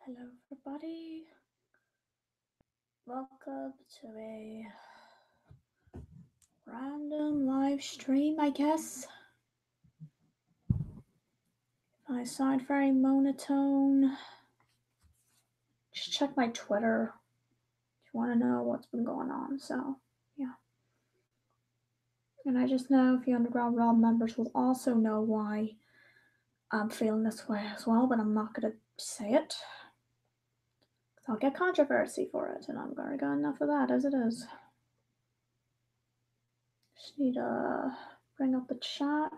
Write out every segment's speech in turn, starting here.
Hello everybody, welcome to a random live stream, I guess. If I sound very monotone, just check my Twitter if you want to know what's been going on, so yeah. And I just know a few Underground Realm members will also know why I'm feeling this way as well, but I'm not going to say it. I'll get controversy for it, and I'm already got enough of that as it is. Just need to bring up the chat.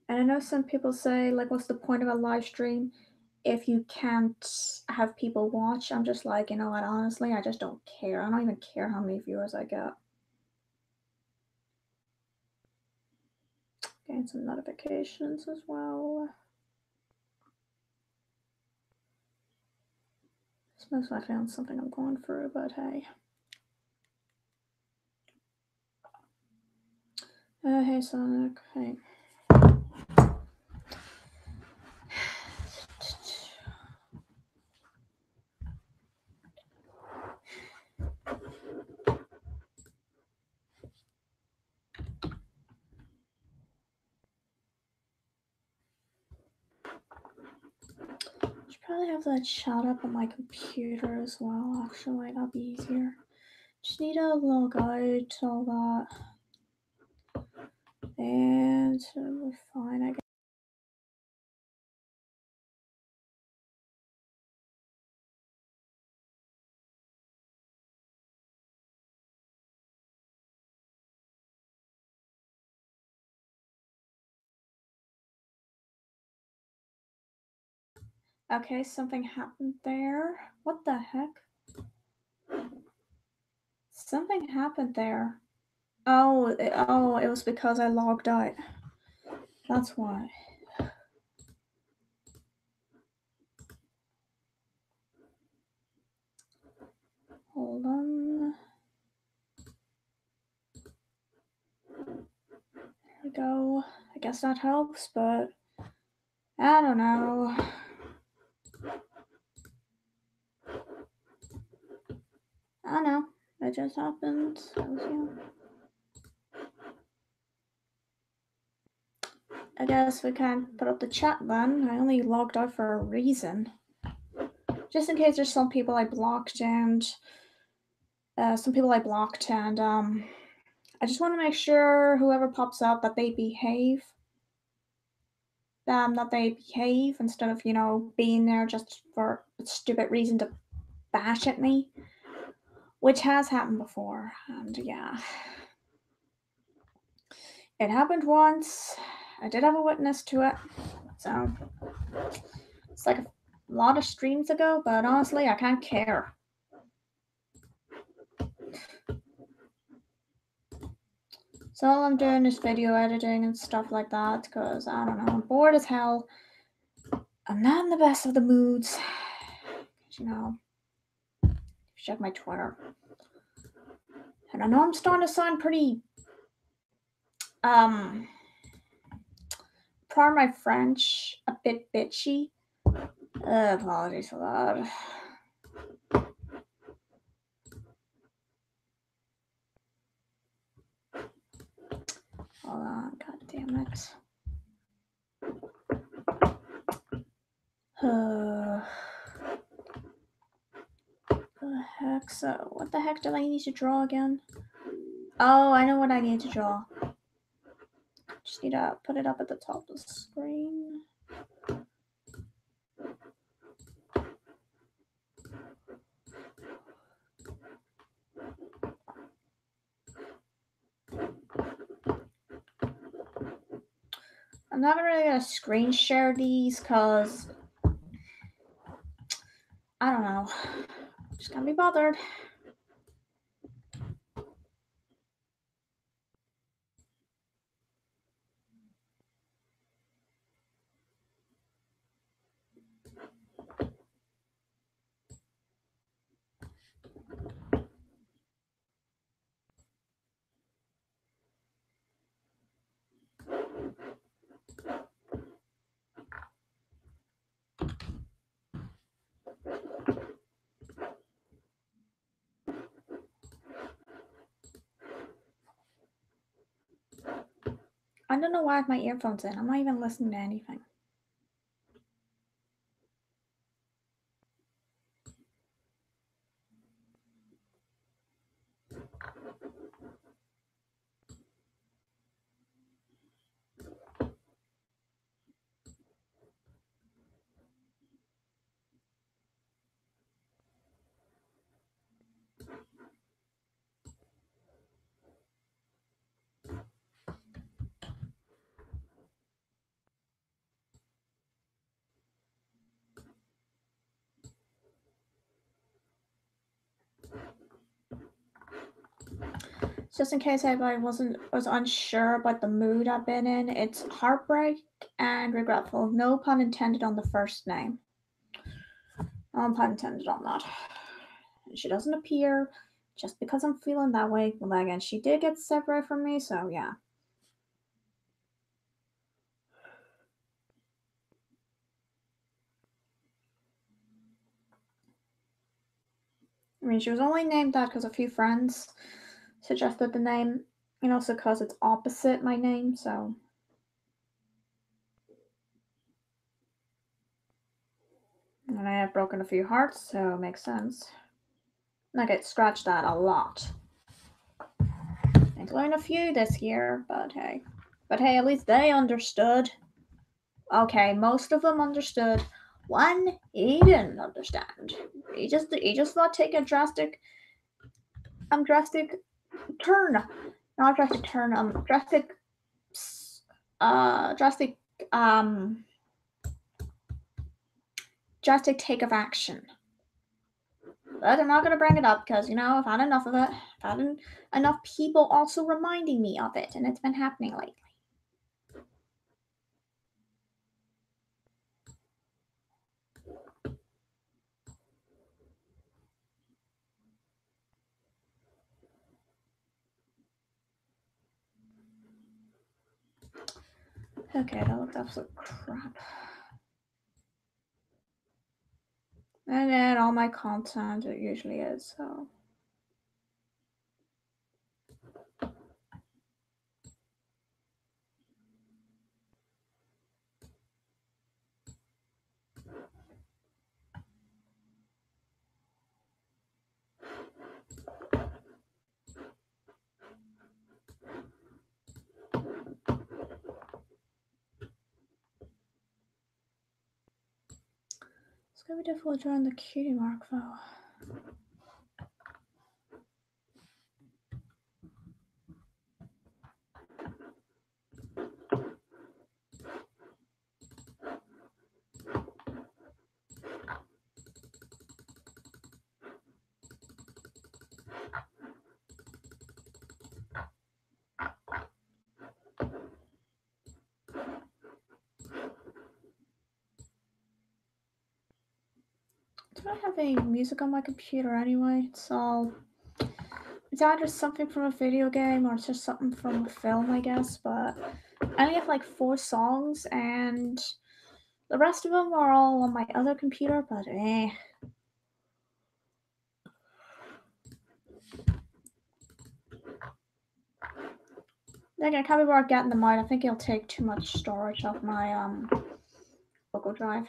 And I know some people say, like, what's the point of a live stream if you can't have people watch? I'm just like, you know what, honestly, I just don't care. I don't even care how many viewers I get. Getting some notifications as well. It's most likely on something I'm going through, but hey. Hey, Sonic. Hey. I should probably have that chat up on my computer as well, actually. That'd be easier. Just need to log out, all that. And we're fine, I guess. Okay, something happened there. What the heck? Something happened there. Oh, it was because I logged out. That's why. Hold on. There we go. I guess that helps, but I don't know. I don't know. It just happened. I guess we can't put up the chat then. I only logged out for a reason. Just in case there's some people I blocked and I just want to make sure whoever pops up that they behave. That they behave instead of, you know, being there just for a stupid reason to bash at me, which has happened before. And yeah, it happened once. I did have a witness to it, so it's like a lot of streams ago, but honestly, I can't care. So all I'm doing is video editing and stuff like that because, I don't know, I'm bored as hell. I'm not in the best of the moods. You know, check my Twitter. And I know I'm starting to sound pretty, pardon my French, a bit bitchy. Apologies for that. Hold on, god damn it. The heck? So, what the heck do I need to draw again? Oh, I know what I need to draw. Just need to put it up at the top of the screen. I'm not really gonna screen share these because I don't know. Just can't be bothered. I don't know why I have my earphones in. I'm not even listening to anything. Just in case anybody was unsure about the mood I've been in, it's heartbreak and regretful. No pun intended on the first name. No pun intended on that. She doesn't appear just because I'm feeling that way. Well, again, she did get separated from me, so yeah. I mean, she was only named that because a few friends suggested the name, and also because it's opposite my name, so. And I have broken a few hearts, so it makes sense. And I get scratched at a lot. Including a few this year, but hey. But hey, at least they understood. Okay, most of them understood. One, he didn't understand. He just thought take a drastic turn. Not drastic turn, drastic take of action. But I'm not going to bring it up because, I've had enough of it. I've had enough people also reminding me of it, and it's been happening lately. Okay, that looks absolute crap. And then all my content, it usually is, so. It's gonna be difficult to join the cutie mark, though. Do I have any music on my computer anyway? It's either something from a video game or it's just something from a film, I guess, but I only have like 4 songs and the rest of them are all on my other computer, but eh. Like, I can't be bothered getting them out. I think it'll take too much storage off my local drive.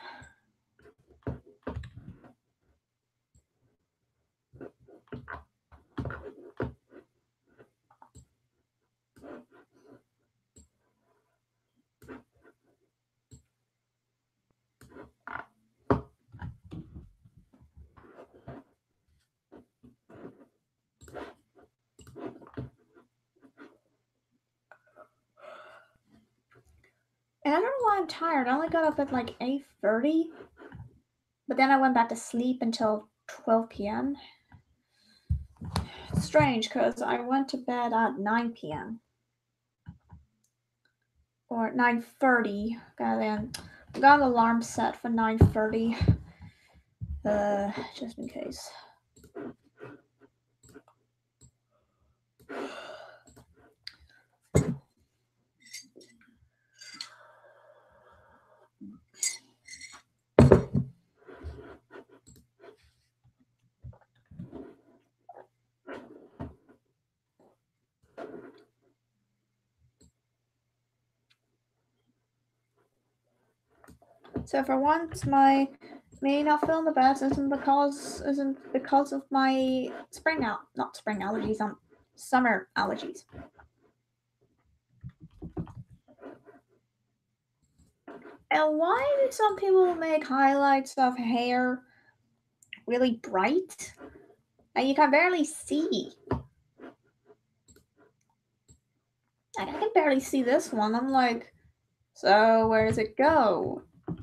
And I don't know why I'm tired. I only got up at like 8:30, but then I went back to sleep until 12 p.m. It's strange because I went to bed at 9 p.m. or 9:30. Got an alarm set for 9:30. Just in case. So for once, my me not feeling the best isn't because of my not spring allergies, summer allergies. And why do some people make highlights of hair really bright? And you can barely see. Like, I can barely see this one. I'm like, so where does it go?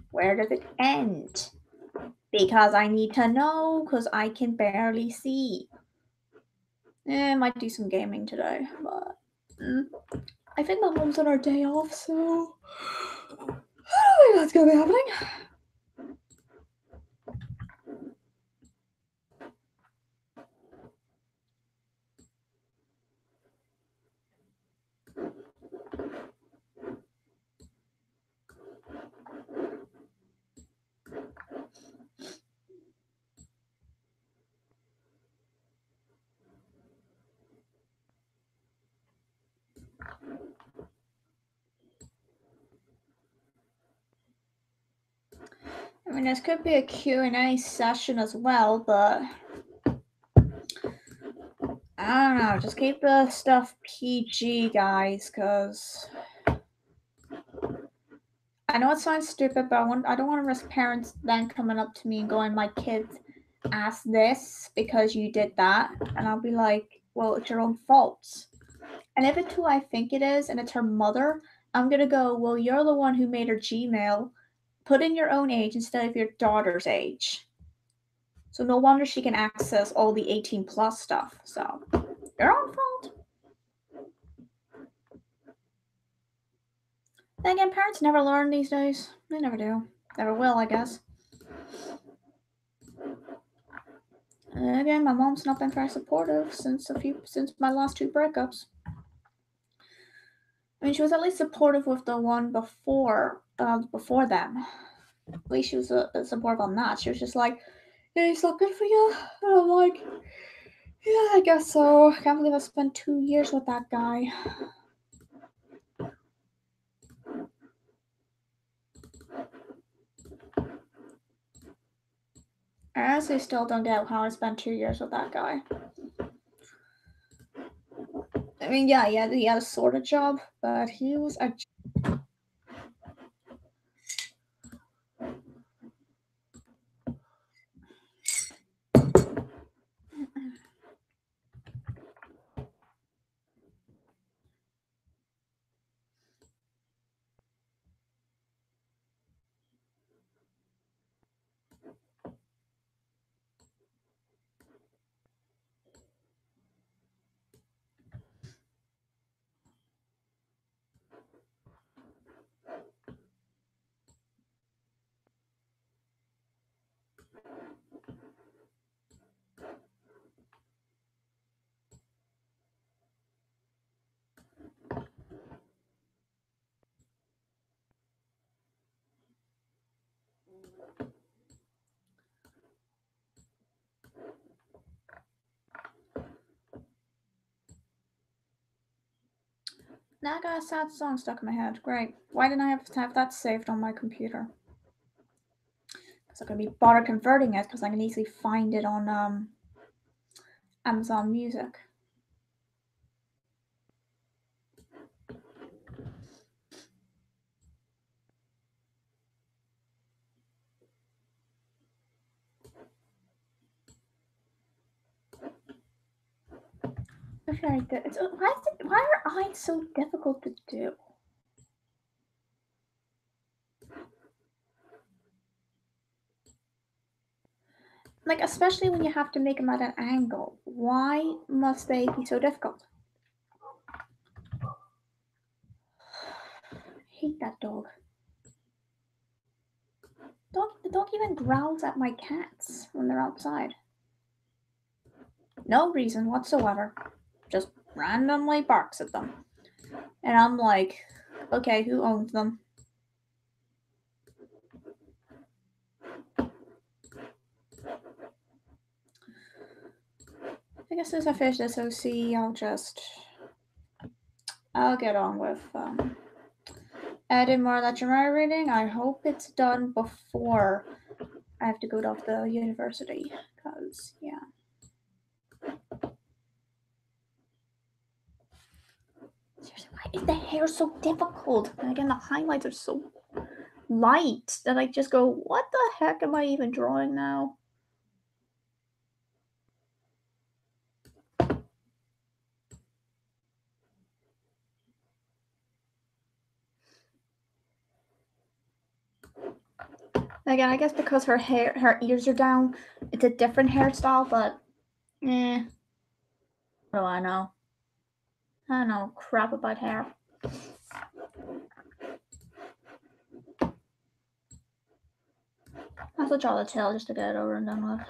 Where does it end? Because I need to know, because I can barely see. I might do some gaming today, but I think my mom's on her day off, so I don't think that's gonna be happening. I mean, this could be a Q&A session as well, but I don't know. Just keep the stuff PG, guys, because I know it sounds stupid, but I don't want to risk parents then coming up to me and going, my kids asked this because you did that. And I'll be like, well, it's your own fault. And if it's who I think it is and it's her mother, I'm going to go, well, you're the one who made her Gmail. Put in your own age instead of your daughter's age. So no wonder she can access all the 18 plus stuff. So, your own fault. Then again, parents never learn these days. They never do. Never will, I guess. And again, my mom's not been very supportive since my last 2 breakups. I mean, she was at least supportive with the one before them. At least she was supportive on that. She was just like, "Yeah, he's not good for you." And I'm like, "Yeah, I guess so." I can't believe I spent 2 years with that guy. I honestly still don't get how I spent 2 years with that guy. I mean, yeah, he had a sort of job, but he was a. Now I got a sad song stuck in my head. Great. Why didn't I have that saved on my computer? Because I'm going to be bother converting it because I can easily find it on Amazon Music. Why are eyes so difficult to do? Like, especially when you have to make them at an angle. Why must they be so difficult? I hate that dog. The dog even growls at my cats when they're outside. No reason whatsoever. Just randomly barks at them. And I'm like, okay, who owns them? I guess as I finish this OC, I'll get on with added more legendary reading. I hope it's done before I have to go to the university, because, yeah. Seriously, why is the hair so difficult? And again, the highlights are so light that I just go, what the heck am I even drawing now? Again, I guess because her ears are down, it's a different hairstyle, but what do I know? I don't know crap about hair. I have to draw the tail just to get it over and done with.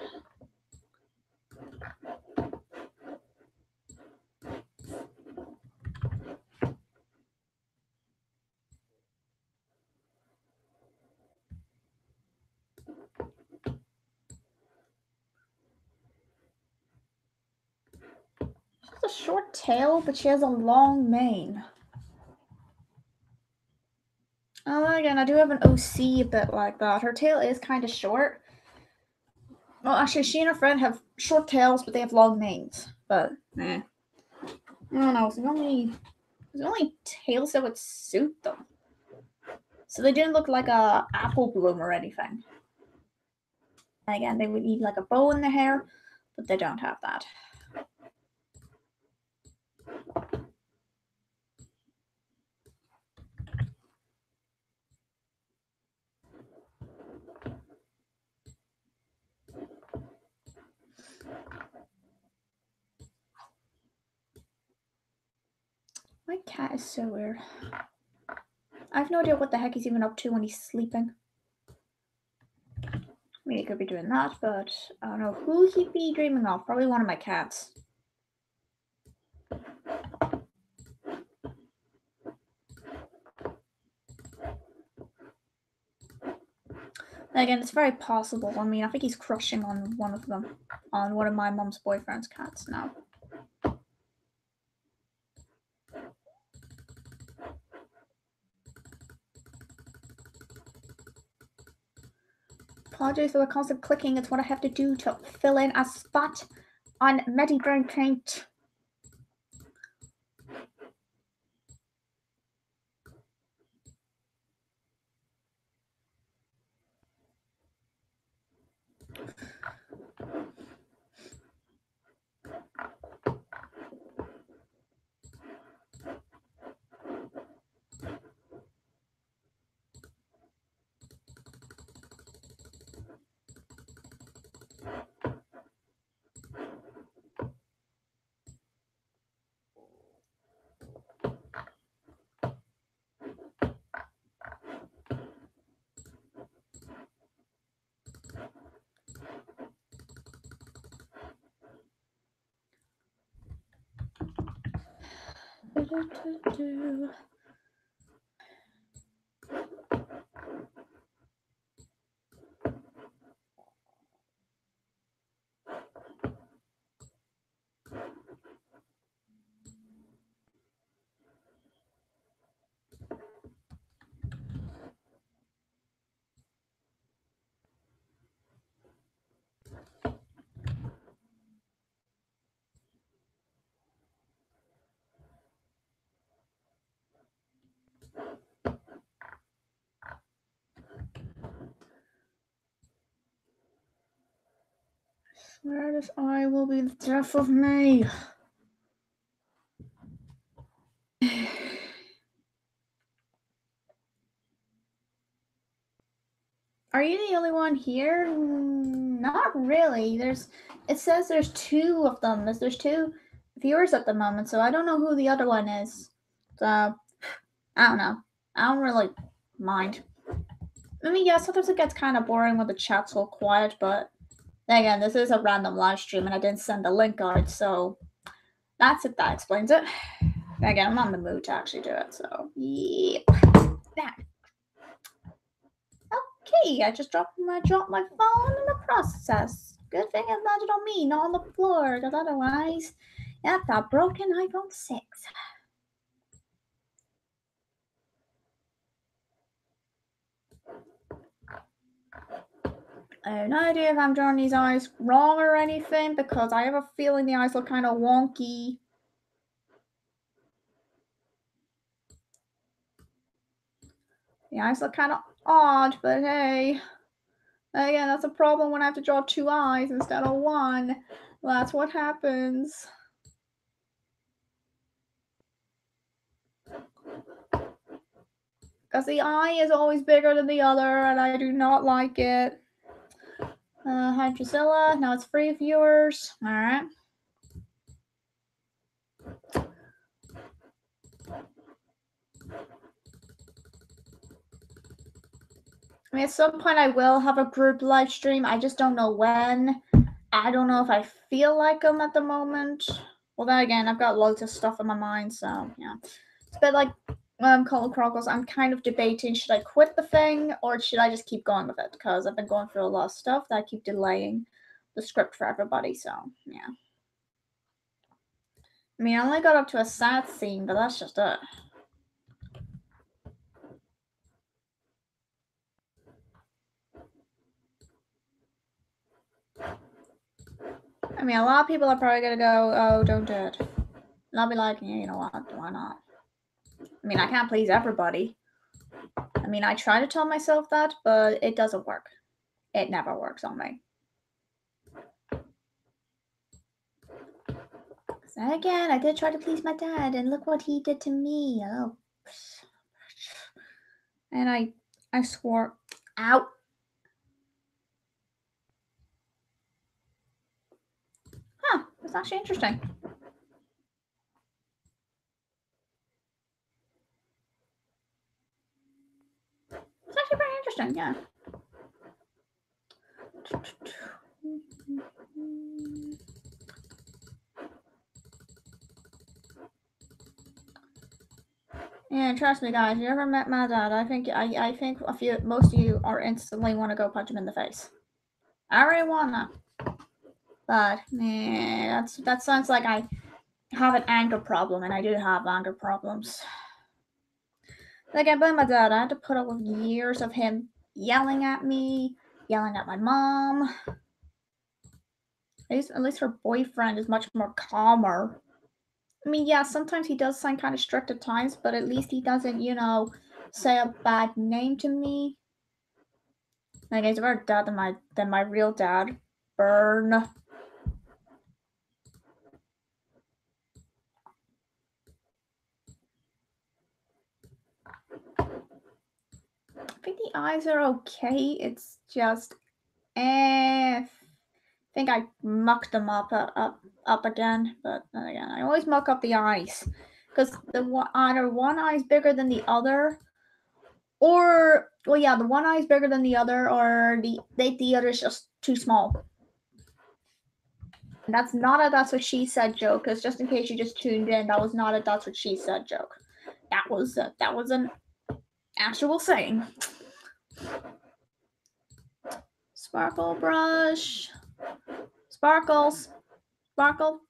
She has a short tail, but she has a long mane. Again, I do have an OC a bit like that. Her tail is kind of short. Well, actually, she and her friend have short tails, but they have long manes. But, I don't know. It's the only tails that would suit them. So they didn't look like a apple bloom or anything. Again, they would need like a bow in their hair, but they don't have that. My cat is so weird. I have no idea what the heck he's even up to when he's sleeping. I mean, he could be doing that, but I don't know who he'd be dreaming of. Probably one of my cats. Again, it's very possible. I mean, I think he's crushing on one of them, on one of my mom's boyfriend's cats now. Apologies for the constant clicking. It's what I have to do to fill in a spot on Mediburn Paint. Swear this eye will be the death of me. Are you the only one here? Not really. It says there's two of them. There's two viewers at the moment, so I don't know who the other one is. So I don't know. I don't really mind. I mean, yeah, sometimes it gets kind of boring when the chat's all quiet, but again, this is a random live stream and I didn't send the link out, so that's it. That explains it. Again, I'm not in the mood to actually do it, so yep. That. Okay, I just dropped my phone in the process. Good thing it landed on me, not on the floor, because otherwise, that's a broken iPhone 6. I have no idea if I'm drawing these eyes wrong or anything, because I have a feeling the eyes look kind of wonky. The eyes look kind of odd, but hey. Again, that's a problem when I have to draw 2 eyes instead of 1. That's what happens. Because the eye is always bigger than the other, and I do not like it. Hi, Drusilla. Now it's free viewers. All right. I mean, at some point I will have a group live stream. I just don't know when. I don't know if I feel like them at the moment. Well, then again, I've got loads of stuff in my mind, so yeah. It's a bit like Colin Chronicles. I'm kind of debating, should I quit the thing or should I just keep going with it? Because I've been going through a lot of stuff that I keep delaying the script for everybody, so yeah. I mean, I only got up to a sad scene, but that's just it. I mean, a lot of people are probably gonna go, oh, don't do it. And I'll be like, yeah, you know what, why not? I mean, I can't please everybody. I mean, I try to tell myself that, but it doesn't work. It never works on me. So again, I did try to please my dad, and look what he did to me. Oh. And I swore out. Huh, that's actually interesting. It's actually very interesting, yeah. Yeah, trust me, guys. You ever met my dad? I think most of you are instantly want to go punch him in the face. I already wanna, but that sounds like I have an anger problem, and I do have anger problems. Like, I blame my dad. I had to put up with years of him yelling at me, yelling at my mom. At least her boyfriend is much more calmer. I mean, yeah, sometimes he does sound kind of strict at times, but at least he doesn't, say a bad name to me. Like, he's a better dad than my real dad. Burn. I think the eyes are okay. It's just, I think I mucked them up again. But again, I always muck up the eyes because either one eye is bigger than the other, or well, yeah, the one eye is bigger than the other, or the other is just too small. And that's not a "that's what she said" joke, because just in case you just tuned in, that was not a "that's what she said" joke. That was an actual saying. Sparkle brush. Sparkles. Sparkle.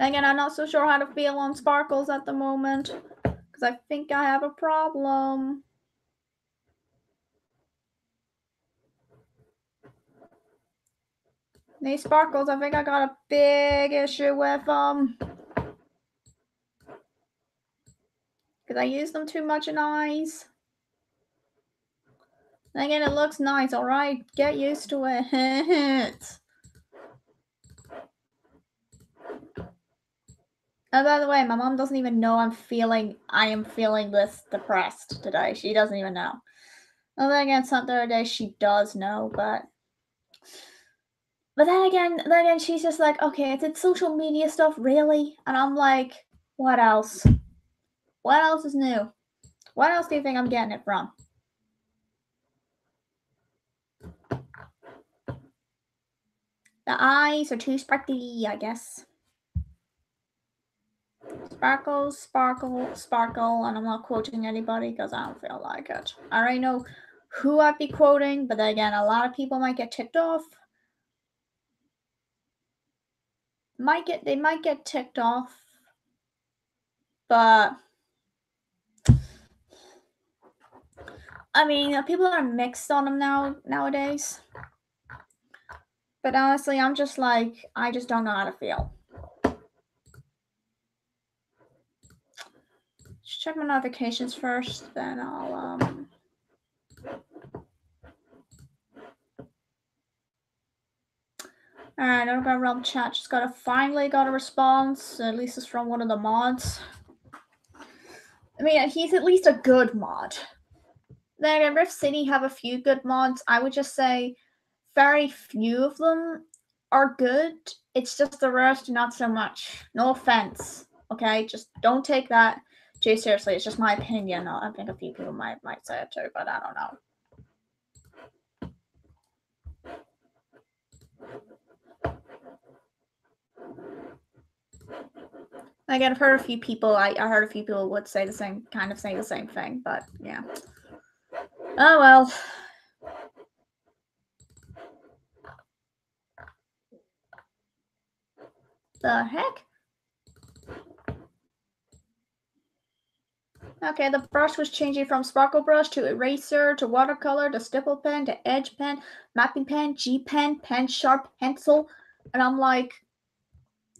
Again, I'm not so sure how to feel on sparkles at the moment, because I think I have a problem. These sparkles, I think I got a big issue with them. Because I use them too much in eyes. Again, it looks nice, alright? Get used to it. Oh, by the way, my mom doesn't even know I am feeling this depressed today. She doesn't even know. Well, then again, some other day she does know, but then again, she's just like, okay, it's social media stuff, really? And I'm like, what else? What else is new? What else do you think I'm getting it from? The eyes are too sparkly, I guess. Sparkle, sparkle, sparkle, and I'm not quoting anybody because I don't feel like it. I already know who I'd be quoting, but then again, a lot of people might get ticked off. They might get ticked off, but I mean, people are mixed on them nowadays. But honestly, I'm just like, I just don't know how to feel. Just check my notifications first, then I'll Alright, I'm gonna run chat. Just finally got a response. At least it's from one of the mods. I mean, he's at least a good mod. Then Rift City have a few good mods. I would just say very few of them are good. It's just the rest, not so much. No offense, okay? Just don't take that too seriously. It's just my opinion. I think a few people might say it too, but I don't know. Like, I've heard a few people. I heard a few people would say the same thing, but yeah. Oh well. The heck? Okay, the brush was changing from sparkle brush to eraser to watercolor to stipple pen to edge pen, mapping pen, G pen, pen sharp, pencil, and I'm like,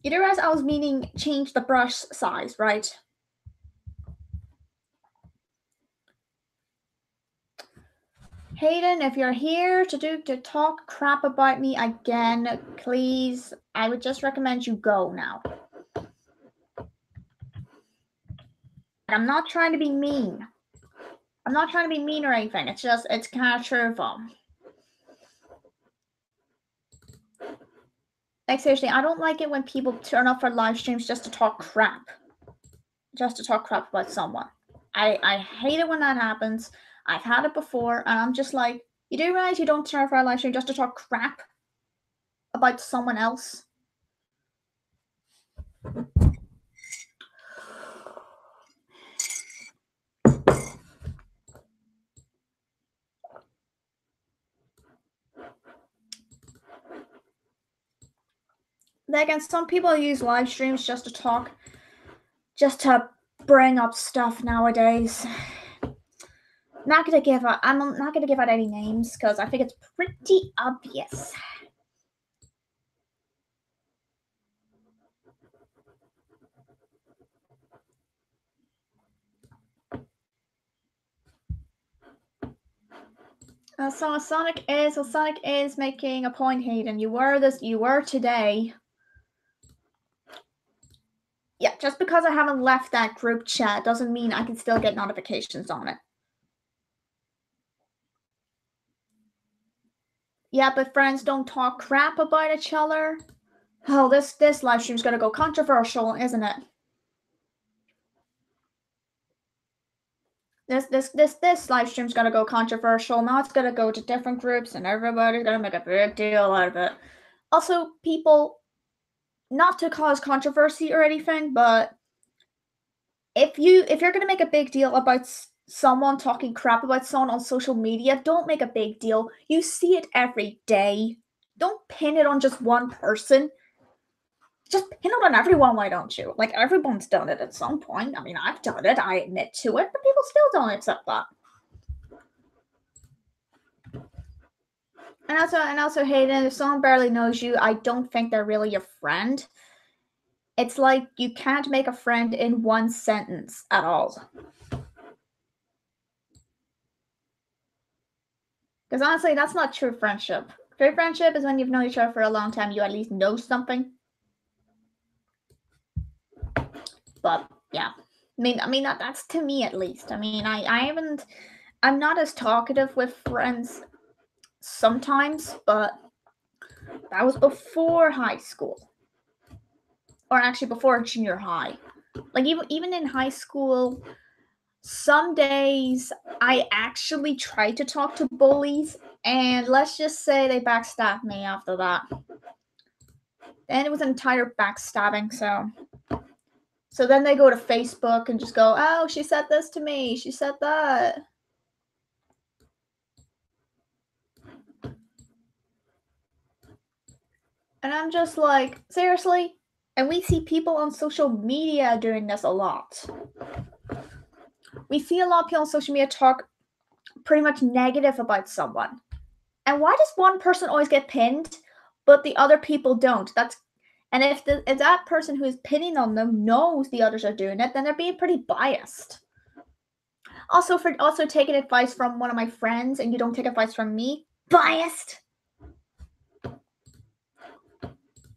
you do realize I was meaning change the brush size, right? Hayden, if you're here to talk crap about me again, please, I would just recommend you go now. I'm not trying to be mean. I'm not trying to be mean or anything. It's just, it's kind of true of them. Like, seriously, I don't like it when people turn up for live streams just to talk crap. Just to talk crap about someone. I hate it when that happens. I've had it before, and I'm just like, you do realize you don't turn up for a live stream just to talk crap about someone else? Again, some people use live streams just to bring up stuff nowadays. I'm not gonna give out any names because I think it's pretty obvious. So Sonic is making a point, Hayden. You were today. Yeah, just because I haven't left that group chat doesn't mean I can still get notifications on it. Yeah, but friends don't talk crap about each other. Oh, this live stream's gonna go controversial, isn't it? This live stream's gonna go controversial. Now it's gonna go to different groups, and everybody's gonna make a big deal out of it. Also, people, not to cause controversy or anything, but if you're gonna make a big deal about someone talking crap about someone on social media, don't make a big deal. You see it every day. Don't pin it on just one person. Just pin it on everyone, why don't you? Like, everyone's done it at some point. I mean, I've done it, I admit to it, but people still don't accept that. And also, Hayden, if someone barely knows you, I don't think they're really your friend. It's like you can't make a friend in one sentence at all. Because honestly, that's not true friendship. True friendship is when you've known each other for a long time, you at least know something. But yeah, I mean that's to me at least. I mean, I'm not as talkative with friends sometimes, but that was before high school, or actually before junior high. Like even in high school, some days I actually tried to talk to bullies, and let's just say they backstabbed me after that. And it was an entire backstabbing, so then they go to Facebook and just go, oh, she said this to me, she said that. And I'm just like, seriously? And we see people on social media doing this a lot. We see a lot of people on social media talk pretty much negative about someone. And why does one person always get pinned, but the other people don't? And if that person who is pinning on them knows the others are doing it, then they're being pretty biased. Also, for taking advice from one of my friends and you don't take advice from me, biased.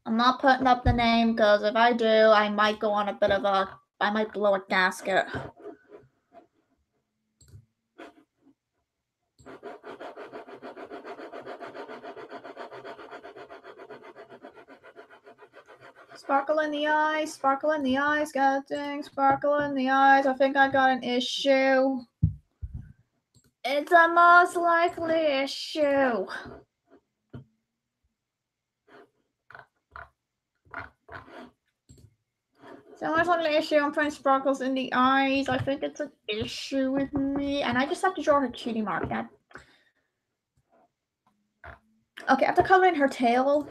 I'm not putting up the name because if I do, I might go on I might blow a gasket. Sparkle in the eyes, getting sparkle in the eyes. I think I got an issue. It's a most likely issue. So most likely issue, I'm putting sparkles in the eyes. I think it's an issue with me. And I just have to draw her cutie mark. Okay, after coloring her tail,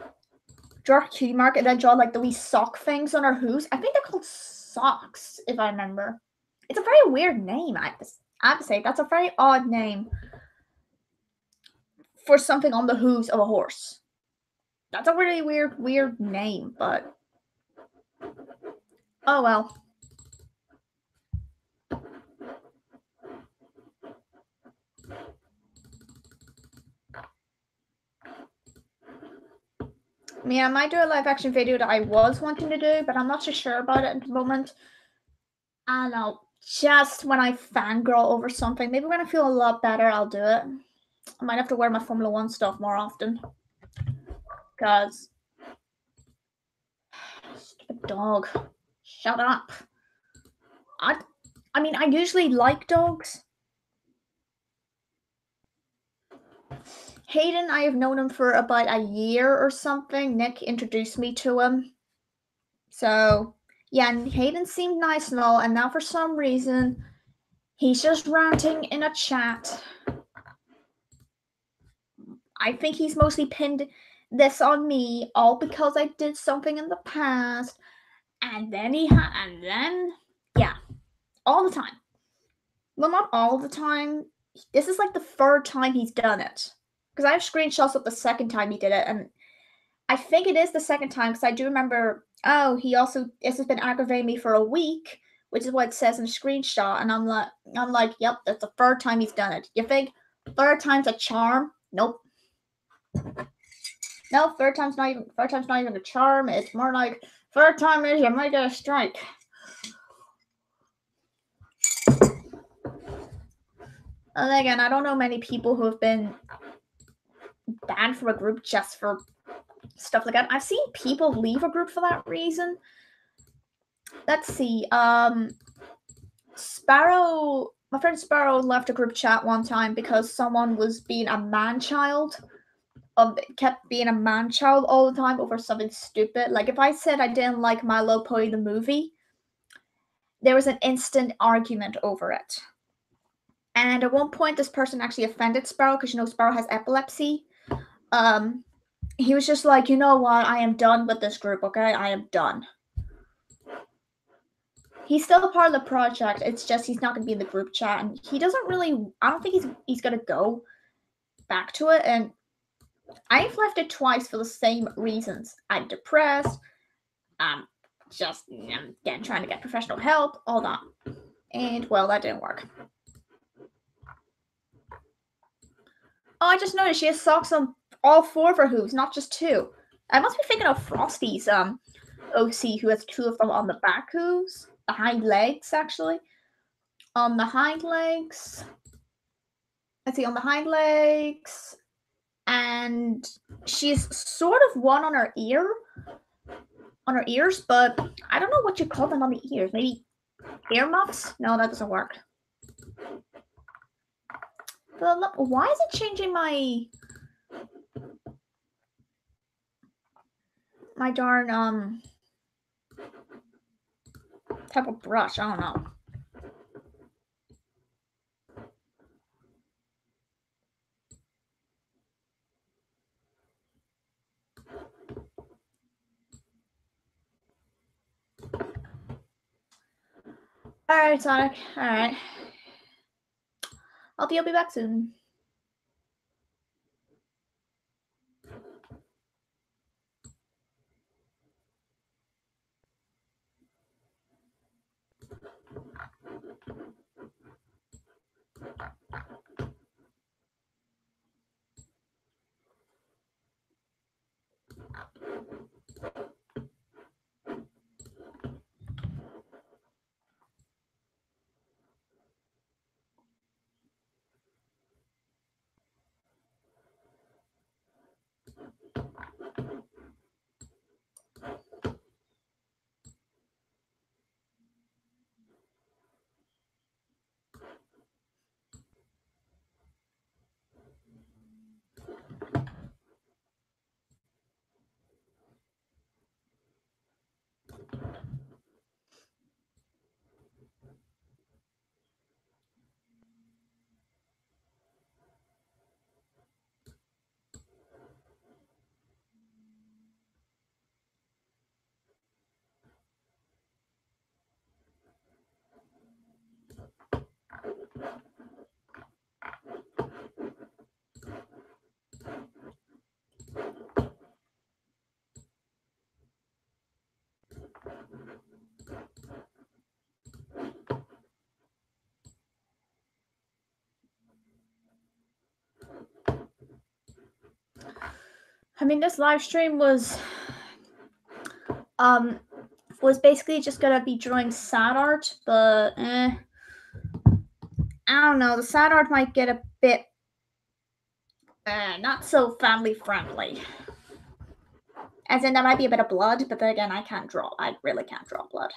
draw her cutie mark and then draw like the wee sock things on her hooves. I think they're called socks, if I remember. It's a very weird name, I have to say. That's a very odd name for something on the hooves of a horse. That's a really weird name, but oh well. I mean, I might do a live action video that I was wanting to do, but I'm not so sure about it at the moment. I don't know. Just when I fangirl over something, maybe when I feel a lot better, I'll do it. I might have to wear my Formula 1 stuff more often. Because... Stupid dog. Shut up. I mean, I usually like dogs. Hayden, I have known him for about a year or something. Nick introduced me to him. So, yeah, and Hayden seemed nice and all, and now for some reason, he's just ranting in a chat. I think he's mostly pinned this on me, all because I did something in the past, and then yeah, all the time. Well, not all the time. This is like the third time he's done it. Because I have screenshots of the second time he did it, and I think it is the second time, because I do remember, this has been aggravating me for a week, which is what it says in the screenshot, and I'm like, yep, that's the third time he's done it. You think third time's a charm? Nope. No, third time's not even a charm. It's more like third time is you might get a strike. And again, I don't know many people who have been banned from a group just for stuff like that. I've seen people leave a group for that reason. Let's see. Sparrow, my friend Sparrow left a group chat one time because someone was being a man-child. Kept being a man-child all the time over something stupid. Like if I said I didn't like My Little Pony the movie, there was an instant argument over it. And at one point, this person actually offended Sparrow because, Sparrow has epilepsy. He was just like, you know what? I am done with this group, okay? I am done. He's still a part of the project. It's just he's not going to be in the group chat. And he doesn't really... I don't think he's going to go back to it. And I've left it twice for the same reasons. I'm depressed. I'm again, trying to get professional help. All that. And, well, that didn't work. Oh, I just noticed she has socks on all four of her hooves, not just two. I must be thinking of Frosty's OC, who has two of them on the back hooves. The hind legs, actually. On the hind legs. Let's see, on the hind legs. And she's sort of one on her ear. On her ears, but I don't know what you call them on the ears. Maybe earmuffs? No, that doesn't work. Why is it changing my darn type of brush? I don't know. Alright, Sonic. Alright. I'll be back soon. I mean, this live stream was basically just gonna be drawing sad art, but I don't know. The sad art might get a bit not so family friendly. As in, there might be a bit of blood, but then again, I can't draw. I really can't draw blood.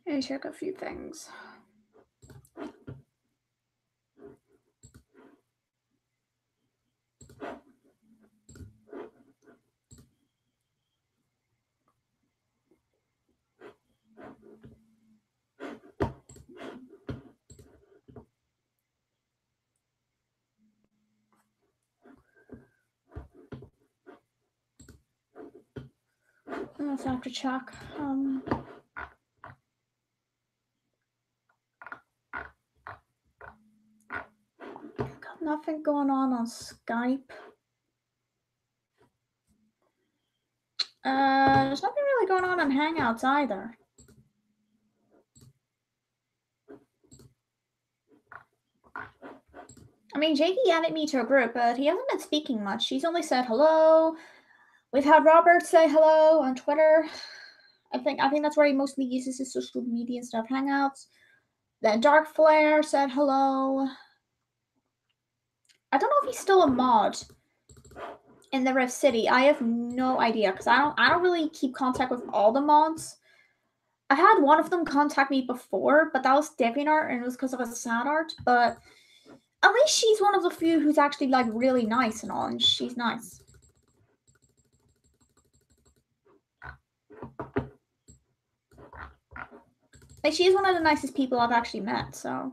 Let me check a few things. Let's have to check. Got nothing going on Skype. There's nothing really going on Hangouts either. I mean, Jakey added me to a group, but he hasn't been speaking much. He's only said hello. We've had Robert say hello on Twitter. I think that's where he mostly uses his social media and stuff, Hangouts. Then Dark Flare said hello. I don't know if he's still a mod in the Rift City. I have no idea because I don't really keep contact with all the mods. I had one of them contact me before, but that was DeviantArt and it was because of a sad art. But at least she's one of the few who's actually like really nice and all, and she's nice. Like, she is one of the nicest people I've actually met, so.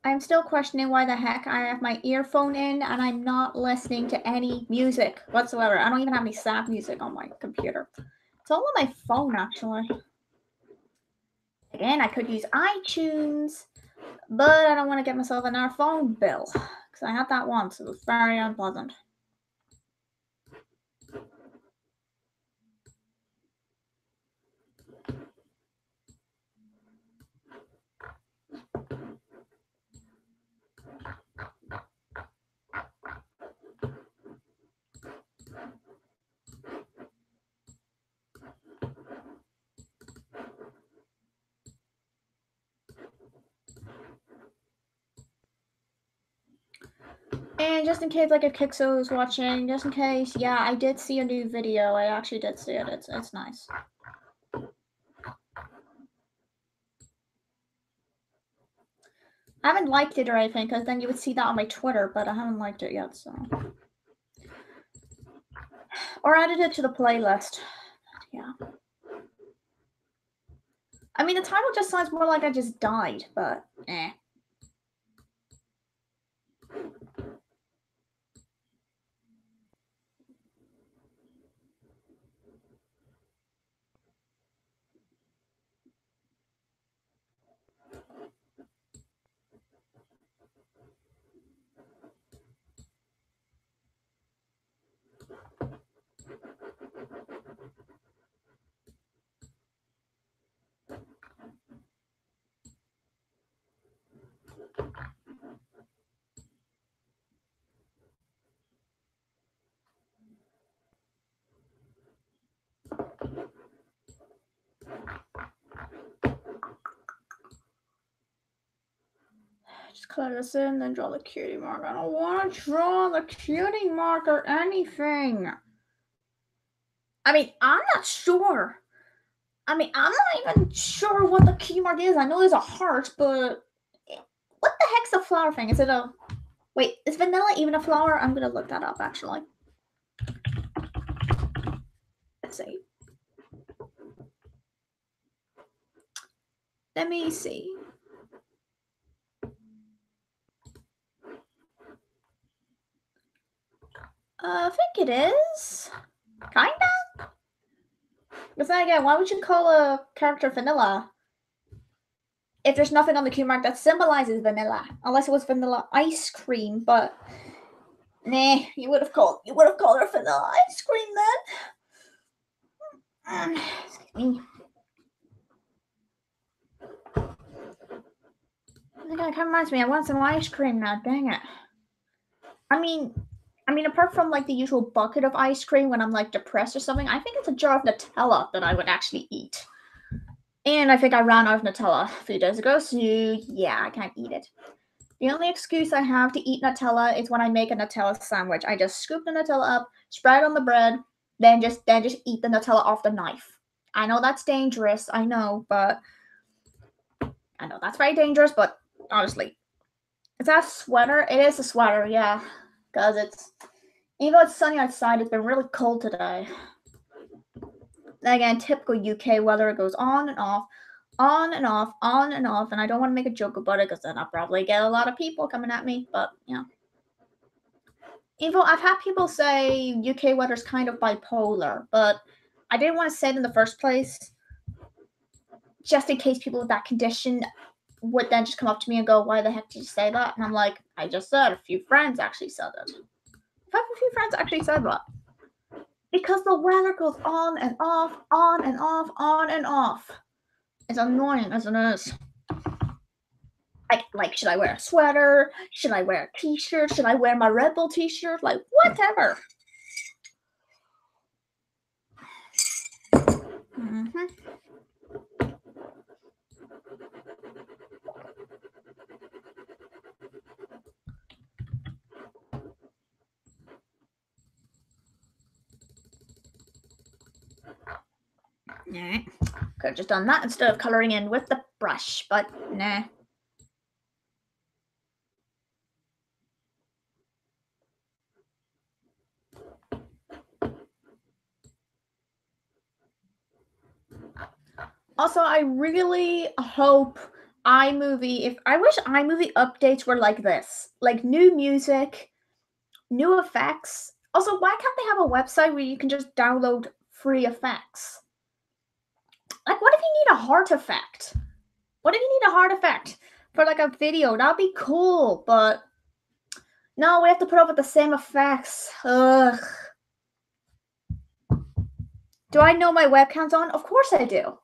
I'm still questioning why the heck I have my earphone in and I'm not listening to any music whatsoever. I don't even have any sad music on my computer. It's all on my phone, actually. Again, I could use iTunes, but I don't want to get myself another phone bill because I had that once. It was very unpleasant. mean, just in case, like, if Kixo is watching, just in case, yeah, I did see a new video. I actually did see it. It's nice. I haven't liked it or anything, because then you would see that on my Twitter, but I haven't liked it yet, so. Or added it to the playlist. Yeah. I mean, the title just sounds more like I just died, but eh. Just color this in, then draw the cutie mark. I don't want to draw the cutie mark or anything. I mean, I'm not sure. I mean, I'm not even sure what the cutie mark is. I know there's a heart, but what the heck's the flower thing? Is it a... Wait, is vanilla even a flower? I'm gonna look that up, actually. Let's see. Let me see. I think it is. Kinda? But then again, why would you call a character vanilla if there's nothing on the cue mark that symbolizes vanilla? Unless it was vanilla ice cream, but nah, you would have called her vanilla ice cream then. Excuse me. That kind of reminds me, I want some ice cream now, dang it. I mean, apart from like the usual bucket of ice cream when I'm like depressed or something, I think it's a jar of Nutella that I would actually eat. And I think I ran out of Nutella a few days ago, so yeah, I can't eat it. The only excuse I have to eat Nutella is when I make a Nutella sandwich. I just scoop the Nutella up, spread it on the bread, then just eat the Nutella off the knife. I know that's dangerous, I know, but I know that's very dangerous, but honestly. Is that a sweater? It is a sweater, yeah. Because it's, even though it's sunny outside, it's been really cold today. Again, typical UK weather, it goes on and off, on and off, on and off, and I don't want to make a joke about it because then I'll probably get a lot of people coming at me, but yeah. Even though I've had people say UK weather's kind of bipolar, but I didn't want to say it in the first place, just in case people with that condition would then just come up to me and go, why the heck did you say that? And I'm like, I just said a few friends actually said it. I've had a few friends actually said that. Because the weather goes on and off, on and off, on and off. It's annoying as it is. Like, should I wear a sweater? Should I wear a t-shirt? Should I wear my Red Bull t-shirt? Like, whatever. Mm-hmm. Nah. Could have just done that instead of coloring in with the brush, but nah. Also, I really hope iMovie, I wish iMovie updates were like this. Like new music, new effects. Also, why can't they have a website where you can just download free effects? Like, what if you need a heart effect? What if you need a heart effect for like a video? That'd be cool, but no, we have to put up with the same effects. Ugh. Do I know my webcam's on? Of course I do.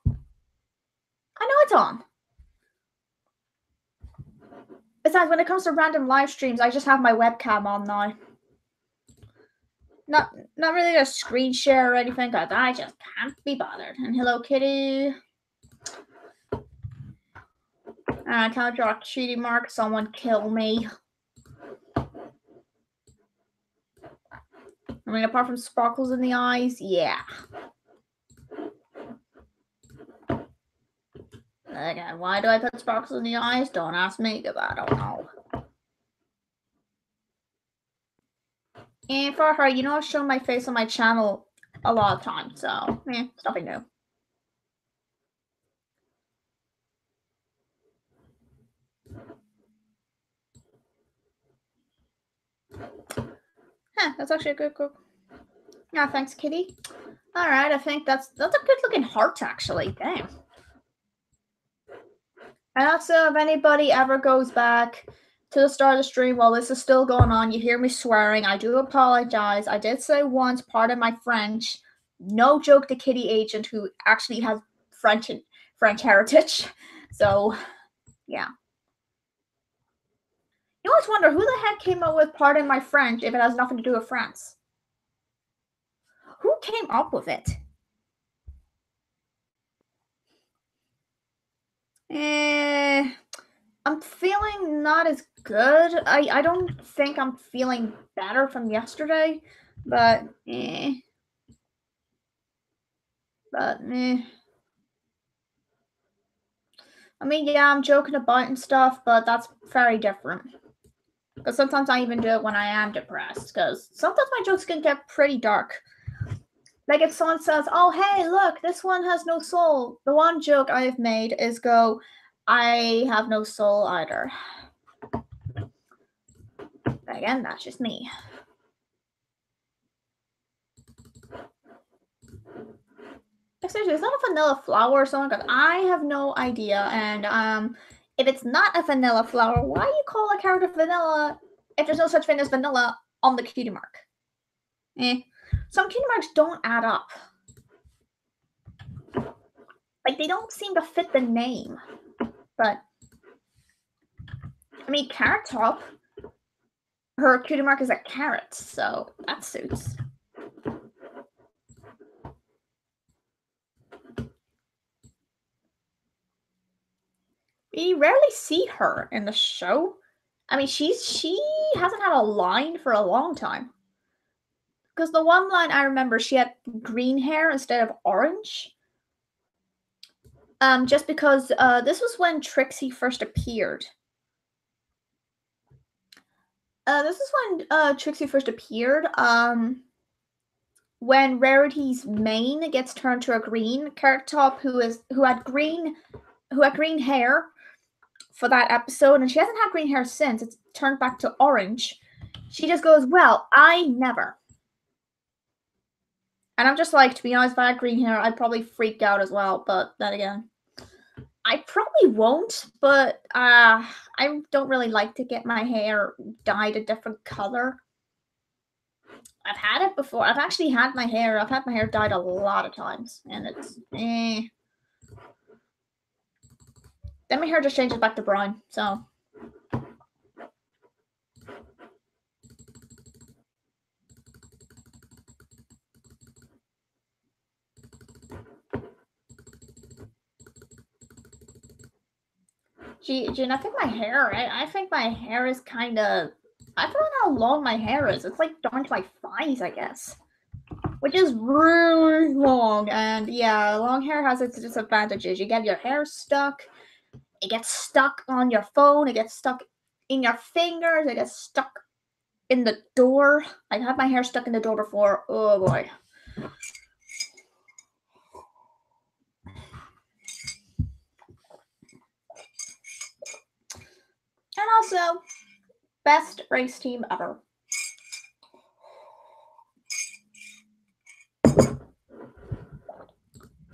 I know it's on. Besides, when it comes to random live streams, I just have my webcam on now. Not really a screen share or anything, because I just can't be bothered. And hello, kitty. I can't draw a cutie mark. Someone kill me. I mean, apart from sparkles in the eyes, yeah. Again, why do I put sparkles in the eyes? Don't ask me, because I don't know. And for her, you know, I've shown my face on my channel a lot of times, so, it's nothing new. Huh, that's actually a good cook. Yeah, thanks, Kitty. Alright, I think that's a good looking heart, actually. Damn. And also, if anybody ever goes back to the start of the stream while this is still going on, you hear me swearing, I do apologize. I did say once, pardon my French. No joke to Kitty Agent, who actually has French heritage. So, yeah. You always wonder, who the heck came up with pardon my French if it has nothing to do with France? Who came up with it? I'm feeling not as good. I don't think I'm feeling better from yesterday, but But I mean, yeah, I'm joking about and stuff, but that's very different. Because sometimes I even do it when I am depressed, because sometimes my jokes can get pretty dark. Like if someone says, oh, hey, look, this one has no soul. The one joke I've made is go, I have no soul either. But again, that's just me. Seriously, is that a vanilla flower or something? Because I have no idea. And if it's not a vanilla flower, why do you call a character vanilla if there's no such thing as vanilla on the cutie mark? Some cutie marks don't add up. Like, they don't seem to fit the name. But, I mean, Carrot Top, her cutie mark is a carrot, so that suits. We rarely see her in the show. I mean, she hasn't had a line for a long time. Because the one line I remember, she had green hair instead of orange. Just because this was when Trixie first appeared. This is when Trixie first appeared. When Rarity's mane gets turned to a green, Carrot Top, who had green hair for that episode, and she hasn't had green hair since. It's turned back to orange. She just goes, well, I never. And I'm just like, to be honest, if I had green hair, I'd probably freak out as well. But then again, I probably won't. But I don't really like to get my hair dyed a different color. I've had it before. I've actually had my hair. I've had my hair dyed a lot of times, and it's Then my hair just changes back to brown. So. Gene, I think my hair. I think my hair is kind of. I don't know how long my hair is. It's like down to my thighs, I guess. Which is really long. And yeah, long hair has its disadvantages. You get your hair stuck. It gets stuck on your phone. It gets stuck in your fingers. It gets stuck in the door. I've had my hair stuck in the door before. Oh boy. And also, best race team ever.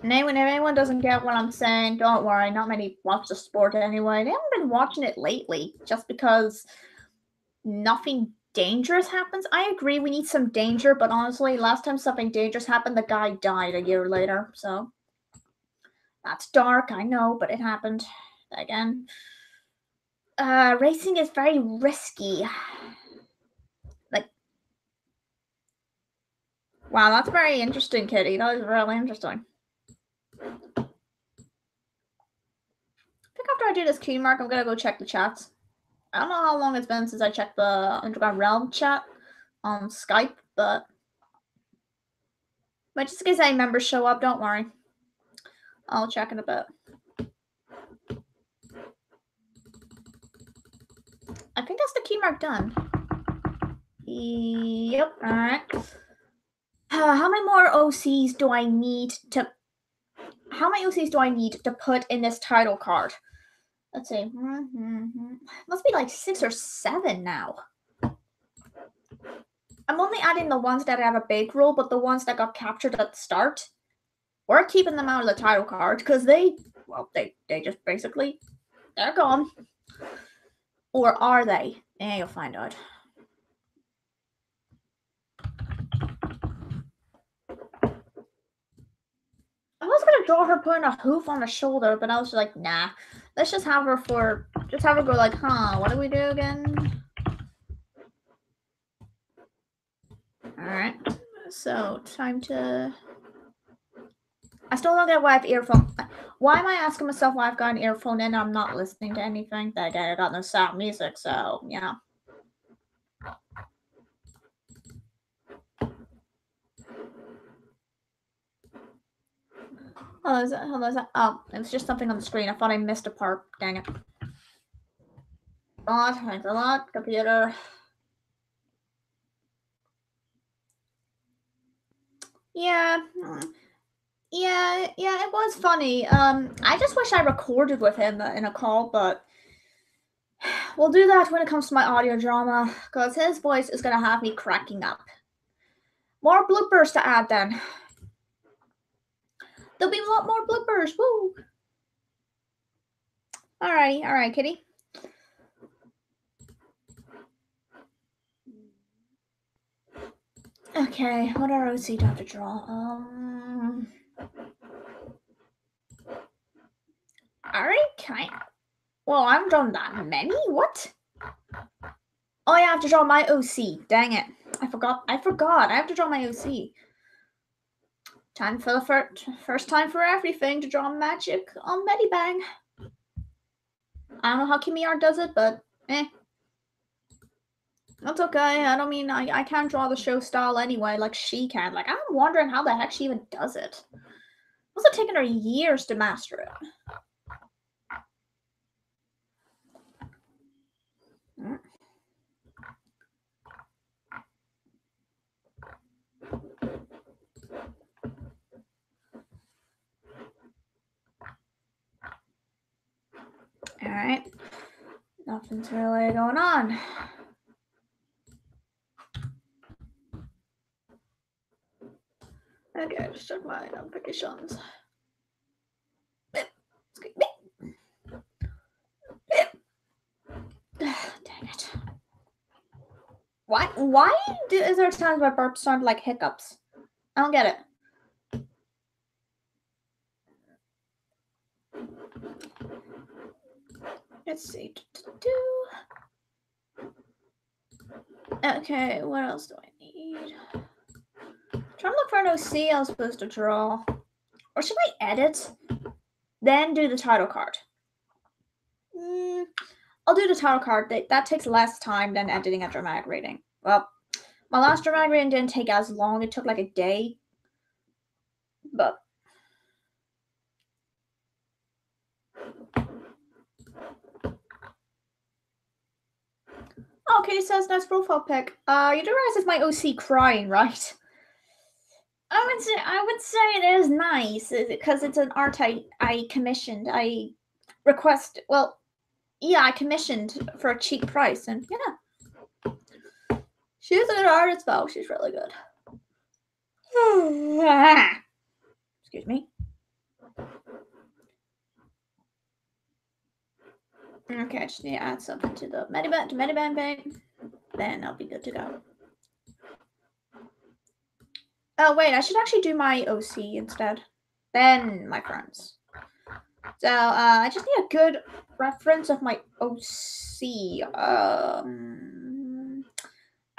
And if anyone doesn't get what I'm saying, don't worry. Not many watch the sport anyway. They haven't been watching it lately just because nothing dangerous happens. I agree we need some danger, but honestly, last time something dangerous happened, the guy died a year later. So that's dark, I know, but it happened. Again, racing is very risky. Like, wow, that's very interesting, Kitty. That is really interesting. I think after I do this key mark, I'm gonna go check the chats. I don't know how long it's been since I checked the Underground Realm chat on Skype, but But just in case any members show up, don't worry. I'll check in a bit. I think that's the key mark done. Yep, alright. How many more OCs do I need to... How many OCs do I need to put in this title card? Let's see. Must be like 6 or 7 now. I'm only adding the ones that have a big role, but the ones that got captured at the start, we're keeping them out of the title card because they just basically, they're gone. Or are they? Yeah, you'll find out. I was gonna draw her putting a hoof on the shoulder, but I was like, nah. Let's just have her go like, huh, what do we do again? Alright. So, time to... I still don't get why I have earphone. Why am I asking myself why I've got an earphone in and I'm not listening to anything? Then again, I got no sound music, so, yeah. Oh, is that? Oh, it was just something on the screen. I thought I missed a part. Dang it. Thanks a lot, computer. Yeah. Yeah, it was funny. I just wish I recorded with him in a call, but we'll do that when it comes to my audio drama, because his voice is going to have me cracking up. More bloopers to add then. There'll be a lot more bloopers. Woo! Alright, kitty. Okay, what are OC do I have to draw? Alright, can I? Well, I haven't drawn that many. What? Oh, yeah, I have to draw my OC. Dang it. I forgot. I have to draw my OC. Time for the first time for everything to draw magic on Medibang. I don't know how Kimiyar does it, but that's okay. I don't mean I can't draw the show style anyway, like she can. Like, I'm wondering how the heck she even does it. It must have taken her years to master it. Alright. Nothing's really going on. Okay, just check my notifications. Dang it. Why is there times where burps sound like hiccups? I don't get it. Let's see. Okay, what else do I need? I'm trying to look for an OC I was supposed to draw. Or should I edit? Then do the title card. I'll do the title card. That takes less time than editing a dramatic reading. Well, my last dramatic reading didn't take as long. It took like a day. But okay, says nice profile pic. You do realize it's my OC crying, right? I would say it is nice because it's an art I commissioned. I commissioned for a cheap price, and yeah, she's a good artist though. She's really good. Excuse me. Okay, I just need to add something to the Mediband bank. Then I'll be good to go. Oh wait, I should actually do my OC instead. Then my friends. So I just need a good reference of my OC.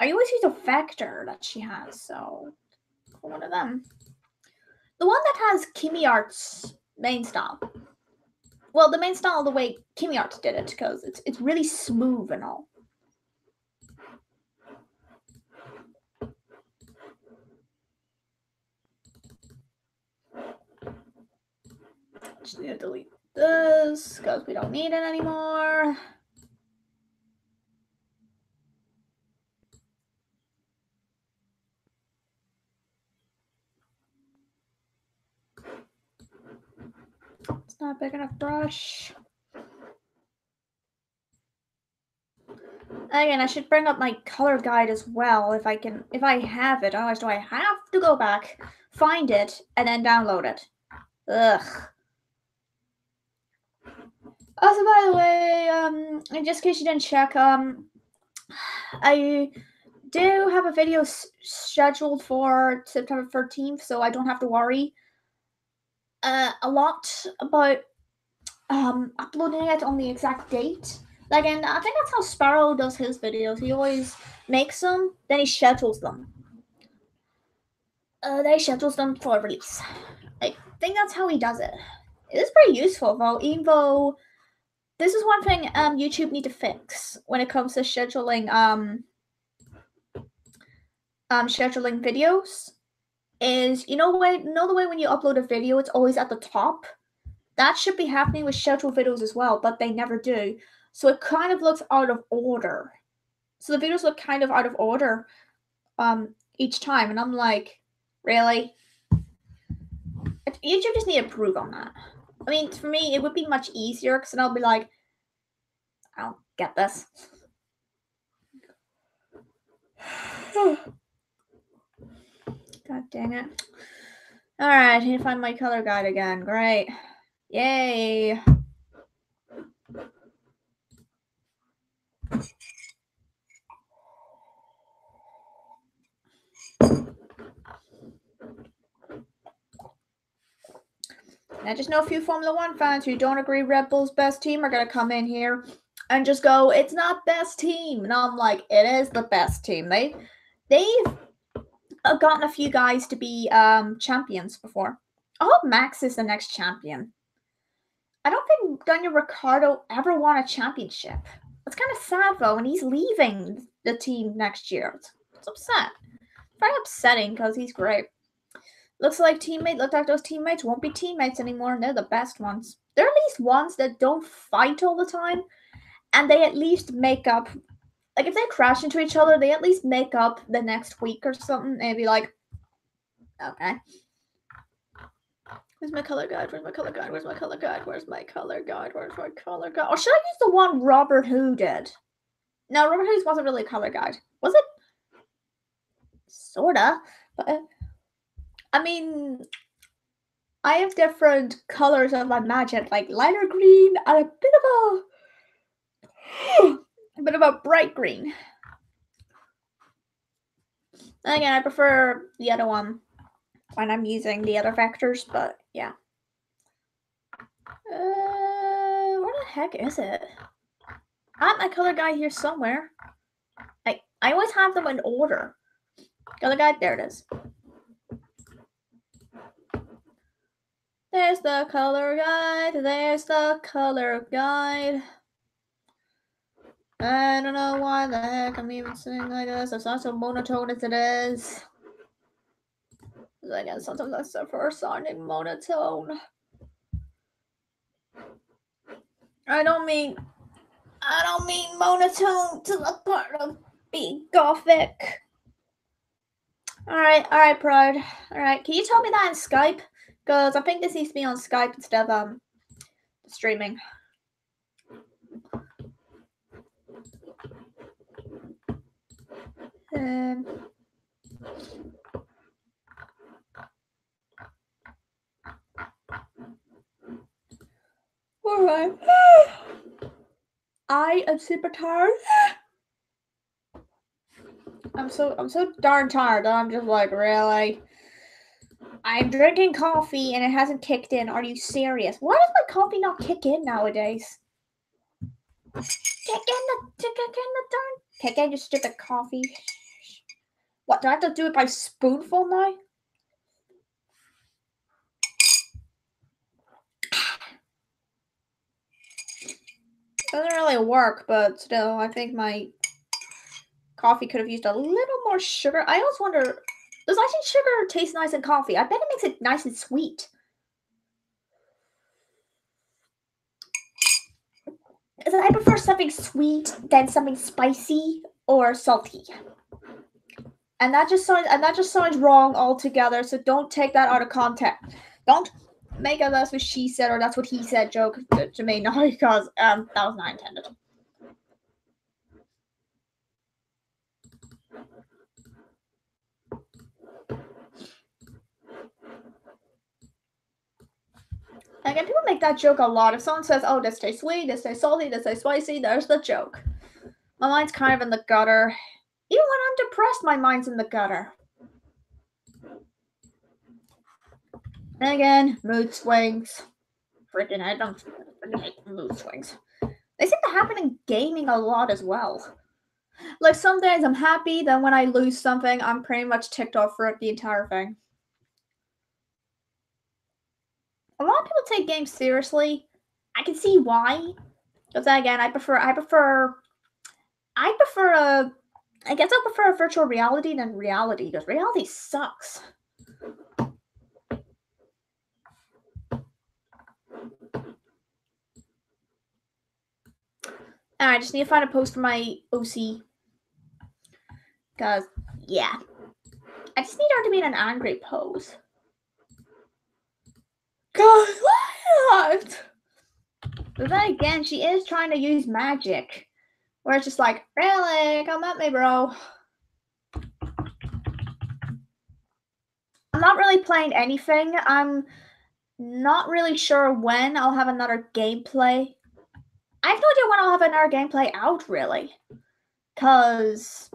I always use a vector that she has, so one of them. The one that has Kimiyart's main style. Well, the main style the way Kimiyart did it, because it's really smooth and all. Just need to delete this because we don't need it anymore. It's not a big enough brush. Again, I should bring up my color guide as well if I have it. Otherwise, do I have to go back, find it, and then download it? Ugh. Also, by the way, just in case you didn't check, I do have a video scheduled for September 13th, so I don't have to worry a lot about uploading it on the exact date. Like, and I think that's how Sparrow does his videos. He always makes them, then he schedules them. Then he schedules them for release. I think that's how he does it. It is pretty useful, though, even though this is one thing YouTube need to fix when it comes to scheduling scheduling videos. Is the way when you upload a video, it's always at the top. That should be happening with scheduled videos as well, but they never do. So it kind of looks out of order. So the videos look kind of out of order each time, and I'm like, really? YouTube just need to improve on that. I mean, for me, it would be much easier because then I'll be like, I don't get this. God dang it. Alright, I need to find my color guide again. Great. Yay. I just know a few Formula One fans who don't agree Red Bull's best team are going to come in here and just go, it's not best team. And I'm like, it is the best team. They've gotten a few guys to be champions before. I hope Max is the next champion. I don't think Daniel Ricciardo ever won a championship. It's kind of sad, though, and he's leaving the team next year. It's upset. Very upsetting because he's great. Looked like those teammates won't be teammates anymore, and they're the best ones. They're at least ones that don't fight all the time, and they at least make up. Like, if they crash into each other, they at least make up the next week or something, and be like, okay. Where's my color guide? Where's my color guide? Where's my color guide? Where's my color guide? Where's my color guide? Or should I use the one Robert Who did? No, Robert Who's wasn't really a color guide. Was it? Sorta. But, I mean, I have different colors of my magic, like lighter green and a bit of a bright green. And again, I prefer the other one when I'm using the other vectors, but yeah. Where the heck is it? I have my color guide here somewhere. I always have them in order. Color guide, there it is. There's the color guide. There's the color guide. I don't know why the heck I'm even singing like this. It's not so monotone as it is. I guess sometimes that's the first sounding monotone. I don't mean monotone to the part of being gothic. Alright, Pride. Alright, can you tell me that in Skype? Because I think this needs to be on Skype instead of streaming. Alright. I am super tired. I'm so darn tired that I'm just like, really? I'm drinking coffee and it hasn't kicked in. Are you serious? Why does my coffee not kick in nowadays? Kick in, you stupid coffee. What, do I have to do it by spoonful now? Doesn't really work, but still, I think my coffee could have used a little more sugar. I always wonder, does icing sugar taste nice in coffee? I bet it makes it nice and sweet. Because I prefer something sweet than something spicy or salty. And that just sounds wrong altogether, so don't take that out of context. Don't make a that's what she said or that's what he said joke to me now, because that was not intended. Again, people make that joke a lot. If someone says, oh, this tastes sweet, this tastes salty, this tastes spicy, there's the joke. My mind's kind of in the gutter. Even when I'm depressed, my mind's in the gutter. And again, mood swings. Freaking I don't hate mood swings. They seem to happen in gaming a lot as well. Like some days I'm happy, then when I lose something, I'm pretty much ticked off for the entire thing. A lot of people take games seriously. I can see why. But then again, I prefer a virtual reality than reality, because reality sucks. And I just need to find a post for my OC. Because, yeah. I just need her to be in an angry pose. God, what? But then again, she is trying to use magic. Where it's just like, really? Come at me, bro. I'm not really playing anything. I'm not really sure when I'll have another gameplay. I have no idea when I'll have another gameplay out, really. Because,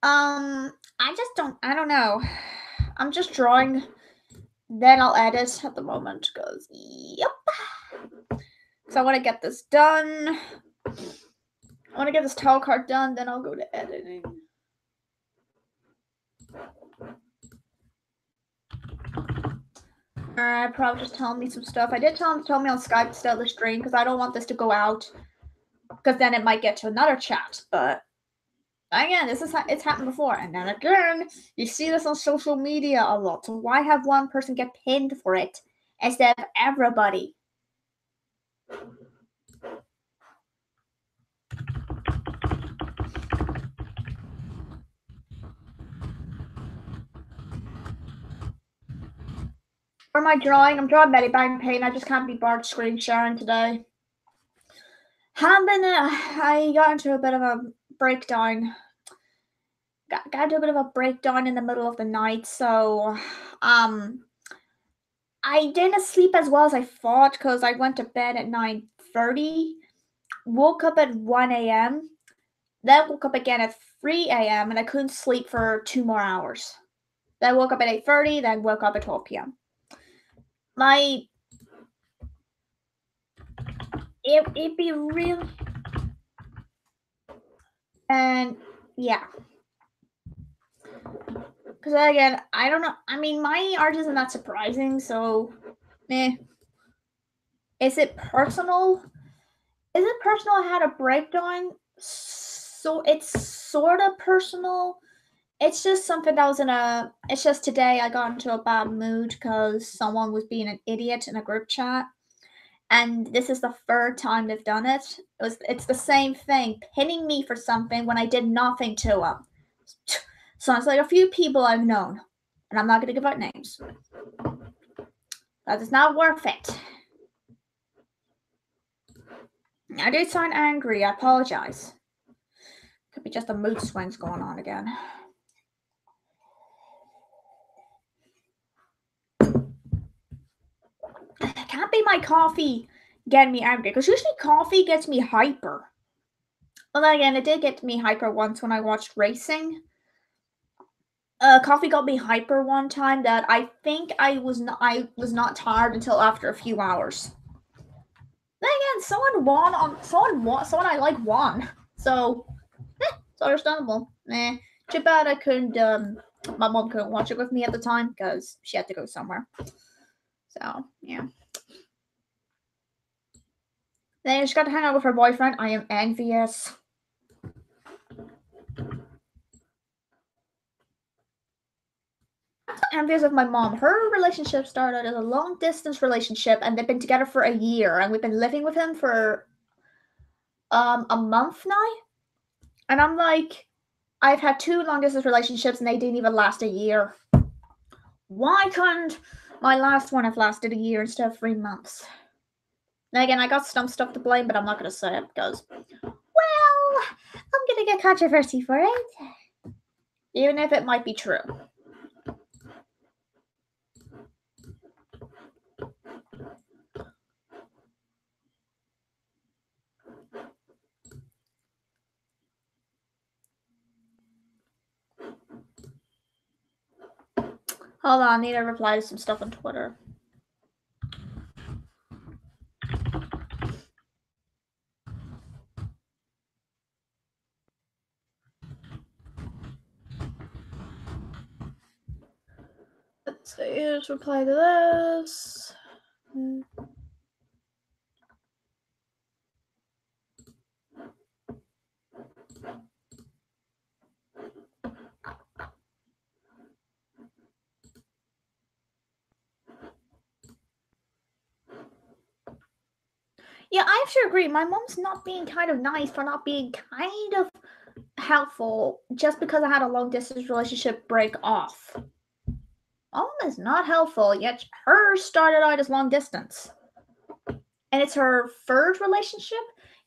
I don't know. I'm just drawing, then I'll edit at the moment, because, yep. So I want to get this done. I want to get this tile card done, then I'll go to editing. Alright, probably just telling me some stuff. I did tell him to tell me on Skype to start the stream, because I don't want this to go out, because then it might get to another chat, but again, it's happened before, and then again, you see this on social media a lot, so why have one person get pinned for it instead of everybody? For my drawing, I'm drawing Medibang Pain. I just can't be bothered screen sharing today. I got into a bit of a breakdown. Got into a bit of a breakdown in the middle of the night, so I didn't sleep as well as I thought, because I went to bed at 9:30, woke up at 1 a.m., then woke up again at 3 a.m., and I couldn't sleep for 2 more hours. Then woke up at 8:30, then woke up at 12 p.m. It'd be really... And, yeah. Because, again, I don't know. I mean, my art isn't that surprising, so... Is it personal? Is it personal I had a breakdown? So it's sort of personal. It's just something that was it's just today I got into a bad mood because someone was being an idiot in a group chat. And this is the third time they've done it. It's the same thing, pinning me for something when I did nothing to them. Sounds like a few people I've known. And I'm not going to give out names. That is not worth it. I do sound angry. I apologize. Could be just the mood swings going on again. It can't be my coffee getting me angry, because usually coffee gets me hyper. Well, then again, it did get me hyper once when I watched racing. Coffee got me hyper one time that I think I was not tired until after a few hours. Then again, someone I like won, so it's understandable. Too bad I couldn't. My mom couldn't watch it with me at the time because she had to go somewhere. So yeah. Then she got to hang out with her boyfriend. I am envious. envious of my mom. Her relationship started as a long distance relationship, and they've been together for a year, and we've been living with him for a month now. And I'm like, I've had 2 long distance relationships, and they didn't even last a year. Why couldn't my last one have lasted a year instead of 3 months? And again, I got some stuff to blame, but I'm not going to say it because, well, I'm going to get controversy for it, even if it might be true. Hold on, I need to reply to some stuff on Twitter. Let's see, let's reply to this. Yeah, I have to agree. My mom's not being kind of nice for not being kind of helpful just because I had a long distance relationship break off. Mom is not helpful, yet hers started out as long distance. And it's her third relationship?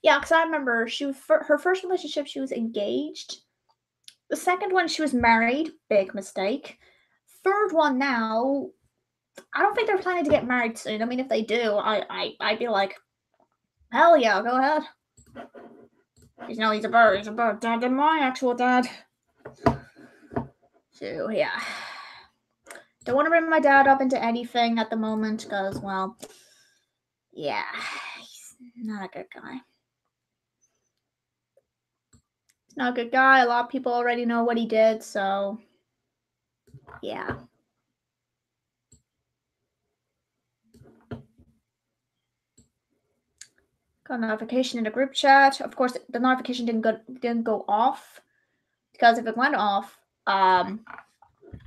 Yeah, because I remember her first relationship, she was engaged. The second one, she was married. Big mistake. Third one now, I don't think they're planning to get married soon. I mean, if they do, I'd be like, hell yeah, go ahead. He's a better dad than my actual dad. So, yeah. Don't want to bring my dad up into anything at the moment because, well, yeah, he's not a good guy. He's not a good guy. A lot of people already know what he did, so, yeah. Got a notification in the group chat. Of course, the notification didn't go off because if it went off,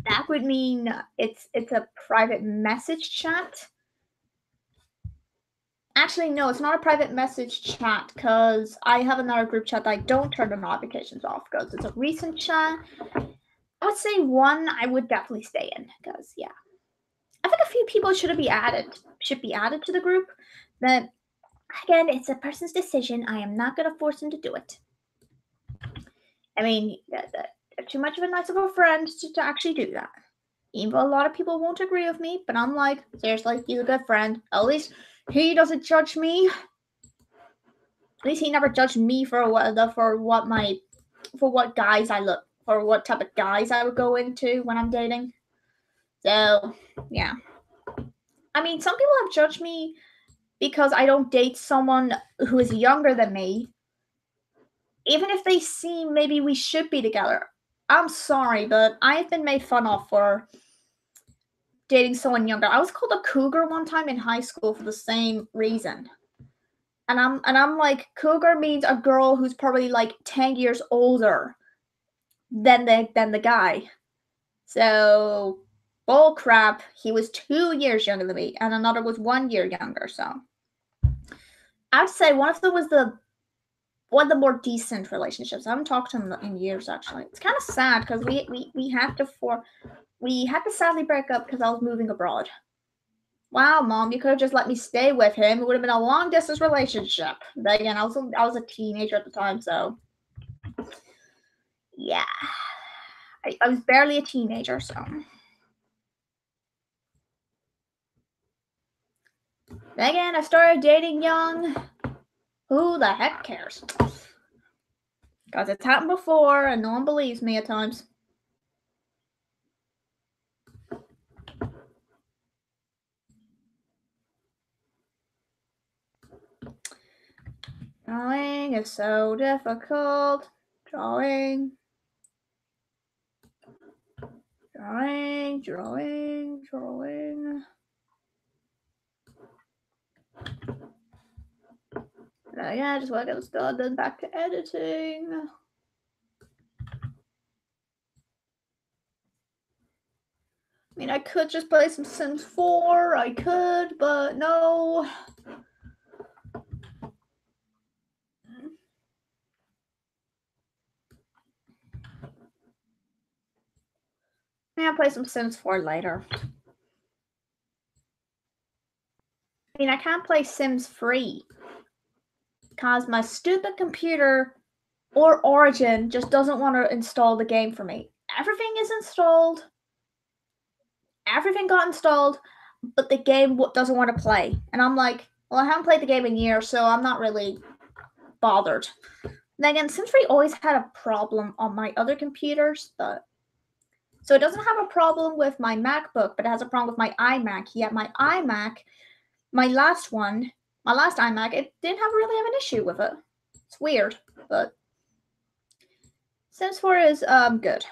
that would mean it's a private message chat. Actually, no, it's not a private message chat because I have another group chat that I don't turn the notifications off because it's a recent chat. I would say one I would definitely stay in because, yeah. I think a few people should be added to the group. But again, it's a person's decision. I am not going to force them to do it. I mean, they're too much of a nice of a friend to actually do that. Even though a lot of people won't agree with me, but I'm like, seriously, he's a good friend. At least he doesn't judge me. At least he never judged me for what type of guys I would go into when I'm dating. So, yeah. I mean, some people have judged me because I don't date someone who is younger than me. Even if they seem maybe we should be together. I'm sorry, but I've been made fun of for dating someone younger. I was called a cougar one time in high school for the same reason. And I'm like, cougar means a girl who's probably like 10 years older than the guy. So bull crap, he was 2 years younger than me, and another was 1 year younger. So I would say one of them was one of the more decent relationships. I haven't talked to him in years actually. It's kind of sad because we had to sadly break up because I was moving abroad. Wow, Mom, you could have just let me stay with him. It would have been a long distance relationship. But again, I was a teenager at the time, so yeah. I was barely a teenager, so. Again, I started dating young. Who the heck cares? Because it's happened before and no one believes me at times. Drawing is so difficult. Drawing. Yeah, just want to get this done, then back to editing. mean, I could just play some Sims 4. I could, but no. I'll play some Sims 4 later. I mean, I can't play Sims 3 because my stupid computer or Origin just doesn't want to install the game for me. Everything is installed. Everything got installed, but the game doesn't want to play. And I'm like, well, I haven't played the game in years, so I'm not really bothered. Then again, Sims 3 always had a problem on my other computers, but so it doesn't have a problem with my MacBook, but it has a problem with my iMac. Yet my iMac, my last iMac, it didn't really have an issue with it. It's weird, but Sims 4 is good.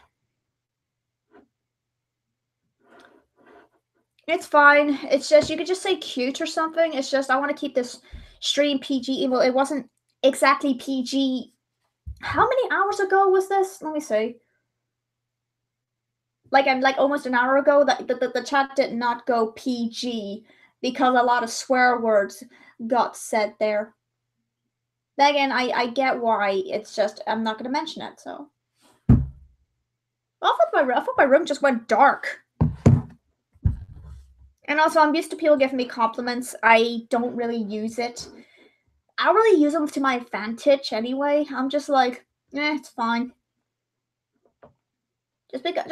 It's fine. It's just, you could just say cute or something. It's just, I want to keep this stream PG, even though it wasn't exactly PG. How many hours ago was this? Let me see. Like almost an hour ago, the chat did not go PG because a lot of swear words got said there. Then again, I get why. It's just, I'm not going to mention it, so. I thought my room just went dark. And also, I'm used to people giving me compliments. I don't really use it. I don't really use them to my advantage anyway. I'm just like, it's fine. Just because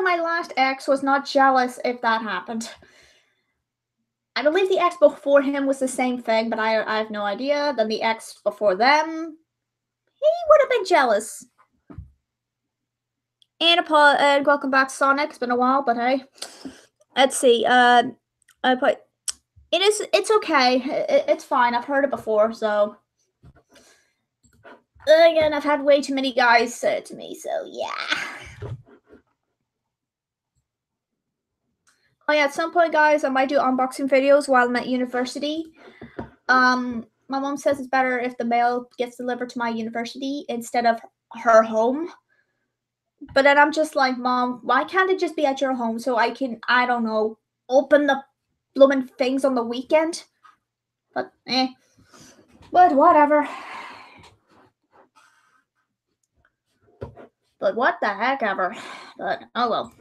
my last ex was not jealous if that happened. I believe the ex before him was the same thing, but I have no idea. Then the ex before them, he would have been jealous. And welcome back, Sonic. It's been a while, but hey. Let's see. It's okay. It's fine. I've heard it before, so. Again, I've had way too many guys say it to me, so yeah. Oh yeah, at some point, guys, I might do unboxing videos while I'm at university. My mom says it's better if the mail gets delivered to my university instead of her home. But then I'm just like, Mom, why can't it just be at your home so I can, I don't know, open the blooming things on the weekend? But But whatever. But what the heck ever. But oh well.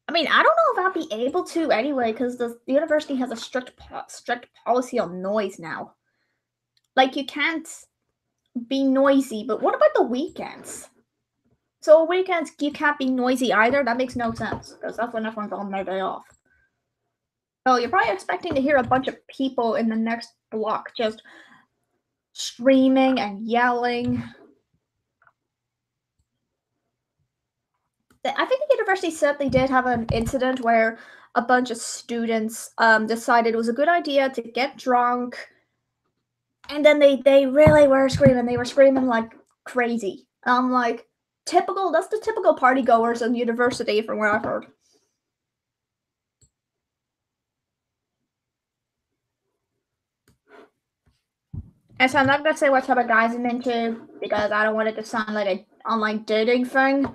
I mean, I don't know if I'll be able to anyway, because the university has a strict policy on noise now. Like, you can't be noisy, but what about the weekends? So weekends, you can't be noisy either? That makes no sense, because that's when everyone's on their day off. So you're probably expecting to hear a bunch of people in the next block just screaming and yelling. I think the university said they did have an incident where a bunch of students decided it was a good idea to get drunk, and then they really were screaming. They were screaming like crazy. I'm like, typical. That's the typical party goers in university, from what I've heard. And so I'm not gonna say what type of guys I'm into because I don't want it to sound like an online dating thing.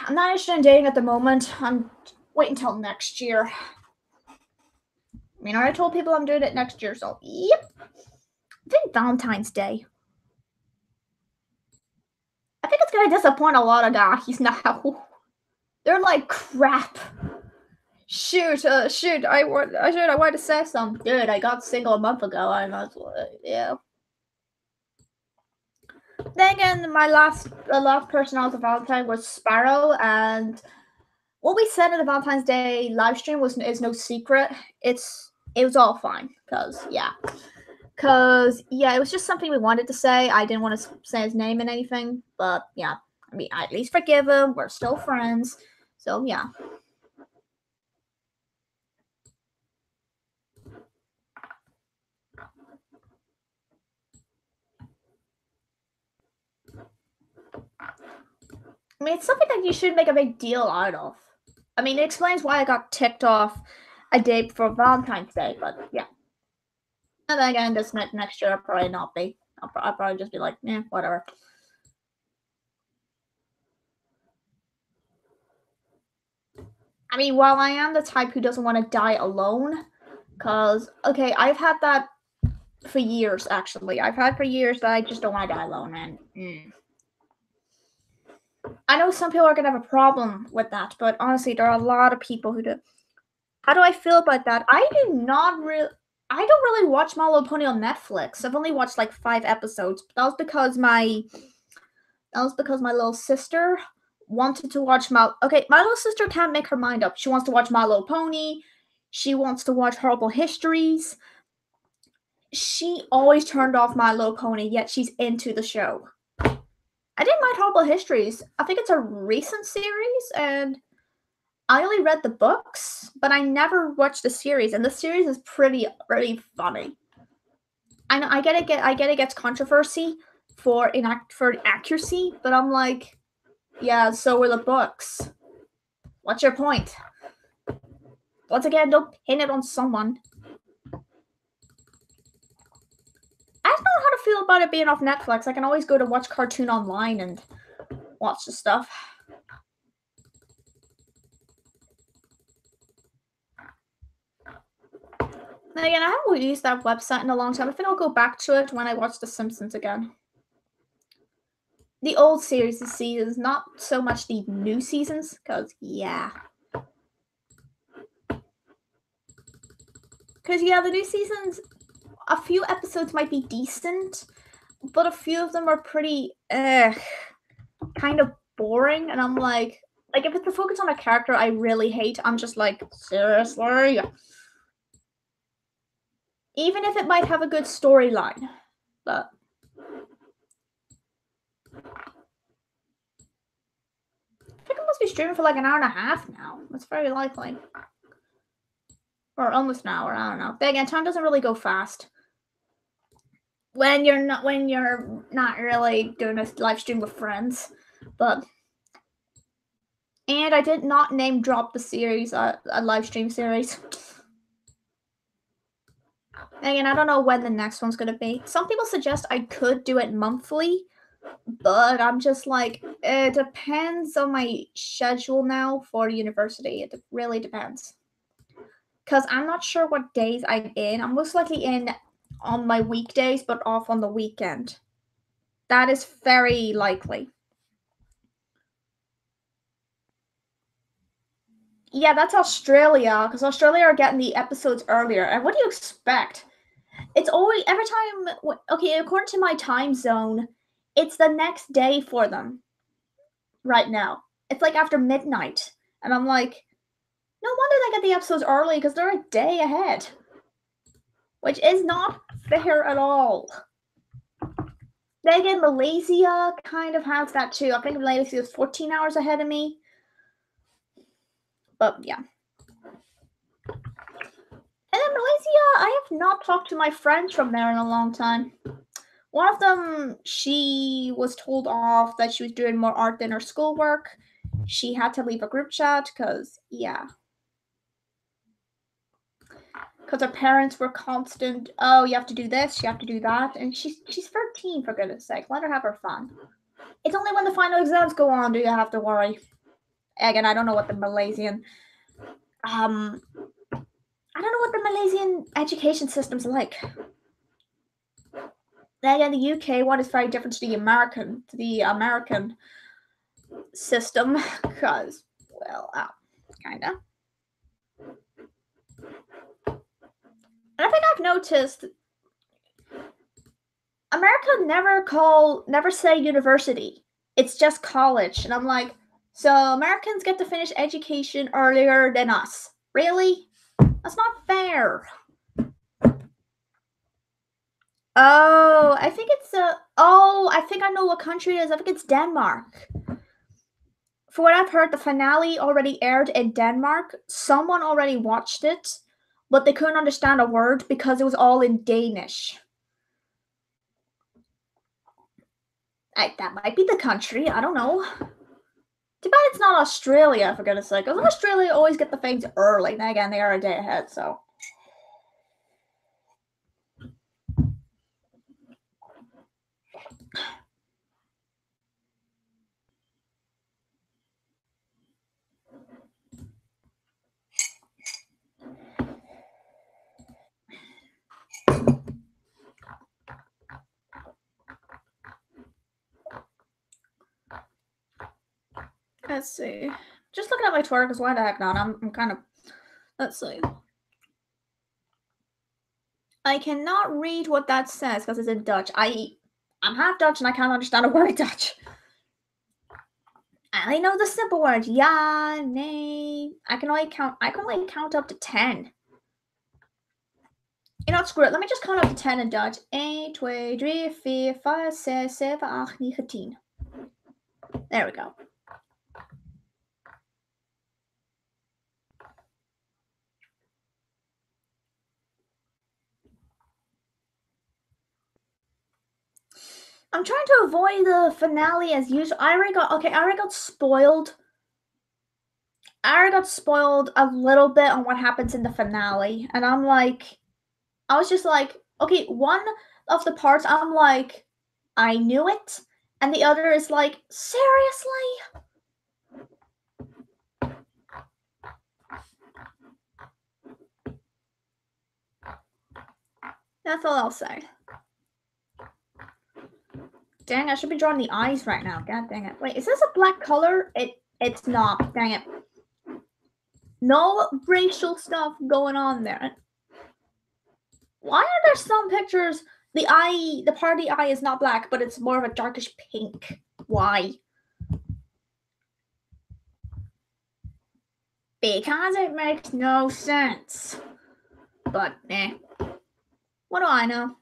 I'm not interested in dating at the moment. I'm waiting until next year. I mean, I already told people I'm doing it next year, so yep. I think Valentine's Day. I think it's gonna disappoint a lot of guys now. They're like, crap. Shoot, I wanted to say something. Dude, I got single a month ago. I might as well, yeah. Then again, the last person I was a Valentine was Sparrow, and what we said in the Valentine's Day live stream is no secret. It was all fine, cause yeah, it was just something we wanted to say. I didn't want to say his name and anything, but yeah, I mean, I at least forgive him. We're still friends, so yeah. I mean, it's something that you should make a big deal out of. I mean, it explains why I got ticked off a day before Valentine's Day, but yeah. And then again, this next year, I'll probably not be. I'll probably just be like, whatever. I mean, while I am the type who doesn't want to die alone, because, okay, I've had that for years, actually. I've had for years that I just don't want to die alone, and I know some people are going to have a problem with that, but honestly, there are a lot of people who do. How do I feel about that? I don't really watch My Little Pony on Netflix. I've only watched like 5 episodes, but that was because my little sister wanted to watch my little sister can't make her mind up. She wants to watch My Little Pony. She wants to watch Horrible Histories. She always turned off My Little Pony, yet she's into the show. I didn't mind Horrible Histories. I think it's a recent series, and I only read the books, but I never watched the series, and the series is pretty funny. I know I get it gets controversy for accuracy, but I'm like, yeah, so were the books. What's your point? Once again, don't pin it on someone. I don't know how to feel about it being off Netflix. I can always go to watch Cartoon Online and watch the stuff. Then again, I haven't used that website in a long time. I think I'll go back to it when I watch The Simpsons again. The old seasons, not so much the new seasons, because, yeah. Because, yeah, the new seasons, a few episodes might be decent, but a few of them are pretty, kind of boring, and I'm like, if it's a focus on a character I really hate, I'm just like, seriously? Even if it might have a good storyline, but I think it must be streaming for like an hour and a half now. That's very likely. Or almost an hour, I don't know. But again, time doesn't really go fast. When you're not really doing a live stream with friends. But and I did not name drop the series, a live stream series. Again, I don't know when the next one's gonna be. Some people suggest I could do it monthly, but I'm just like, it depends on my schedule now for university. It really depends. Because I'm not sure what days I'm in. I'm most likely in on my weekdays, but off on the weekend. That is very likely. Yeah, that's Australia, because Australia are getting the episodes earlier. And what do you expect? It's always, every time, okay, according to my time zone, it's the next day for them right now. It's like after midnight. And I'm like, no wonder they get the episodes early, because they're a day ahead. Which is not fair at all. Then again, Malaysia kind of has that too. I think Malaysia is 14 hours ahead of me. But yeah. And then Malaysia, I have not talked to my friends from there in a long time. One of them, she was told off that she was doing more art than her schoolwork. She had to leave a group chat because, yeah. Because her parents were constant, oh, you have to do this, you have to do that. And she's 13, for goodness sake. Let her have her fun. It's only when the final exams go on do you have to worry. Again, I don't know what the Malaysian education system's like. Then in the UK, what is very different to the American system, because, well, kinda. And I think I've noticed America never say university. It's just college. And I'm like, so Americans get to finish education earlier than us. Really? That's not fair. Oh, I think it's I think I know what country it is. I think it's Denmark. For what I've heard, the finale already aired in Denmark. Someone already watched it, but they couldn't understand a word because it was all in Danish. That might be the country. I don't know. Too bad it's not Australia, for goodness sake. Because Australia always get the things early. Now again, they are a day ahead, so. Let's see. Just looking at my Twitter, because why the heck not? I'm kind of... Let's see. I cannot read what that says because it's in Dutch. I'm half Dutch and I can't understand a word in Dutch. I know the simple words. Ja, nee. I can only count up to 10. You know what, screw it. Let me just count up to 10 in Dutch. 1, 2, 3, 4, 5, 6, 7, 8, 9, 10. There we go. I'm trying to avoid the finale as usual. I already got spoiled. I already got spoiled a little bit on what happens in the finale. And I was just like, okay, one of the parts I'm like, I knew it. And the other is like, seriously? That's all I'll say. Dang, I should be drawing the eyes right now. God dang it. Wait, is this a black color? It's not. Dang it. No racial stuff going on there. Why are there some pictures the part of the eye is not black, but it's more of a darkish pink? Why? Because it makes no sense. But, what do I know?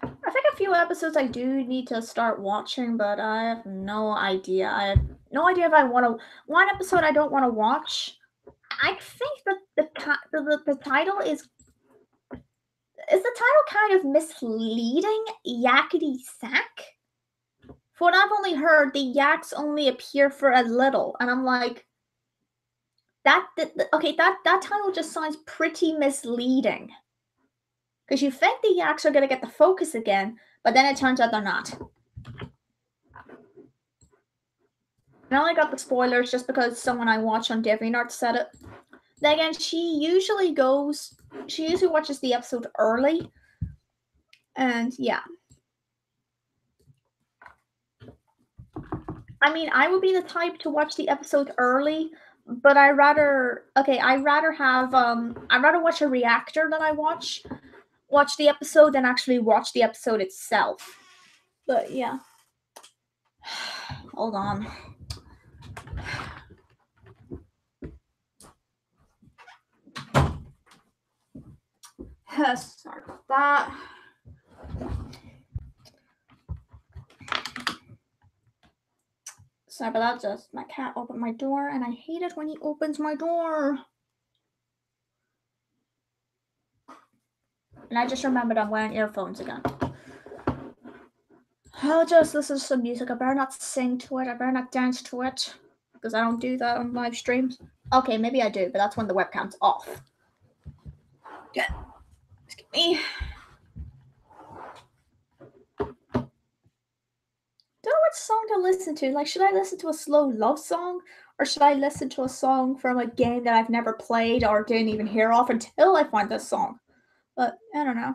I think a few episodes I do need to start watching, but I have no idea. I have no idea if I want to. One episode I don't want to watch. I think that the title is the title kind of misleading? Yakety sack? For what I've only heard, the yaks only appear for a little, and I'm like, that title just sounds pretty misleading. Because you think the yaks are gonna get the focus again, but then it turns out they're not. I only got the spoilers just because someone I watch on DeviantArt said it. Then again, she usually watches the episode early. And yeah. I mean, I would be the type to watch the episode early, but I'd rather watch a reactor than I watch the episode than actually watch the episode itself. But yeah. Hold on. Sorry about that. Sorry about that. Just my cat opened my door, and I hate it when he opens my door. And I just remembered I'm wearing earphones again. I'll just listen to some music. I better not sing to it. I better not dance to it. Because I don't do that on live streams. Okay, maybe I do, but that's when the webcam's off. Yeah. Excuse me. Don't know what song to listen to. Like, should I listen to a slow love song? Or should I listen to a song from a game that I've never played or didn't even hear of until I find this song? But, I don't know.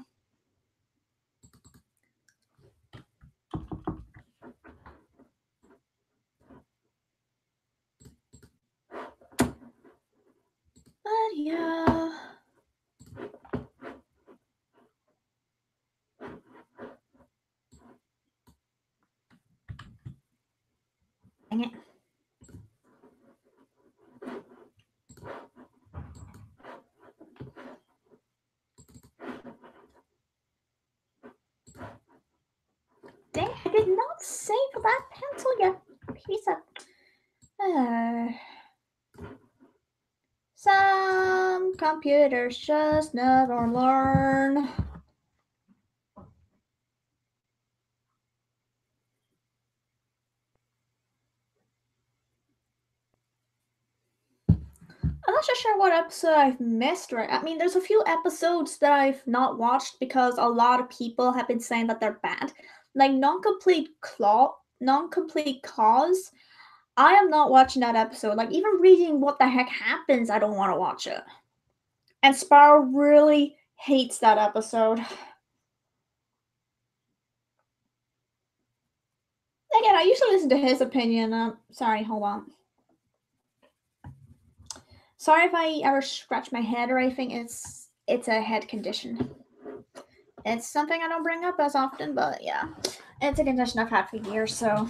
But, yeah. Dang it. Dang, I did not save that pencil yet. Piece of... Some computers just never learn. I'm not so sure what episode I've missed. Right? I mean, there's a few episodes that I've not watched because a lot of people have been saying that they're bad. Like Non-Complete Cause. I am not watching that episode. Like, even reading what the heck happens, I don't want to watch it. And Sparrow really hates that episode. Again, I usually listen to his opinion. Sorry, hold on. Sorry if I ever scratch my head or anything. It's a head condition. It's something I don't bring up as often, but yeah. It's a condition I've had for years, so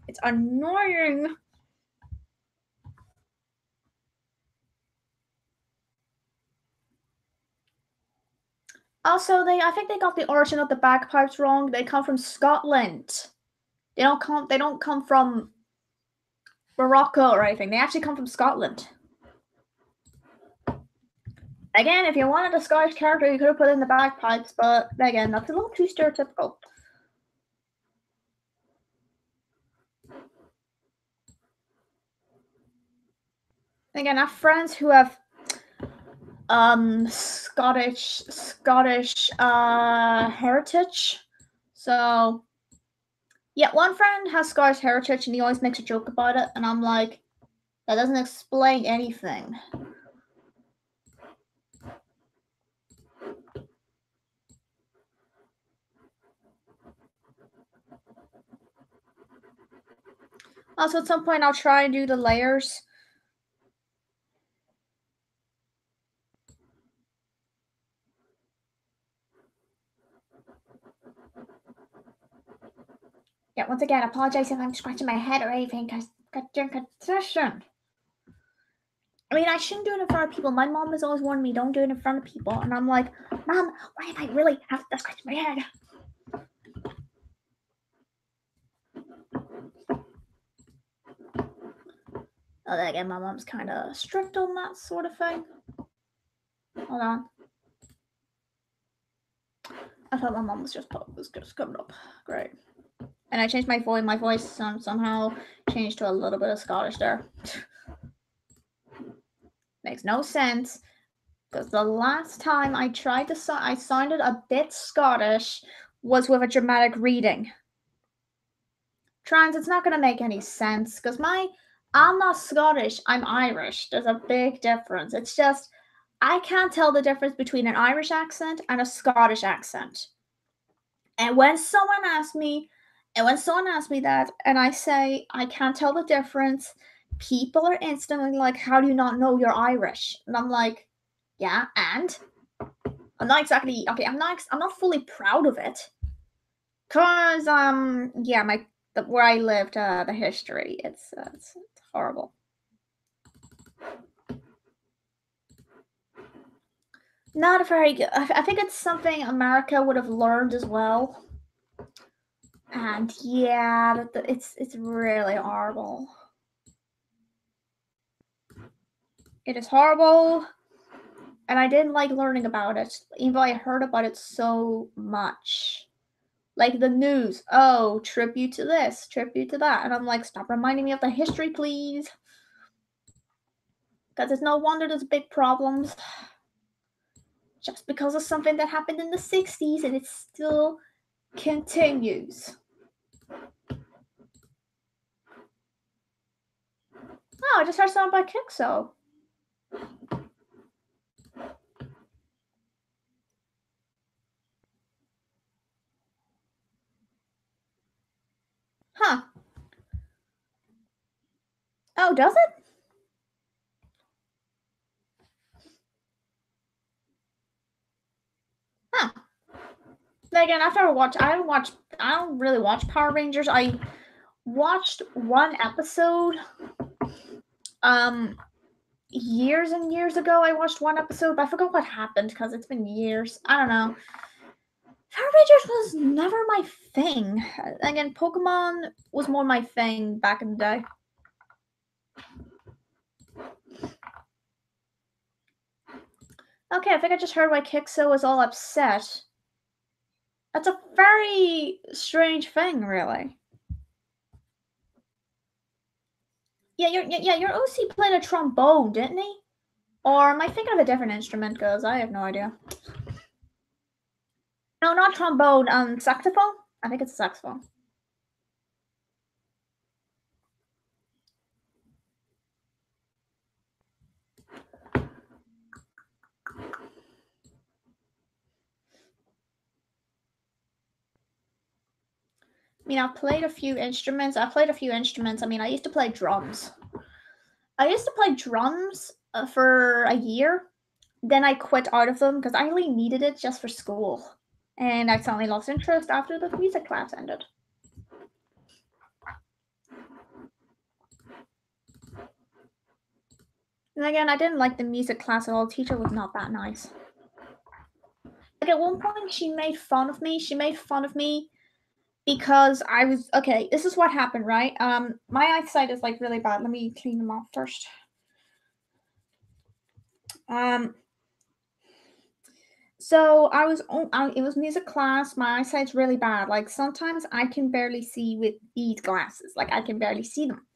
it's annoying. Also, I think they got the origin of the bagpipes wrong. They come from Scotland. They don't come from Morocco or anything. They actually come from Scotland. Again, if you wanted a Scottish character, you could have put in the bagpipes, but again, that's a little too stereotypical. Again, I have friends who have Scottish heritage. So yeah, one friend has Scottish heritage and he always makes a joke about it, and I'm like, that doesn't explain anything. Also, at some point, I'll try and do the layers. Yeah, once again, I apologize if I'm scratching my head or anything, because I got your condition. I mean, I shouldn't do it in front of people. My mom has always warned me, don't do it in front of people. And I'm like, Mom, why if I really have to scratch my head? Oh, again, my mom's kind of strict on that sort of thing. Hold on. I thought my mom was just coming up. Great. And I changed my voice. My voice somehow changed to a little bit of Scottish there. Makes no sense. Because the last time I tried to I sounded a bit Scottish was with a dramatic reading. Trans, it's not going to make any sense because I'm not Scottish, I'm Irish. There's a big difference. It's just I can't tell the difference between an Irish accent and a Scottish accent. And when someone asks me that and I say I can't tell the difference, people are instantly like, how do you not know you're Irish? And I'm like, yeah, and I'm not exactly okay. I'm not fully proud of it, cause yeah, where I lived, the history, it's horrible. Not very good. I think it's something America would have learned as well. And yeah, it's really horrible. It is horrible, and I didn't like learning about it, even though I heard about it so much. Like the news, oh, tribute to this, tribute to that. And I'm like, stop reminding me of the history, please. Because it's no wonder there's big problems. Just because of something that happened in the 60s and it still continues. Oh, I just heard something about Kixo. Huh. Oh, does it? Huh. Again, I don't really watch Power Rangers. I watched one episode. Years and years ago, I watched one episode, but I forgot what happened because it's been years. I don't know. Power Rangers was never my thing. Again, Pokemon was more my thing back in the day. Okay, I think I just heard why Kixo was all upset. That's a very strange thing, really. Yeah, your OC played a trombone, didn't he? Or am I thinking of a different instrument? Because I have no idea. No, not trombone. Saxophone. I think it's a saxophone. mean, I've played a few instruments. I mean, I used to play drums. For a year. Then I quit out of them because I really needed it just for school. And I suddenly lost interest after the music class ended. And again, I didn't like the music class at all. The teacher was not that nice. Like at one point, she made fun of me. Because I was okay. This is what happened, right? My eyesight is like really bad. Let me clean them off first. So it was music class. My eyesight's really bad. Like sometimes I can barely see with these glasses. Like I can barely see them.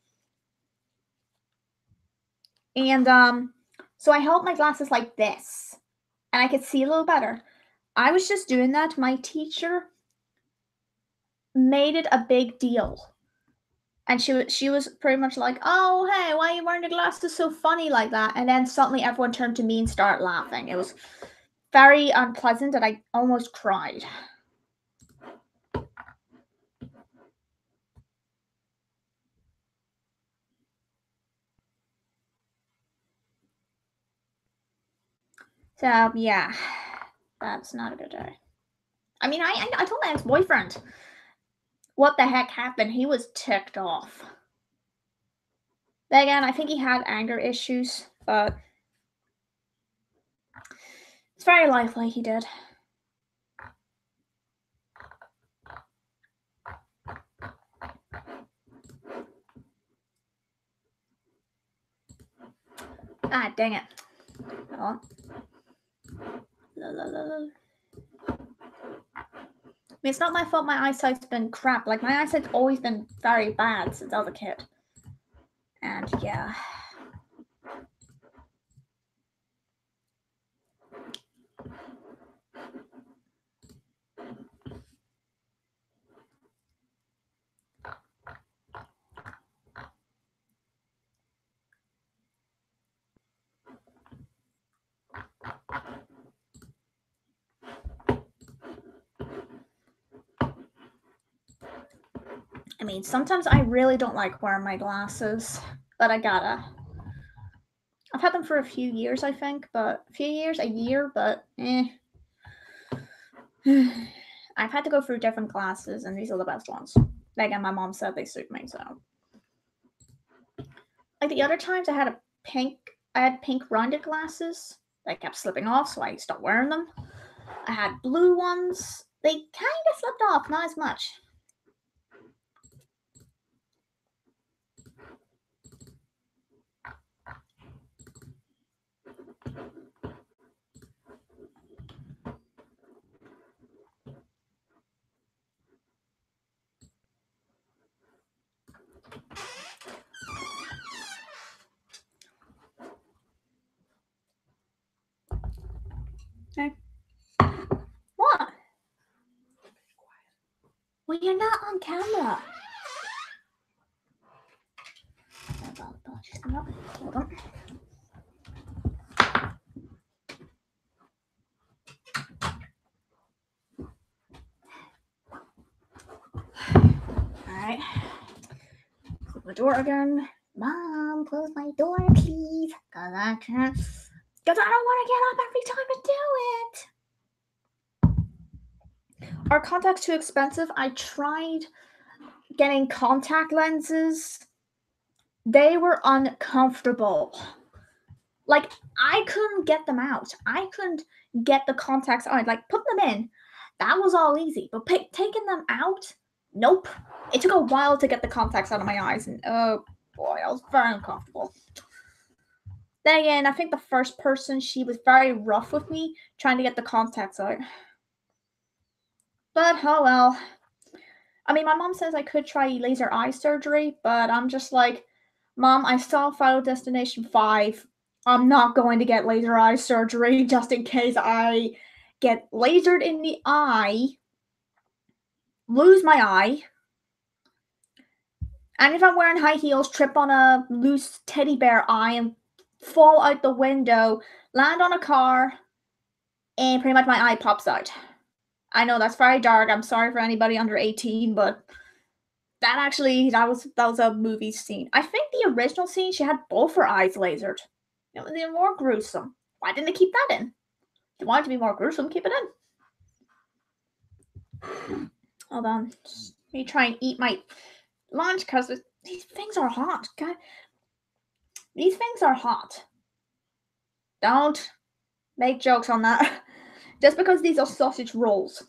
And so I held my glasses like this, and I could see a little better. I was just doing that. My teacher made it a big deal. And she was pretty much like, "Oh, hey, why are you wearing the glasses so funny like that?" And then suddenly everyone turned to me and started laughing. It was very unpleasant, and I almost cried. So yeah, that's not a good day. I mean, I told my ex-boyfriend what the heck happened. He was ticked off. Then again, I think he had anger issues, but it's very likely he did. Ah, dang it. Oh. I mean, it's not my fault my eyesight's been crap. Like, my eyesight's always been very bad since I was a kid. And, yeah. I mean, sometimes I really don't like wearing my glasses, but I gotta. I've had them for a few years, I think, but a year, but eh. I've had to go through different glasses, and these are the best ones. Again, my mom said they suit me, so. Like the other times, I had pink rounded glasses that kept slipping off, so I stopped wearing them. I had blue ones. They kind of slipped off, not as much. Okay. What? Well, you're not on camera. Hold on. Alright. Close my door again. Mom, close my door, please. Because I can't. Because I don't want to get up every time to do it. Are contacts too expensive? I tried getting contact lenses. They were uncomfortable. Like, I couldn't get them out. I couldn't get the contacts on. Like, putting them in, that was all easy. But taking them out, nope. It took a while to get the contacts out of my eyes. And oh boy, I was very uncomfortable. Then again, I think the first person, she was very rough with me, trying to get the contacts out. But, oh well. I mean, my mom says I could try laser eye surgery, but I'm just like, Mom, I saw Final Destination 5. I'm not going to get laser eye surgery just in case I get lasered in the eye, lose my eye, and if I'm wearing high heels, trip on a loose teddy bear eye and fall out the window, land on a car, and pretty much my eye pops out. I know that's very dark. I'm sorry for anybody under 18, but That was a movie scene. I think the original scene, she had both her eyes lasered. It was even more gruesome. Why didn't they keep that in? If you want it to be more gruesome, keep it in. Hold on. Let me try and eat my lunch because these things are hot. God. These things are hot. Don't make jokes on that. Just because these are sausage rolls.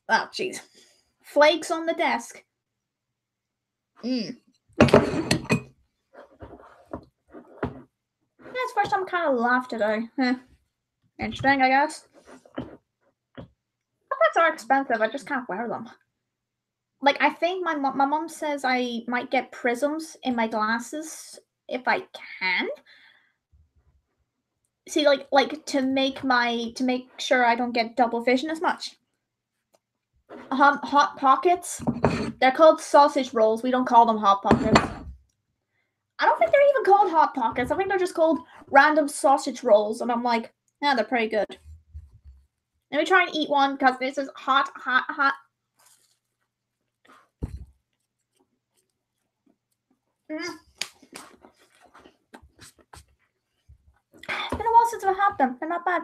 Oh, jeez. Flakes on the desk. Yeah, it's the first time I kind of laughed today. Interesting, I guess. Chocolates are expensive. I just can't wear them. Like, I think my mom says I might get prisms in my glasses if I can. See, like to make sure I don't get double vision as much. Hot Pockets. They're called sausage rolls. We don't call them Hot Pockets. I don't think they're even called Hot Pockets. I think they're just called random sausage rolls. And I'm like, yeah, they're pretty good. Let me try and eat one because this is hot, hot, hot. It's been a while since I've had them. They're not bad.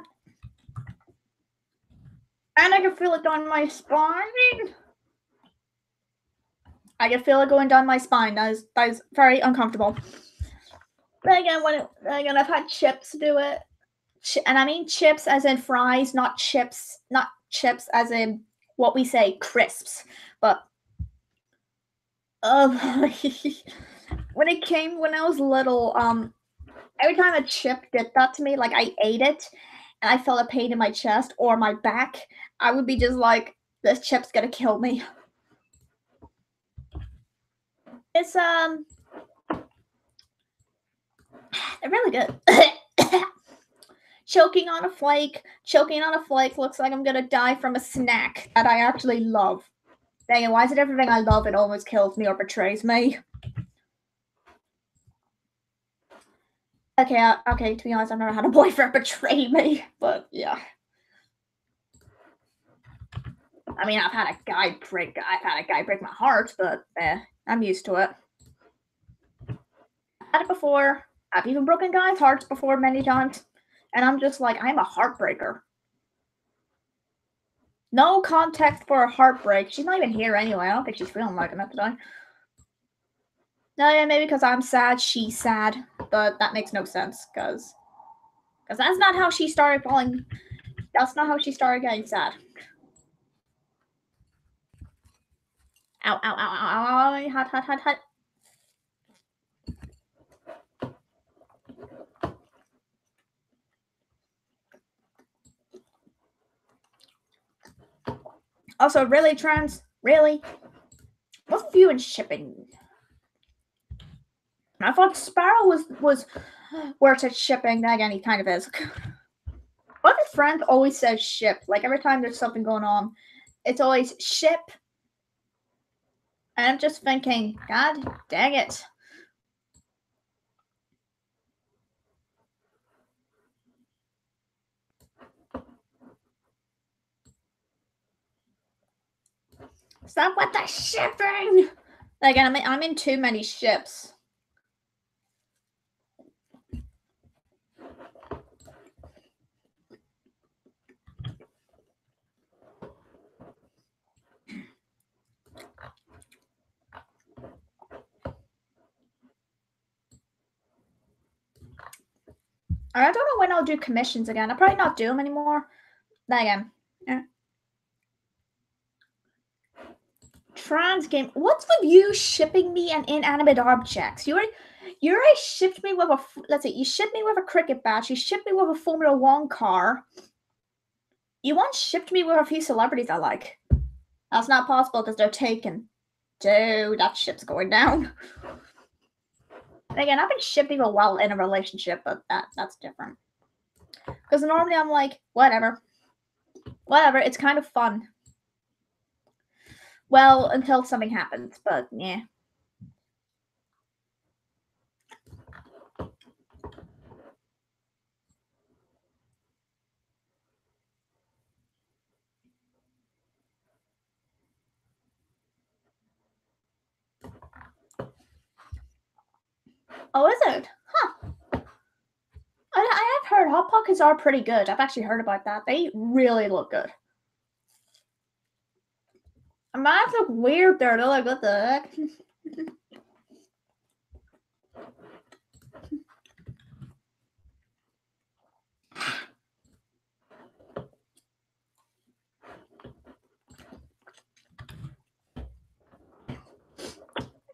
And I can feel it down my spine. I can feel it going down my spine. That is very uncomfortable. But again, I've had chips do it. And I mean chips as in fries, not chips as in what we say, crisps. But when I was little, every time a chip did that to me, like I ate it and I felt a pain in my chest or my back, I would be just like, this chip's gonna kill me. It's they're really good. Choking on a flake looks like I'm gonna die from a snack that I actually love. Dang it, why is it everything I love it always kills me or betrays me? Okay, to be honest, I've never had a boyfriend betray me, but yeah. I mean, I've had a guy break my heart, but I'm used to it. I've had it before. I've even broken guys' hearts before many times, and I'm just like, I'm a heartbreaker. No context for a heartbreak. She's not even here anyway. I don't think she's feeling like it today. No, yeah, maybe because I'm sad, she's sad, but that makes no sense because that's not how she started falling. That's not how she started getting sad. Ow, ow, ow, ow, ow, hot, hot, hot, hot. Also, really, trans? Really? What's with you and shipping? I thought Sparrow was worth it shipping. Then again, he kind of is. One of his friends always says ship. Like every time there's something going on, it's always ship. And I'm just thinking, God dang it. Stop with the shipping! Again, I'm in too many ships. I don't know when I'll do commissions again. I'll probably not do them anymore. Then again. Yeah. Trans game. What's with you shipping me an inanimate objects? You already shipped me with let's see, you shipped me with a cricket bat, you shipped me with a Formula One car. You once shipped me with a few celebrities I like. That's not possible because they're taken. Dude, that ship's going down. And again, I've been shipping people while in a relationship, but that's different. Because normally I'm like, whatever. Whatever, it's kind of fun. Well, until something happens, but yeah. Oh, is it? Huh. I have heard Hot Pockets are pretty good. I've actually heard about that. They really look good. My eyes look weird there. They're like, what the heck?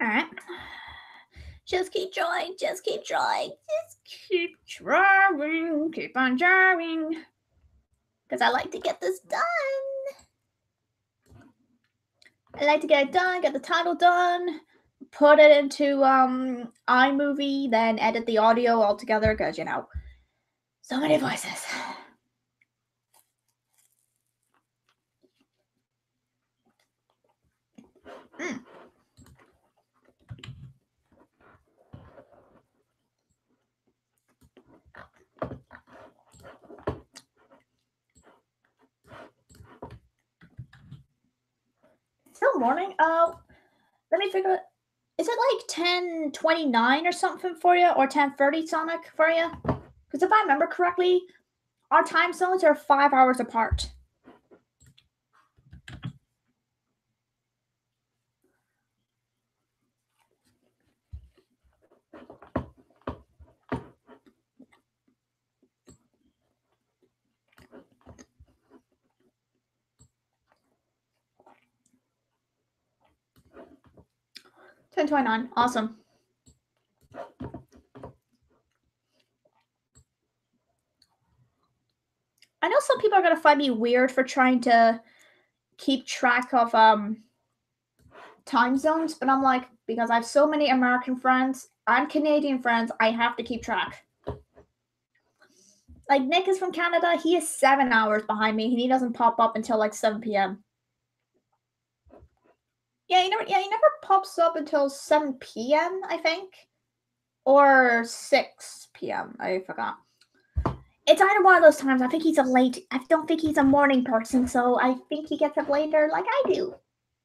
Alright. Just keep trying. Just keep trying. Just keep trying. Keep on trying. Because I like to get this done. I like to get it done, get the title done, put it into iMovie, then edit the audio all together, because, you know, so many voices. Still morning? Let me figure it. Is it like 10:29 or something for you, or 10:30 Sonic for you? Because if I remember correctly, our time zones are 5 hours apart. $10:29. Awesome. I know some people are gonna find me weird for trying to keep track of time zones, but I'm like, because I have so many American friends and Canadian friends, I have to keep track. Like Nick is from Canada, he is 7 hours behind me, and he doesn't pop up until like 7 p.m. Yeah, he never pops up until 7 p.m., I think. Or 6 p.m. I forgot. It's either one of those times. I think he's I don't think he's a morning person, so I think he gets up later like I do.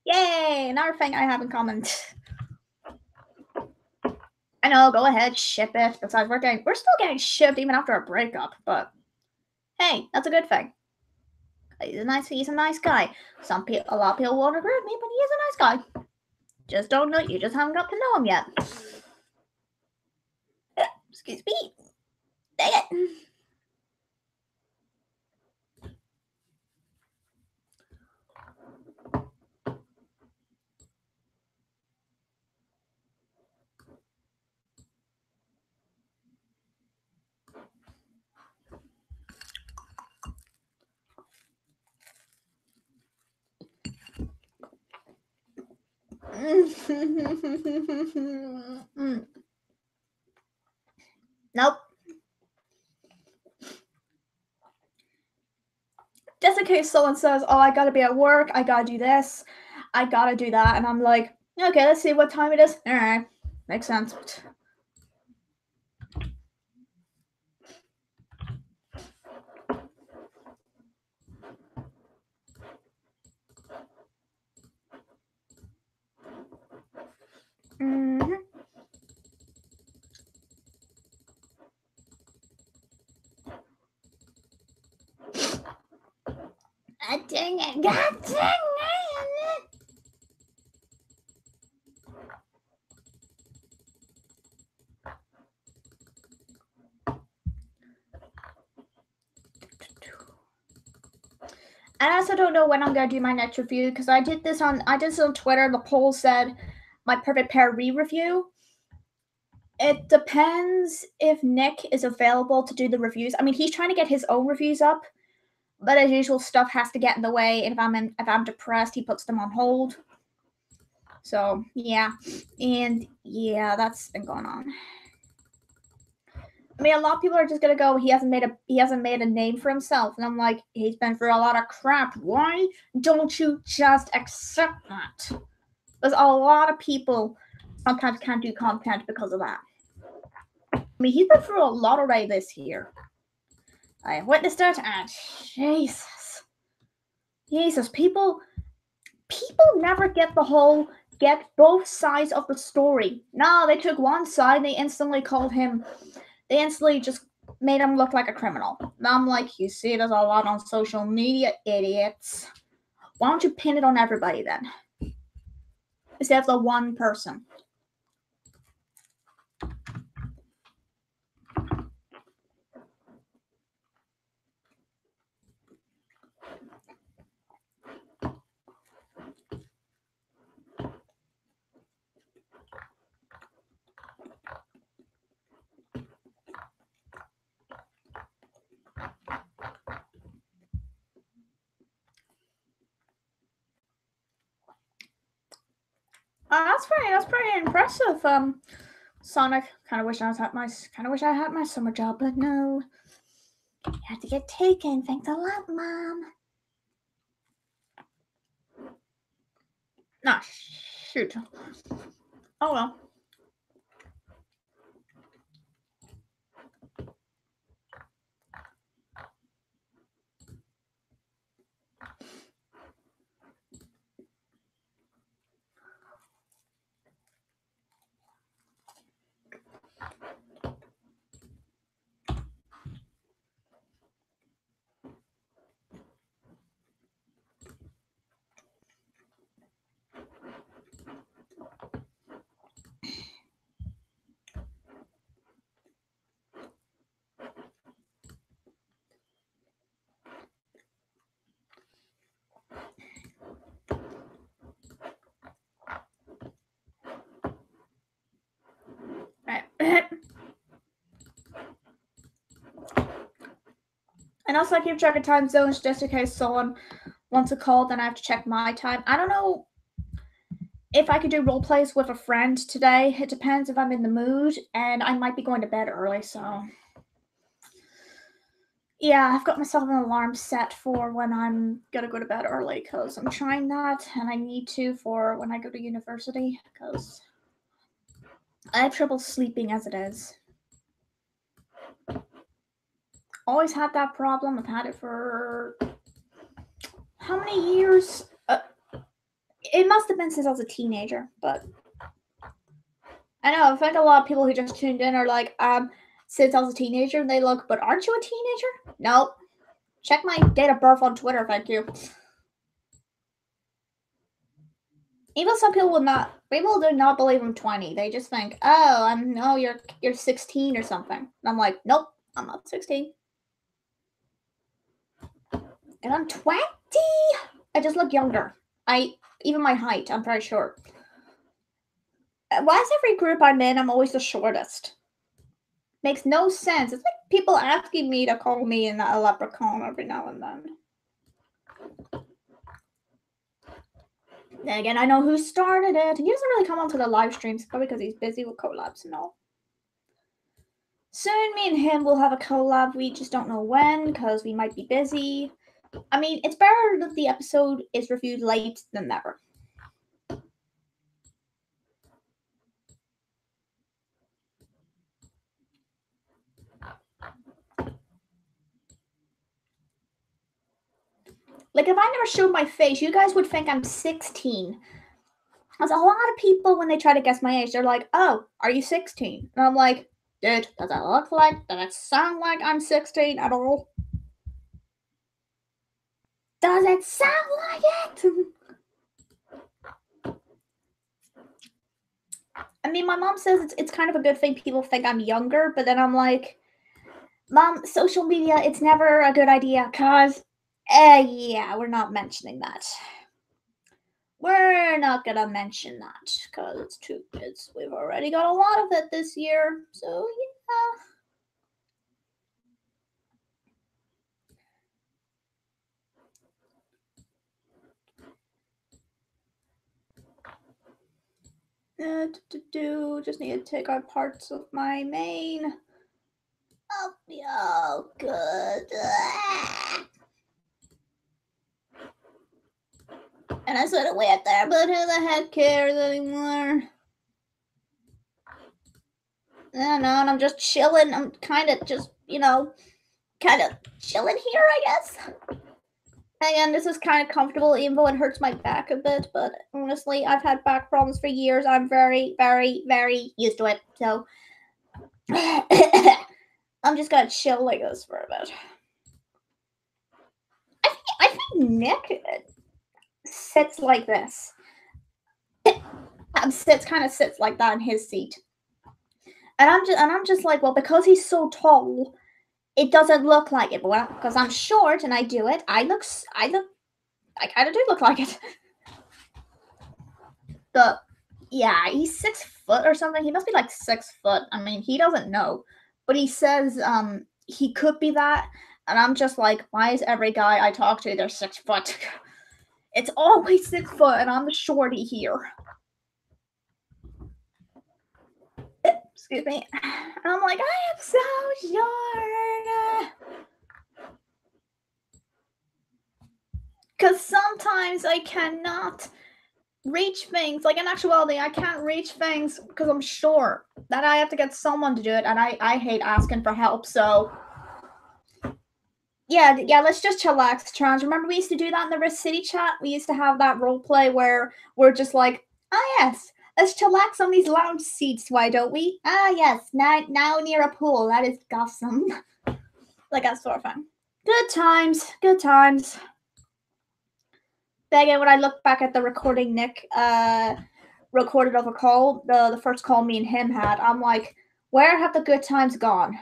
Yay! Another thing I have in common. I know, go ahead, ship it. Besides, we're still getting shipped even after our breakup, but hey, that's a good thing. He's a nice guy. A lot of people won't agree with me, but he is a nice guy. Just don't know, you just haven't got to know him yet. Excuse me. Dang it. Nope. Just in case someone says, oh, I gotta be at work, I gotta do this, I gotta do that, and I'm like, okay, let's see what time it is. Alright, makes sense. Mm-hmm. God dang it. God dang it. I also don't know when I'm gonna do my next review because I did this on Twitter. The poll said my perfect pair re-review. It depends if Nick is available to do the reviews. I mean, he's trying to get his own reviews up, but as usual, stuff has to get in the way. And if I'm depressed, he puts them on hold. So yeah, and yeah, that's been going on. I mean, a lot of people are just gonna go, he hasn't made a name for himself, and I'm like, he's been through a lot of crap. Why don't you just accept that? There's a lot of people sometimes can't do content because of that. I mean, he's been through a lot already this year. I witnessed it, and Jesus, people never get the whole get both sides of the story. No, they took one side, they instantly just made him look like a criminal. And I'm like, you see there's a lot on social media, idiots. Why don't you pin it on everybody then? Instead of the one person. That's pretty impressive. Son, I kind of wish I had my summer job, but no. You had to get taken. Thanks a lot, Mom. Nah, shoot. Oh well. And also, I keep track of time zones just in case someone wants a call, then I have to check my time. I don't know if I could do role plays with a friend today. It depends if I'm in the mood, and I might be going to bed early, so. Yeah, I've got myself an alarm set for when I'm gonna go to bed early, because I'm trying that, and I need to for when I go to university, because I have trouble sleeping as it is. Always had that problem. I've had it for how many years? It must have been since I was a teenager, but I know, I think a lot of people who just tuned in are like, since I was a teenager, and they look, but aren't you a teenager? Nope. Check my date of birth on Twitter, thank you. Even some people do not believe I'm 20. They just think, oh, you're 16 or something. And I'm like, nope, I'm not 16. And I'm 20. I just look younger. Even my height, I'm very short. Why is every group I'm in, I'm always the shortest? Makes no sense. It's like people asking me to call me a leprechaun every now and then. Then again, I know who started it. He doesn't really come onto the live streams, probably because he's busy with collabs and all. Soon, me and him will have a collab. We just don't know when, because we might be busy. I mean, it's better that the episode is reviewed late than never. Like, if I never showed my face, you guys would think I'm 16. There's a lot of people, when they try to guess my age, they're like, oh, are you 16? And I'm like, dude, does it sound like I'm 16 at all? Does it sound like it? I mean, my mom says it's kind of a good thing people think I'm younger, but then I'm like, Mom, social media, it's never a good idea, because, yeah, we're not mentioning that. We're not gonna mention that, because it's too kids. We've already got a lot of it this year, so yeah. Just need to take out parts of my main. Oh, good. And I said it way up there, but who the heck cares anymore? I don't know, and I'm just chilling. I'm kind of just, chilling here, I guess. Again, this is kind of comfortable, even though it hurts my back a bit. But honestly, I've had back problems for years. I'm very, very, very used to it. So I'm just gonna chill like this for a bit. I think Nick sits like this. Sits like that in his seat, and I'm just like, well, because he's so tall, it doesn't look like it. But because I'm short and I do it, I kind of do look like it. But yeah, he's 6 foot or something. He must be like 6 foot. I mean, he doesn't know, but he says he could be that, and I'm just like, why is every guy I talk to they're 6 foot? It's always 6 foot, and I'm the shorty here. Excuse me. And I'm like, I am so short. Because sometimes I cannot reach things. Like in actuality, I can't reach things because I'm short. That I have to get someone to do it, and I hate asking for help. So yeah, let's just chillax, Trans. Remember we used to do that in the Rift City chat? We used to have that role play where we're just like, ah yes, let's chillax on these lounge seats, why don't we? Ah yes, now near a pool. That is awesome. Like that sort of thing. Good times, good times. But again, when I look back at the recording Nick recorded of a call, the first call me and him had, I'm like, where have the good times gone?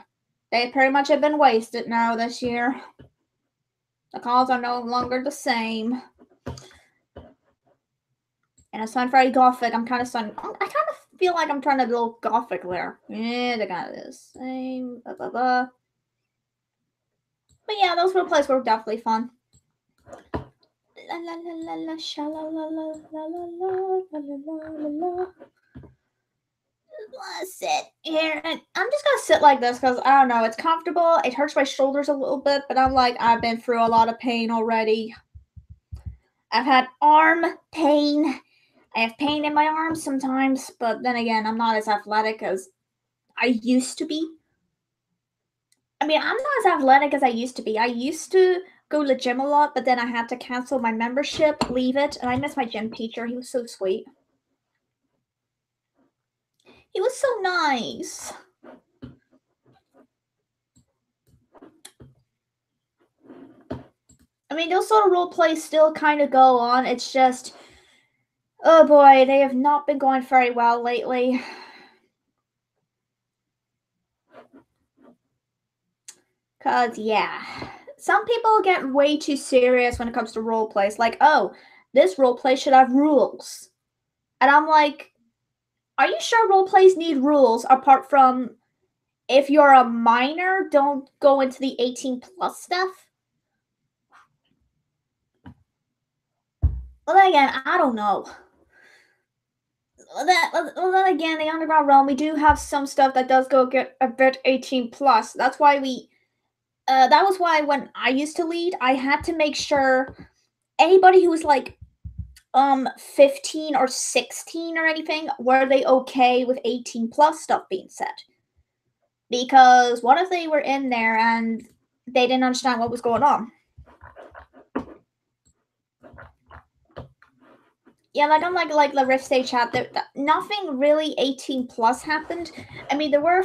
They pretty much have been wasted now this year. The calls are no longer the same. And I sound very gothic. I kind of feel like I'm trying to look gothic there. Yeah, they got the same. Blah, blah, blah. But yeah, those role plays were definitely fun. La la la la la sha la la la la la la la la la la. Let's sit here, and I'm just gonna sit like this because I don't know. It's comfortable. It hurts my shoulders a little bit, but I'm like, I've been through a lot of pain already. I've had arm pain. I have pain in my arms sometimes, but then again, I'm not as athletic as I used to be. I mean, I'm not as athletic as I used to be. I used to go to the gym a lot, but then I had to cancel my membership, leave it, and I miss my gym teacher. He was so sweet. He was so nice. I mean, those sort of role plays still kind of go on. It's just, oh boy, they have not been going very well lately. Cause yeah, some people get way too serious when it comes to role plays. Like, oh, this role play should have rules, and I'm like, are you sure role plays need rules apart from if you're a minor, don't go into the 18 plus stuff? Well, then again, I don't know. Well, then again, the Underground Realm, we do have some stuff that does go get a bit 18 plus. That's why that was why when I used to lead, I had to make sure anybody who was like 15 or 16 or anything, were they okay with 18 plus stuff being said? Because what if they were in there and they didn't understand what was going on? Yeah, like I'm like the Rift Stage chat. Nothing really 18 plus happened. I mean, there were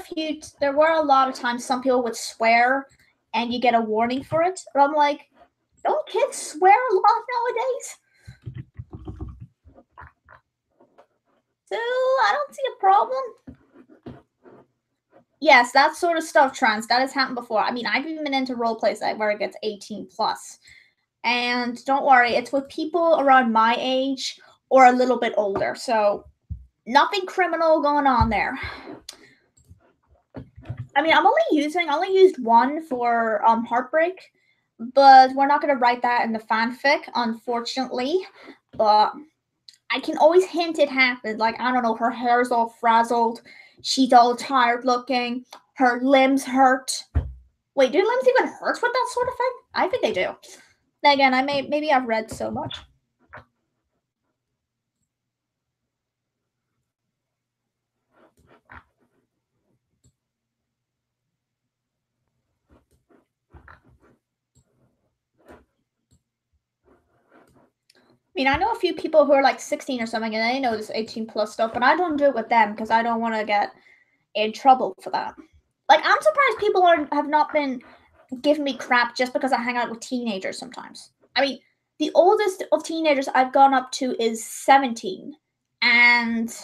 a lot of times some people would swear, and you get a warning for it. But I'm like, don't kids swear a lot nowadays? So I don't see a problem. Yes, that sort of stuff, Trans. That has happened before. I mean, I've even been into role plays where it gets 18 plus. And don't worry, it's with people around my age or a little bit older. So nothing criminal going on there. I mean, I only used one for Heartbreak, but we're not gonna write that in the fanfic, unfortunately. But I can always hint it happened. Like, I don't know, her hair's all frazzled, she's all tired looking, her limbs hurt. Wait, do limbs even hurt with that sort of thing? I think they do. Again, maybe I've read so much. mean, I know a few people who are like 16 or something, and they know this 18 plus stuff, but I don't do it with them because I don't want to get in trouble for that. Like, I'm surprised people have not been giving me crap just because I hang out with teenagers sometimes. I mean, the oldest of teenagers I've gone up to is 17, and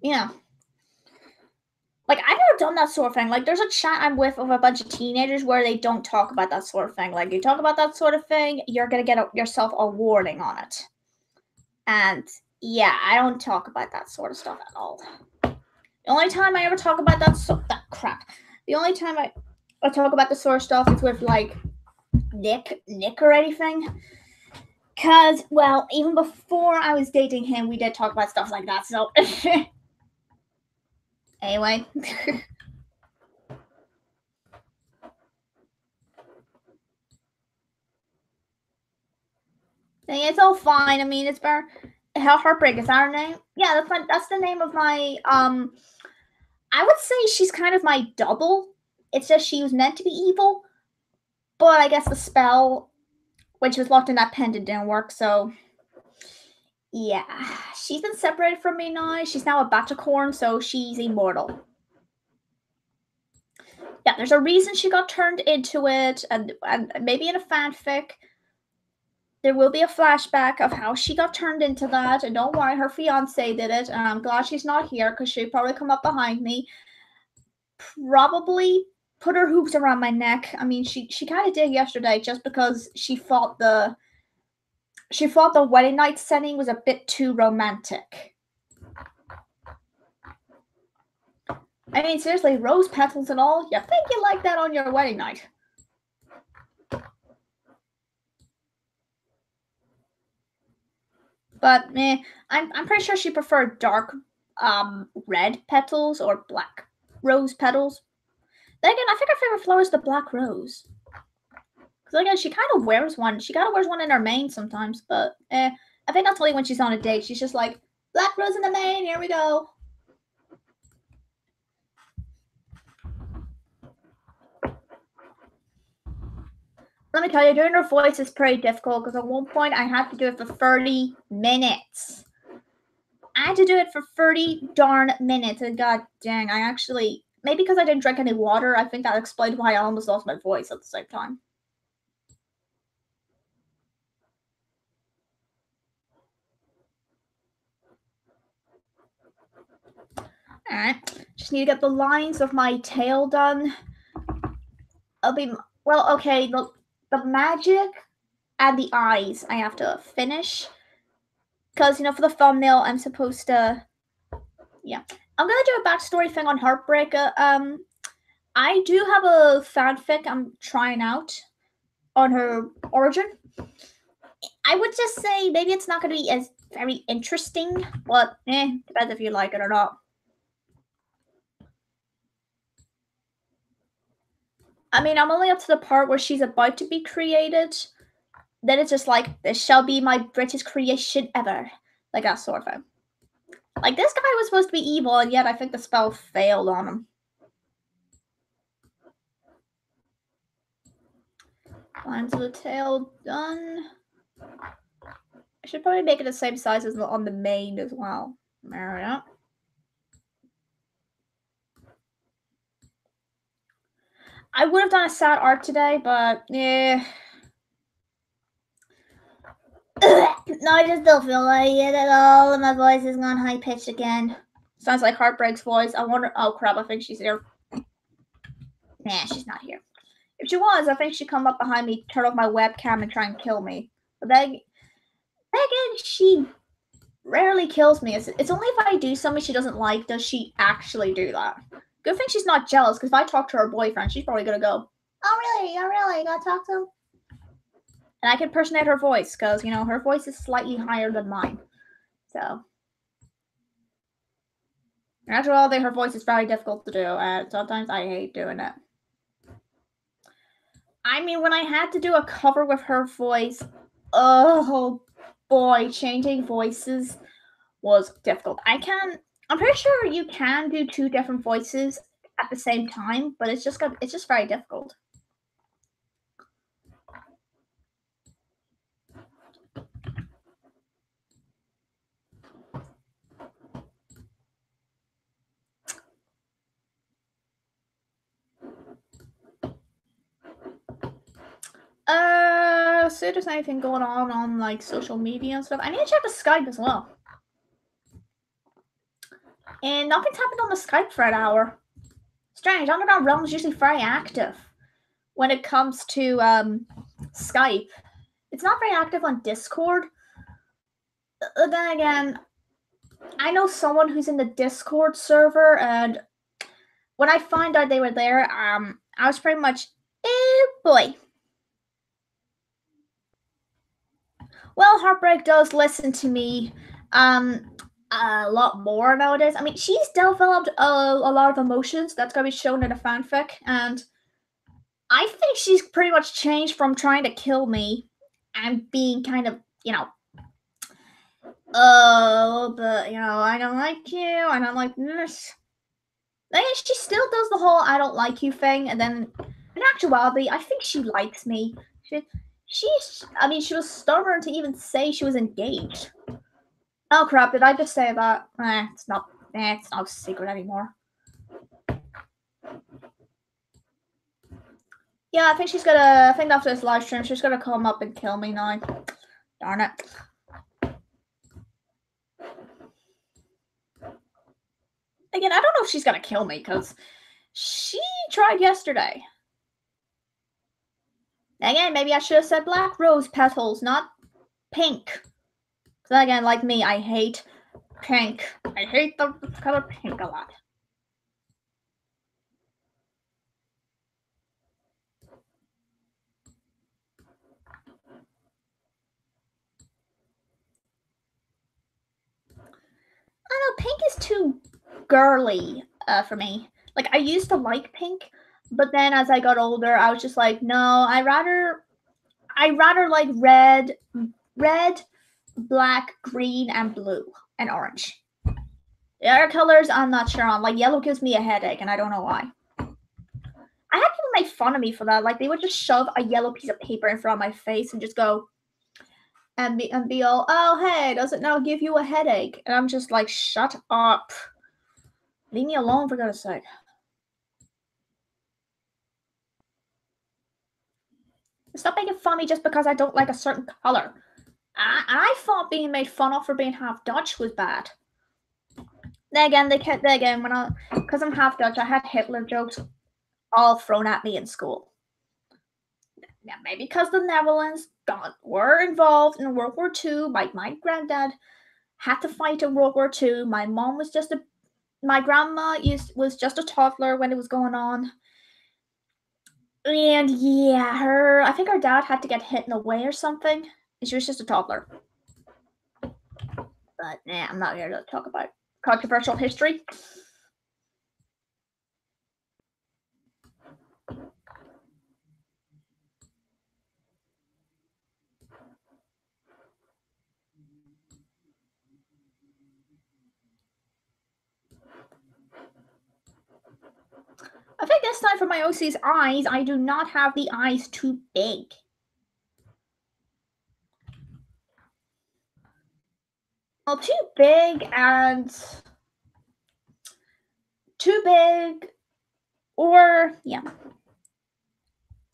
you know, like, I've never done that sort of thing. Like, there's a chat I'm with of a bunch of teenagers where they don't talk about that sort of thing. Like, you talk about that sort of thing, you're gonna get yourself a warning on it. And yeah, I don't talk about that sort of stuff at all. The only time I ever talk about that crap. The only time I talk about the sort of stuff is with like Nick or anything. Cause well, even before I was dating him, we did talk about stuff like that. So anyway. It's all fine. I mean, it's better. Heartbreak is that her name? Yeah, that's the name of my I would say she's kind of my double. It's just she was meant to be evil, but I guess the spell when she was locked in that pendant didn't work. So yeah, she's been separated from me now. She's now a Batacorn, so she's immortal. Yeah, there's a reason she got turned into it, and maybe in a fanfic there will be a flashback of how she got turned into that. And don't worry, her fiance did it, and I'm glad she's not here because she'd probably come up behind me, probably put her hoops around my neck. I mean, she kind of did yesterday just because she thought the wedding night setting was a bit too romantic. I mean, seriously, rose petals and all. You think you like that on your wedding night? But I'm pretty sure she preferred dark red petals or black rose petals. Then again, I think her favorite flower is the black rose. Because again, she kind of wears one. She kind of wears one in her mane sometimes. But I think that's only when she's on a date. She's just like, black rose in the mane, here we go. Let me tell you, doing her voice is pretty difficult because at one point I had to do it for 30 minutes. I had to do it for 30 darn minutes, and god dang, I actually, maybe because I didn't drink any water, I think that explained why I almost lost my voice at the same time. Alright, just need to get the lines of my tail done. I'll be, well, okay, the magic and the eyes I have to finish. Because, you know, for the thumbnail, I'm supposed to, yeah. I'm gonna do a backstory thing on Heartbreak. I do have a fanfic I'm trying out on her origin. I would just say maybe it's not going to be as very interesting, but depends if you like it or not. I mean, I'm only up to the part where she's about to be created. Then it's just like, this shall be my British creation ever. Like that sort of thing. Like, this guy was supposed to be evil, and yet I think the spell failed on him. Lines of the tail done. I should probably make it the same size as on the mane as well. There we go. I would have done a sad art today, but yeah. No, I just don't feel like it at all, and my voice is gone high pitched again. Sounds like Heartbreak's voice. I wonder. Oh crap! I think she's here. Nah, she's not here. If she was, I think she'd come up behind me, turn off my webcam, and try and kill me. But then again, she rarely kills me. It's only if I do something she doesn't like does she actually do that. Good thing she's not jealous, because if I talk to her boyfriend, she's probably gonna go, "Oh really? Oh really? You gotta talk to him?" And I can impersonate her voice, because you know her voice is slightly higher than mine. So. After all, her voice is very difficult to do, and sometimes I hate doing it. I mean, when I had to do a cover with her voice, oh boy, changing voices was difficult. I'm pretty sure you can do two different voices at the same time, but it's just very difficult. see if there's anything going on like social media and stuff. I need to check the Skype as well. And nothing's happened on the Skype for an hour. Strange. Underground Realm is usually very active when it comes to Skype. It's not very active on Discord. Then again, I know someone who's in the Discord server, and when I found out they were there, I was pretty much, oh boy. Well, Heartbreak does listen to me a lot more nowadays. I mean, she's developed a lot of emotions that's going to be shown in a fanfic, and I think she's pretty much changed from trying to kill me and being kind of, but, I don't like you, I don't like this. Then she still does the whole I don't like you thing, and then in actuality, I think she likes me. She was stubborn to even say she was engaged. Oh crap, did I just say that? It's not a secret anymore. Yeah, I think after this live stream, she's gonna come up and kill me now. Darn it. Again, I don't know if she's gonna kill me, because she tried yesterday. Again, maybe I should have said black rose petals, not pink. Because again, like me, I hate pink. I hate the color pink a lot. I don't know, pink is too girly for me. Like, I used to like pink, but then as I got older, I was just like, no, I rather like red, black, green, and blue, and orange. The other colors I'm not sure on. Like, yellow gives me a headache, and I don't know why. I had people make fun of me for that. Like, they would just shove a yellow piece of paper in front of my face and just go, and be all, oh, hey, does it now give you a headache? And I'm just like, shut up. Leave me alone, for God's sake. Stop making fun of me just because I don't like a certain color. I thought being made fun of for being half Dutch was bad. Then again, because I'm half Dutch, I had Hitler jokes all thrown at me in school. Now, maybe because the Netherlands were involved in World War II. My granddad had to fight in World War II. My mom was my grandma was just a toddler when it was going on. And yeah, I think her dad had to get hit in the way or something. And she was just a toddler. But I'm not here to talk about controversial history. I think this time for my OC's eyes, I do not have the eyes too big. Well, too big or yeah.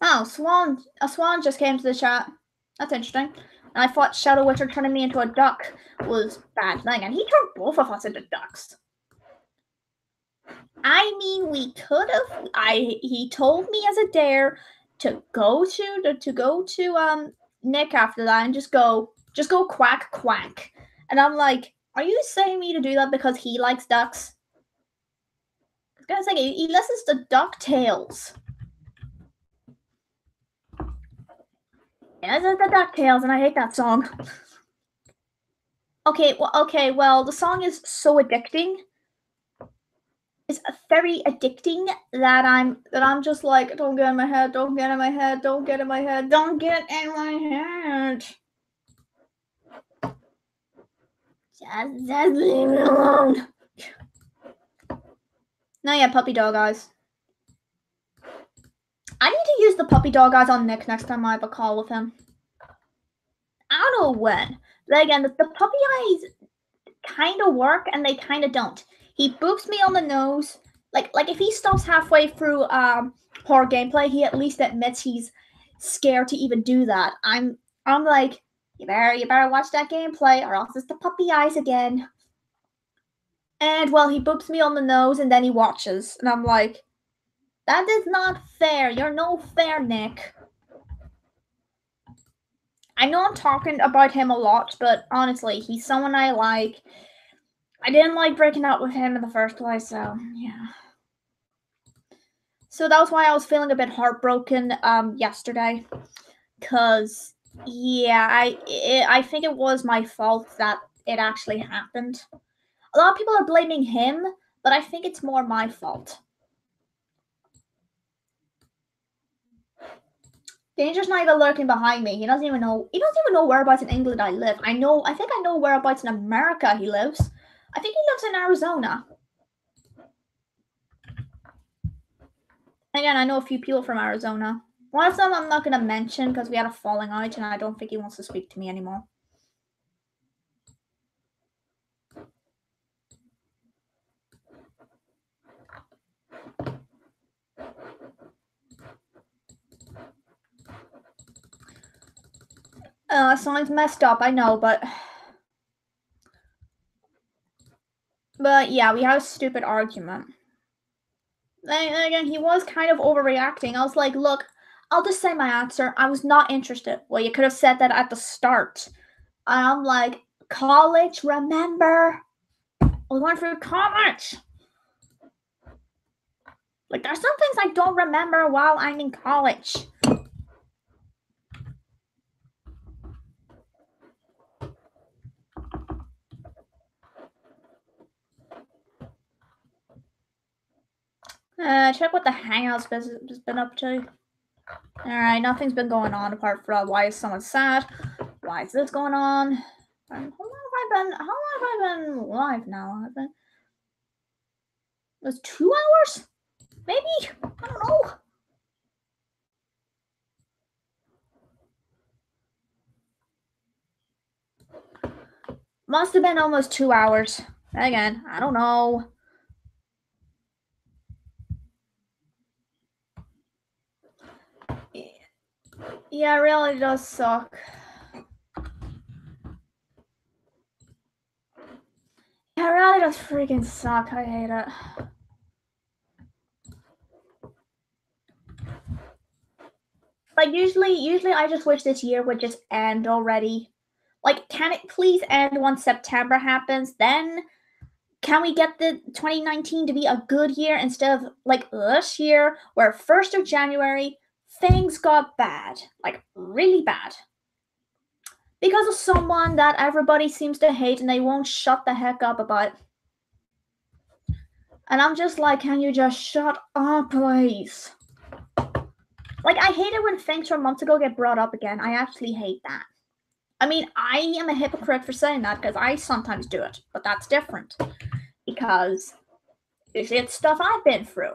Oh, a swan just came to the chat. That's interesting. And I thought Shadow Witcher turning me into a duck was bad thing, and he turned both of us into ducks. I mean, we could have. He told me as a dare to go to Nick after that and just go quack quack. And I'm like, are you saying me to do that because he likes ducks? I was gonna say he listens to DuckTales. Yeah, the DuckTales, and I hate that song. Okay, well, the song is so addicting. It's very addicting that I'm just like, don't get in my head, don't get in my head, don't get in my head, don't get in my head. Just leave me alone. No, yeah, puppy dog eyes. I need to use the puppy dog eyes on Nick next time I have a call with him. I don't know when. But again, the puppy eyes kind of work and they kind of don't. He boops me on the nose. Like if he stops halfway through horror gameplay, he at least admits he's scared to even do that. I'm I'm like, you better watch that gameplay or else it's the puppy eyes again. And well, he boops me on the nose and then he watches. And I'm like, that is not fair. You're no fair, Nick. I know I'm talking about him a lot, but honestly, he's someone I like. I didn't like breaking up with him in the first place, so yeah. So that was why I was feeling a bit heartbroken yesterday. Cause yeah, I think it was my fault that it actually happened. A lot of people are blaming him, but I think it's more my fault. Danger's not even lurking behind me. He doesn't even know whereabouts in England I live. I think I know whereabouts in America he lives. I think he lives in Arizona. Again, I know a few people from Arizona. One of them I'm not gonna mention because we had a falling out and I don't think he wants to speak to me anymore. Something's messed up, I know, but yeah, we had a stupid argument. And again, he was kind of overreacting. I was like, look, I'll just say my answer. I was not interested. Well, you could have said that at the start. And I'm like, college, remember? I was going through college. Like, there's some things I don't remember while I'm in college. Check what the Hangouts has been up to. Alright, nothing's been going on apart from why is someone sad? Why is this going on? How long have I been live now? It was 2 hours? Maybe? I don't know. Must have been almost 2 hours. Again, I don't know. Yeah, it really does suck. Yeah, it really does freaking suck. I hate it. Like, usually I just wish this year would just end already. Like, can it please end once September happens? Then can we get the 2019 to be a good year instead of like this year where 1st of January things got bad, like really bad. Because of someone that everybody seems to hate and they won't shut the heck up about. And I'm just like, can you just shut up, please? Like, I hate it when things from months ago get brought up again. I actually hate that. I mean, I am a hypocrite for saying that because I sometimes do it, but that's different. Because it's stuff I've been through.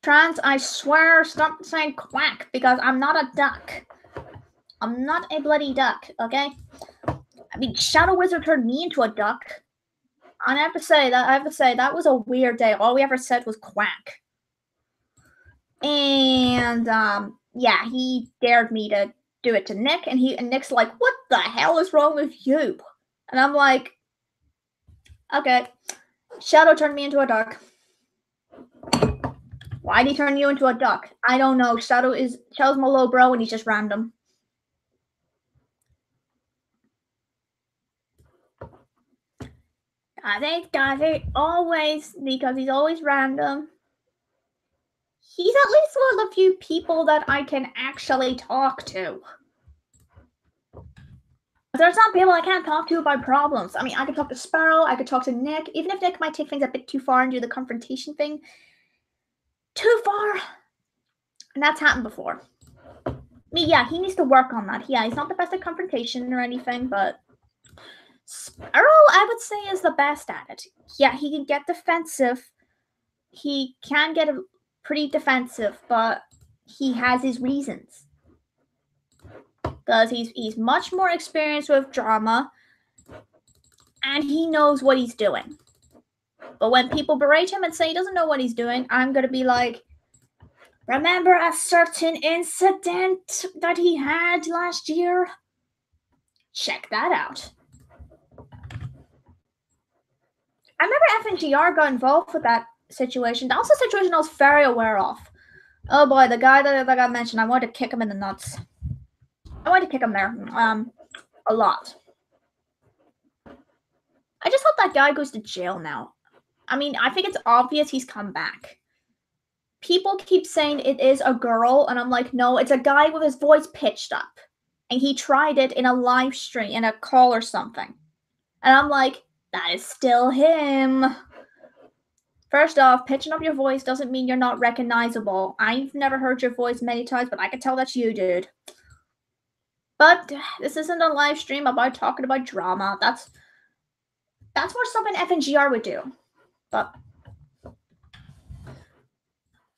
Trans, I swear, stop saying quack because I'm not a duck. I'm not a bloody duck, okay? I mean, Shadow Wizard turned me into a duck. I have to say that was a weird day. All we ever said was quack. And yeah, he dared me to do it to Nick, and Nick's like, "What the hell is wrong with you?" And I'm like, "Okay." Shadow turned me into a duck. Why'd he turn you into a duck? I don't know. Shadow's my low bro, and he's just random. Got it. Always, because he's always random. He's at least one of the few people that I can actually talk to. There's some people I can't talk to about problems. I mean, I could talk to Sparrow, I could talk to Nick, even if Nick might take things a bit too far and do the confrontation thing. Too far! And that's happened before. I mean, yeah, he needs to work on that. Yeah, he's not the best at confrontation or anything, but Sparrow, I would say, is the best at it. Yeah, he can get defensive. He can get pretty defensive, but he has his reasons. Because he's much more experienced with drama, and he knows what he's doing. But when people berate him and say he doesn't know what he's doing, I'm going to be like, Remember a certain incident that he had last year? Check that out. I remember FNGR got involved with that situation. That was a situation I was very aware of. Oh boy, the guy that got mentioned, I wanted to kick him in the nuts. I wanted to kick him there. A lot. I just hope that guy goes to jail now. I mean, I think it's obvious he's come back. People keep saying it is a girl, and I'm like, no, it's a guy with his voice pitched up. And he tried it in a live stream, in a call or something. And I'm like, that is still him. First off, pitching up your voice doesn't mean you're not recognizable. I've never heard your voice many times, but I can tell that's you, dude. But this isn't a live stream about talking about drama. That's more something FNGR would do. But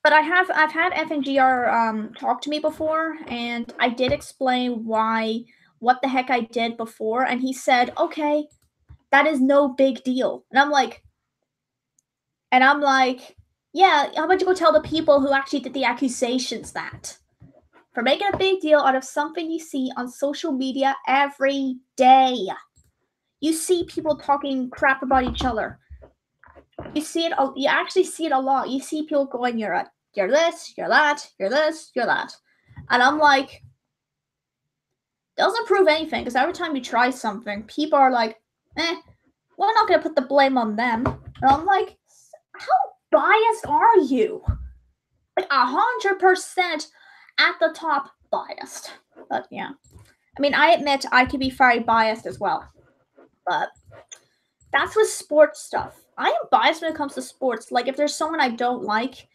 I've had FNGR talk to me before, and I did explain what the heck I did before, and he said, okay, that is no big deal. And I'm like, yeah, how about you go tell the people who actually did the accusations that? For making a big deal out of something you see on social media every day. You see people talking crap about each other. You see it. You actually see it a lot. You see people going, you're this, you're that, you're this, you're that. And I'm like, doesn't prove anything, because every time you try something, people are like, we're not going to put the blame on them. And I'm like, how biased are you? Like 100% at the top biased. But yeah. I mean, I admit I could be very biased as well. But that's with sports stuff. I am biased when it comes to sports. Like, if there's someone I don't like,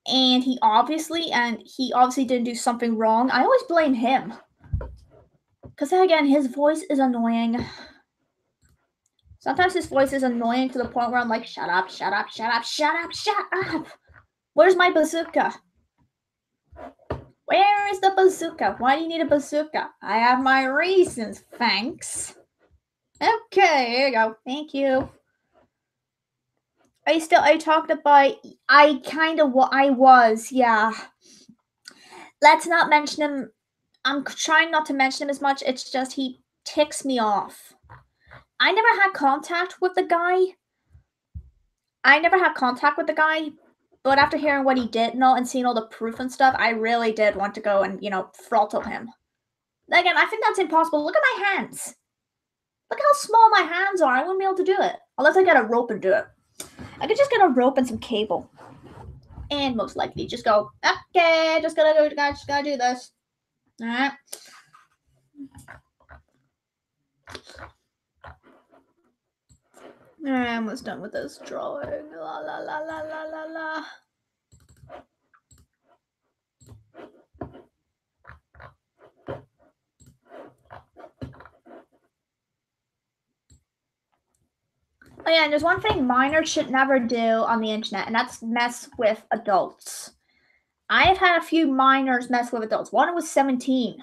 and he obviously didn't do something wrong, I always blame him. Because then again, his voice is annoying. Sometimes his voice is annoying to the point where I'm like, shut up, shut up, shut up, shut up, shut up. Where's my bazooka? Where is the bazooka? Why do you need a bazooka? I have my reasons, thanks. Okay, here you go. Thank you. I talked about, I was, yeah. Let's not mention him. I'm trying not to mention him as much. It's just he ticks me off. I never had contact with the guy. But after hearing what he did and seeing all the proof and stuff, I really did want to go and, throttle him. Again, I think that's impossible. Look at my hands. Look how small my hands are. I wouldn't be able to do it. Unless I get a rope and do it. I could just get a rope and some cable. And most likely just go, okay, just gotta do this. Alright. Alright, I'm almost done with this drawing. La la la la la la la. Oh yeah, and there's one thing minors should never do on the internet, and that's mess with adults. I have had a few minors mess with adults. One was 17.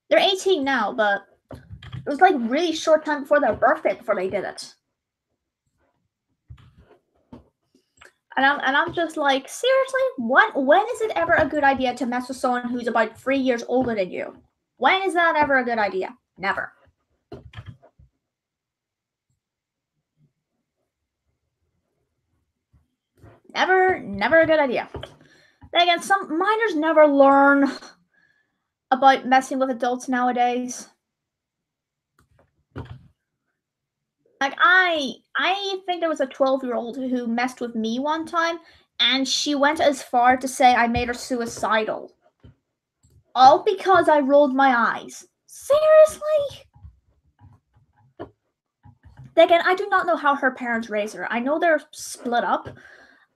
They're 18 now, but it was like really short time before their birthday before they did it. And I'm just like, seriously? When is it ever a good idea to mess with someone who's about 3 years older than you? When is that ever a good idea? Never. Never a good idea. Then again, some minors never learn about messing with adults nowadays. Like, I think there was a 12-year-old who messed with me one time, and she went as far to say I made her suicidal. All because I rolled my eyes. Seriously? Again, I do not know how her parents raised her. I know they're split up,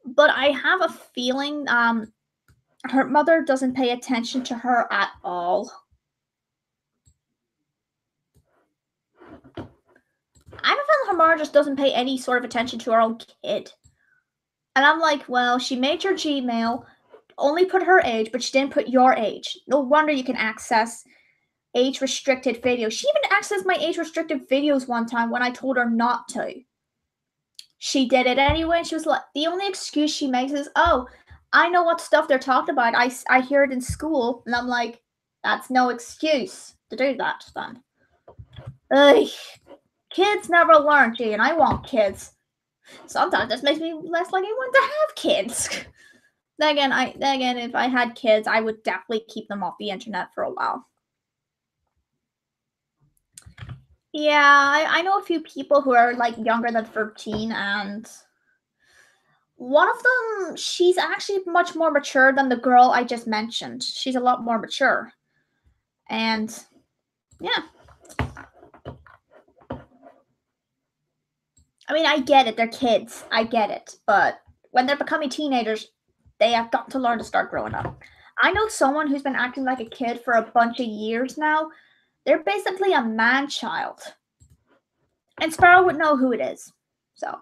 but I have a feeling her mother doesn't pay attention to her at all. I have a feeling her mother just doesn't pay any sort of attention to her own kid. And I'm like, well, she made your Gmail, only put her age, but she didn't put your age. No wonder you can access age-restricted videos. She even accessed my age-restricted videos one time when I told her not to. She did it anyway, and she was like, the only excuse she makes is, oh, I know what stuff they're talking about. I hear it in school, and I'm like, that's no excuse to do that then. Ugh. Kids never learn, gee, and I want kids. Sometimes this makes me less likely want to have kids. Then again, if I had kids, I would definitely keep them off the internet for a while. Yeah, I know a few people who are like younger than 13, and one of them, she's actually much more mature than the girl I just mentioned. She's a lot more mature. And yeah. I mean, I get it. They're kids. I get it. But when they're becoming teenagers, they have got to learn to start growing up. I know someone who's been acting like a kid for a bunch of years now. They're basically a man child. And Sparrow would know who it is. So,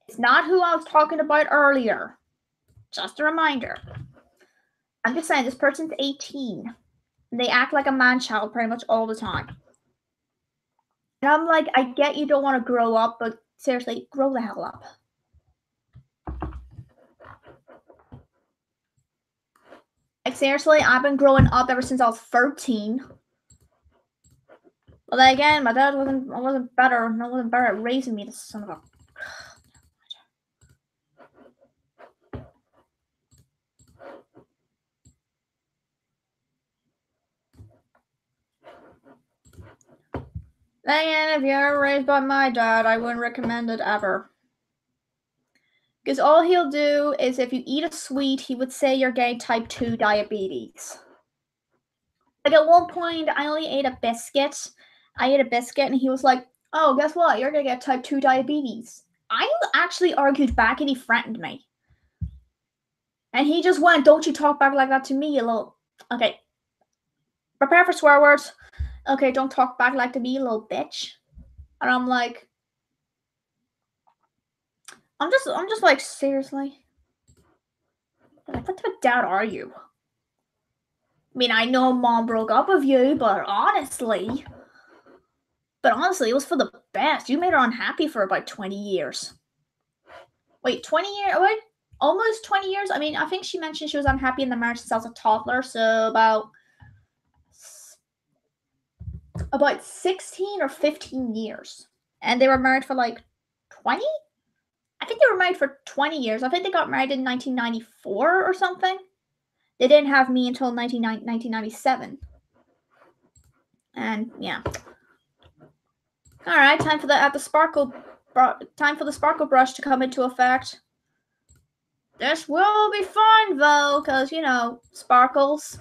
it's not who I was talking about earlier. Just a reminder. I'm just saying, this person's 18. And they act like a man child pretty much all the time. And I'm like, I get you don't want to grow up, but seriously, grow the hell up. Like, seriously, I've been growing up ever since I was 13. But then again, my dad wasn't better. No one wasn't better at raising me. This son of a. Then again, if you're raised by my dad, I wouldn't recommend it ever. Because all he'll do is if you eat a sweet, he would say you're getting type 2 diabetes. Like at one point, I only ate a biscuit. I ate a biscuit, and he was like, "Oh, guess what? You're gonna get type 2 diabetes." I actually argued back, and he threatened me. And he just went, "Don't you talk back like that to me, you little." Okay. Prepare for swear words. Okay, don't talk back like to me, you little bitch. And I'm like, I'm just like, seriously? Like, what type of dad are you? I mean, I know mom broke up with you, but honestly, it was for the best. You made her unhappy for about 20 years. Wait, 20 years? Wait, almost 20 years? I mean, I think she mentioned she was unhappy in the marriage since I was a toddler, so about 16 or 15 years. And they were married for like 20? I think they were married for 20 years. I think they got married in 1994 or something. They didn't have me until 1997. And yeah. All right, time for the sparkle brush to come into effect. This will be fun though, because you know, sparkles.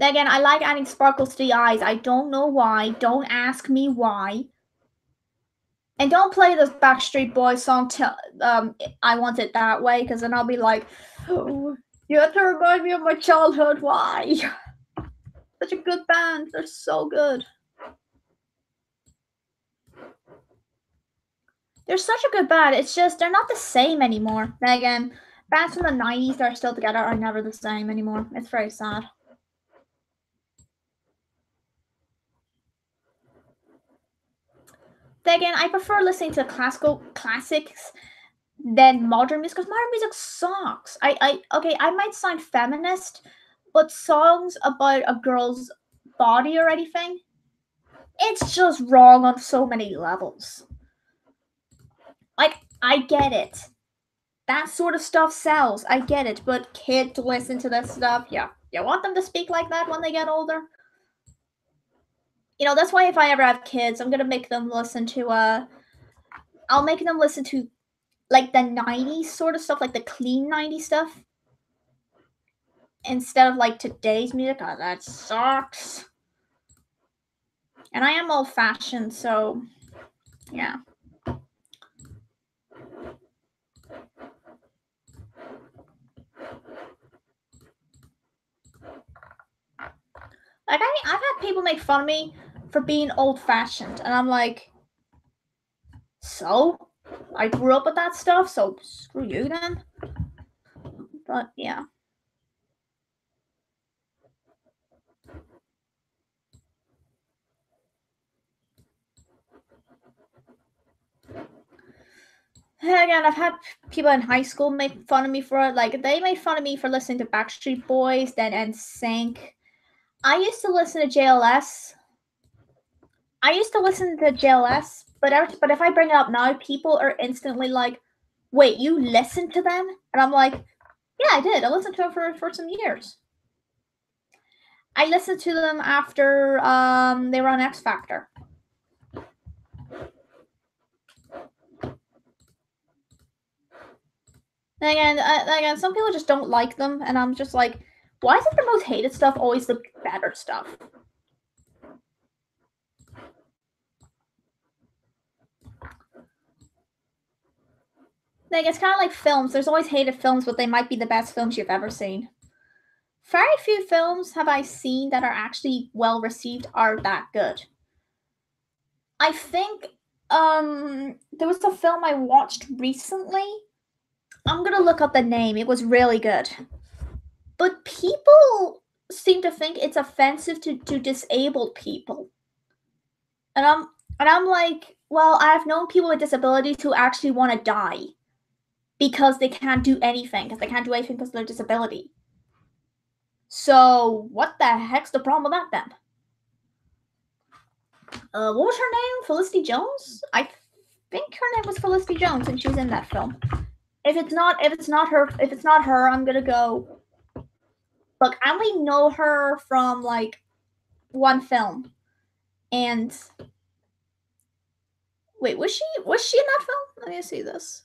Again, I like adding sparkles to the eyes. I don't know why. Don't ask me why. And don't play this Backstreet Boys song till I Want It That Way, because then I'll be like, oh, you have to remind me of my childhood. Why? Such a good band. They're so good. They're such a good band. It's just they're not the same anymore. Then again, bands from the 90s that are still together are never the same anymore. It's very sad. Then again, I prefer listening to classics than modern music because modern music sucks. I might sound feminist, but songs about a girl's body or anything, it's just wrong on so many levels. Like, I get it. That sort of stuff sells. I get it, but kids listen to that stuff. Yeah. You want them to speak like that when they get older? You know, that's why if I ever have kids, I'm gonna make them listen to I'll make them listen to like the 90s sort of stuff, like the clean 90s stuff. Instead of like today's music. Oh, that sucks. And I am old fashioned, so yeah. Like I've had people make fun of me for being old fashioned, and I'm like, so I grew up with that stuff, so screw you then. But yeah. Again, I've had people in high school make fun of me for it. Like, they made fun of me for listening to Backstreet Boys, then NSYNC. I used to listen to JLS. But if I bring it up now, people are instantly like, "Wait, you listened to them?" And I'm like, "Yeah, I did. I listened to them for some years. I listened to them after they were on X Factor." Again, some people just don't like them, and I'm just like, why is it the most hated stuff always the better stuff? Like, it's kind of like films. There's always hated films, but they might be the best films you've ever seen. Very few films have I seen that are actually well received are that good. I think there was a film I watched recently. I'm gonna look up the name. It was really good. But people seem to think it's offensive to disabled people. And I'm like, well, I've known people with disabilities who actually want to die because they can't do anything, because they can't do anything because of their disability. So what the heck's the problem with that then? What was her name? Felicity Jones? I think her name was Felicity Jones, and she was in that film. If it's not her, I'm gonna go. Look, I only know her from like one film, and wait, was she in that film? Let me see this.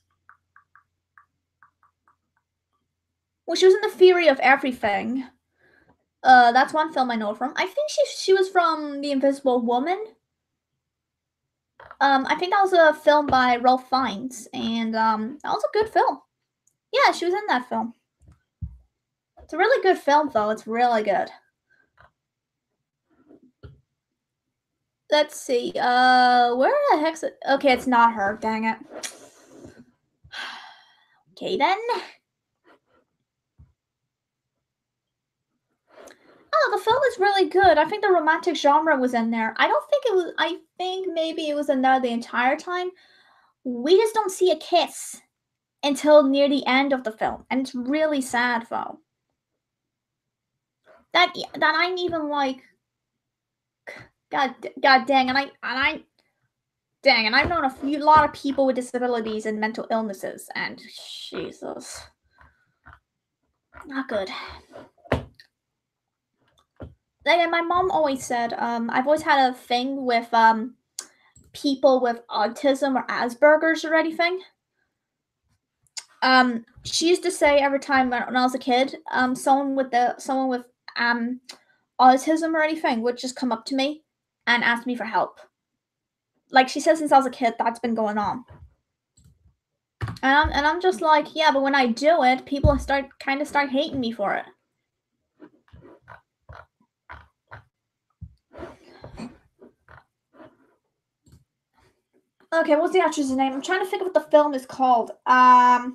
Well, she was in The Theory of Everything. That's one film I know her from. I think she was from The Invisible Woman. I think that was a film by Ralph Fiennes, and that was a good film. Yeah, she was in that film. It's a really good film, though. It's really good. Let's see. Where the heck's it? Okay, it's not her. Dang it. Okay, then. Oh, the film is really good. I think the romantic genre was in there. I don't think it was. I think maybe it was in there the entire time. We just don't see a kiss until near the end of the film, and it's really sad, though. That I'm even like, God dang, and I've known a lot of people with disabilities and mental illnesses, and Jesus, not good. And my mom always said, I've always had a thing with people with autism or Asperger's or anything. She used to say every time when I was a kid, someone with autism or anything would just come up to me and ask me for help. Like she said, since I was a kid, that's been going on. And I'm just like, yeah, but when I do it, people start hating me for it. Okay, what's the actress's name? I'm trying to think of what the film is called. I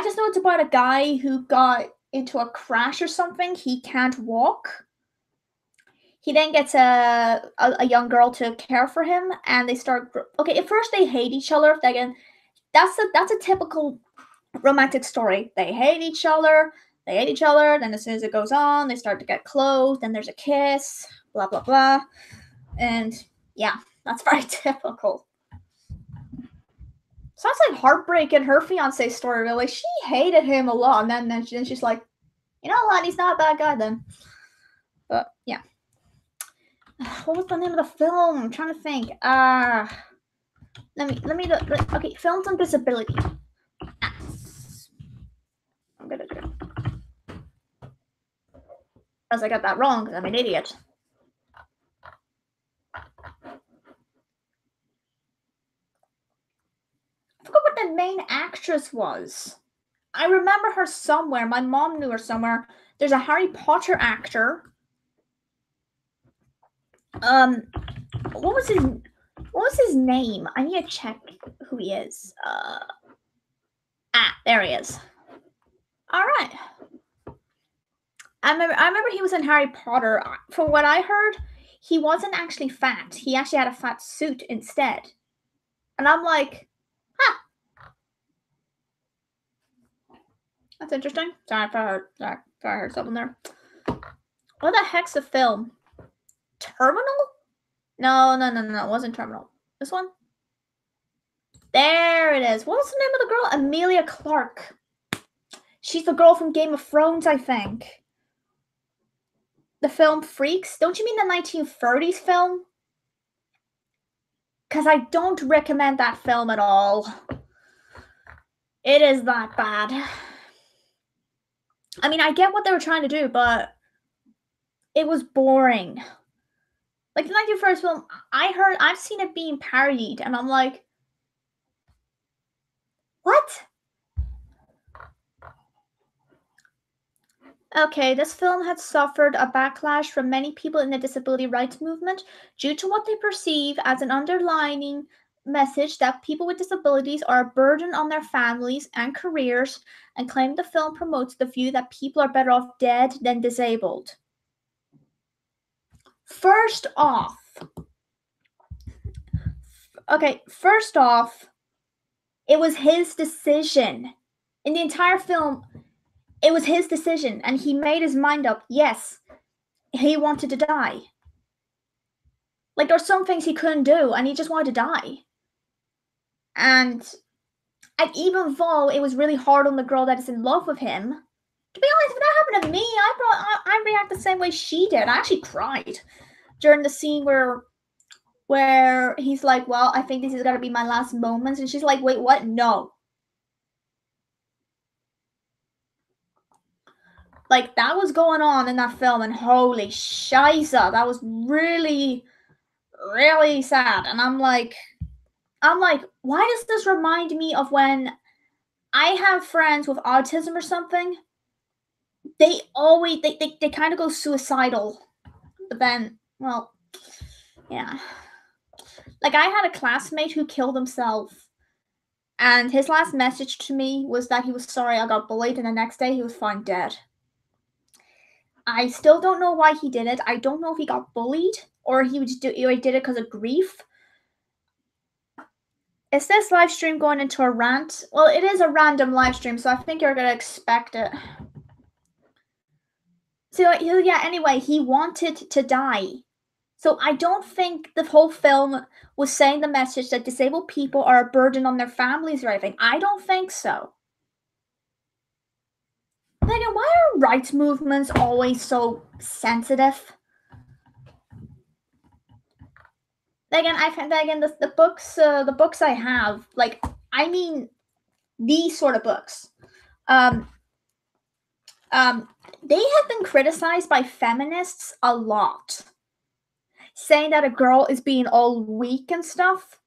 just know it's about a guy who got into a crash or something. He can't walk. He then gets a young girl to care for him, and they start. Okay, at first they hate each other. Again, that's a typical romantic story. They hate each other. Then as soon as it goes on, they start to get close. Then there's a kiss. Blah blah blah. And yeah, that's very typical. Sounds like Heartbreak and her fiance story, really. She hated him a lot, and then she's like, you know what, he's not a bad guy then. But yeah. What was the name of the film? I'm trying to think. Let me look. Okay, films on disability. I'm gonna do it. Because I got that wrong, because I'm an idiot. I forgot what the main actress was. I remember her somewhere. My mom knew her somewhere. There's a Harry Potter actor. What was his name? I need to check who he is. There he is. All right. I remember he was in Harry Potter. From what I heard, he wasn't actually fat. He actually had a fat suit instead. And I'm like, huh. That's interesting. Sorry if I heard something there. What the heck's the film? Terminal? No. It wasn't Terminal. This one? There it is. What was the name of the girl? Emilia Clarke. She's the girl from Game of Thrones, I think. The film Freaks? Don't you mean the 1930s film? Because I don't recommend that film at all. It is that bad. I mean, I get what they were trying to do, but it was boring. Like the 1930s film, I've seen it being parodied, and I'm like, what? Okay, this film had suffered a backlash from many people in the disability rights movement due to what they perceive as an underlying message that people with disabilities are a burden on their families and careers, and claim the film promotes the view that people are better off dead than disabled. First off, it was his decision. In the entire film, it was his decision, and he made his mind up. Yes, he wanted to die. Like, there's some things he couldn't do, and he just wanted to die. And even though it was really hard on the girl that is in love with him, to be honest, if that happened to me, I react the same way she did. I actually cried during the scene where he's like, well, I think this is gonna be my last moments, and she's like, wait, what? No. Like, that was going on in that film, and holy shiza, that was really, really sad. And I'm like, why does this remind me of when I have friends with autism or something? They always they kind of go suicidal, but then, well, yeah. Like, I had a classmate who killed himself, and his last message to me was that he was sorry I got bullied, and the next day he was found dead. I still don't know why he did it. I don't know if he got bullied or he did it because of grief. Is this live stream going into a rant? Well, it is a random live stream, so I think you're gonna expect it. So yeah, anyway, he wanted to die. So I don't think the whole film was saying the message that disabled people are a burden on their families or anything. I don't think so. Megan, why are rights movements always so sensitive? Megan, the books I have, like, I mean, these sort of books, they have been criticized by feminists a lot, saying that a girl is being all weak and stuff.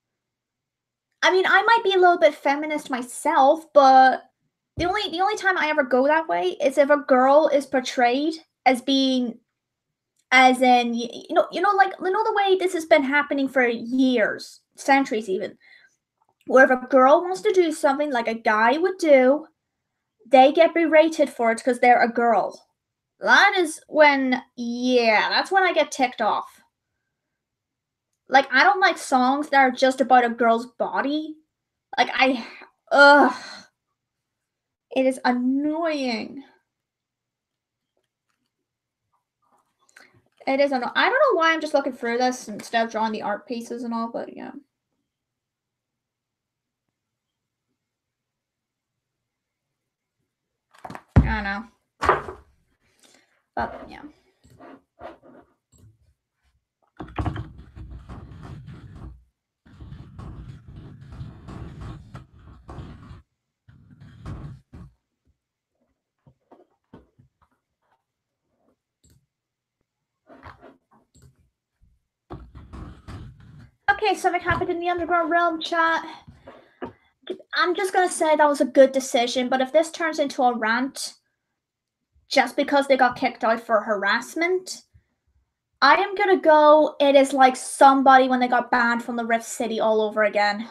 I mean, I might be a little bit feminist myself, but the only time I ever go that way is if a girl is portrayed as being, as in, like, the way this has been happening for years, centuries even, where if a girl wants to do something like a guy would do, they get berated for it because they're a girl. That is when, yeah, that's when I get ticked off. Like, I don't like songs that are just about a girl's body. Like, it is annoying. It is annoying. I don't know why I'm just looking through this instead of drawing the art pieces and all, but yeah. I don't know. But yeah. Okay, something happened in the Underground Realm chat. I'm just gonna say that was a good decision, but if this turns into a rant just because they got kicked out for harassment, I am gonna go, it is like somebody when they got banned from the Rift City all over again.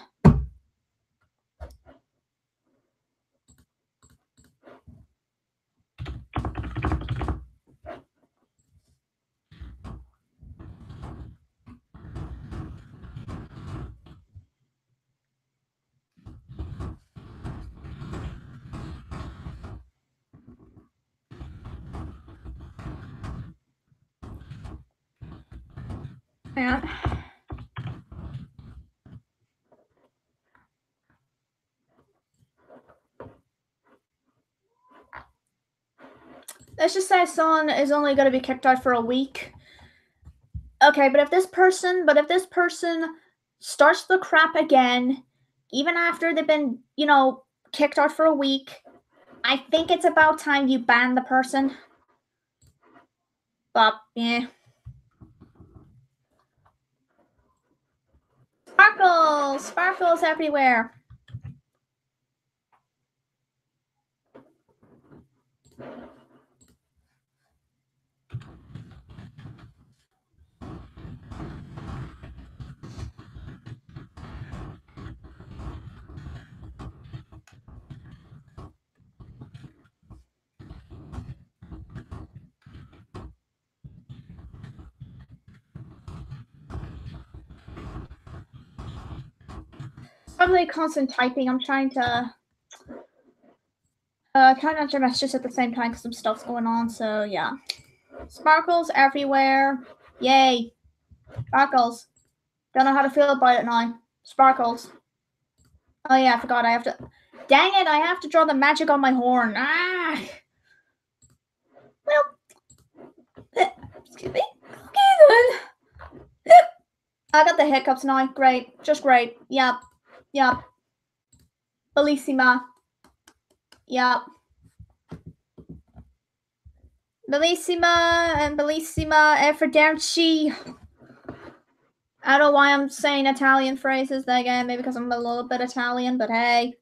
Man. Let's just say someone is only going to be kicked out for a week. Okay, but if this person starts the crap again, even after they've been, kicked out for a week, I think it's about time you ban the person. But, yeah. Sparkles! Sparkles everywhere. Probably constant typing. I'm trying to try not to messages at the same time because some stuff's going on, so yeah. Sparkles everywhere. Yay. Sparkles. Don't know how to feel about it now. Sparkles. Oh yeah, I forgot. I have to... Dang it, I have to draw the magic on my horn. Ah! Well... Excuse me. Okay then. I got the hiccups now. Great. Just great. Yep. Yep. Bellissima. Yep. Bellissima and bellissima arrivederci. I don't know why I'm saying Italian phrases again. Maybe because I'm a little bit Italian, but hey.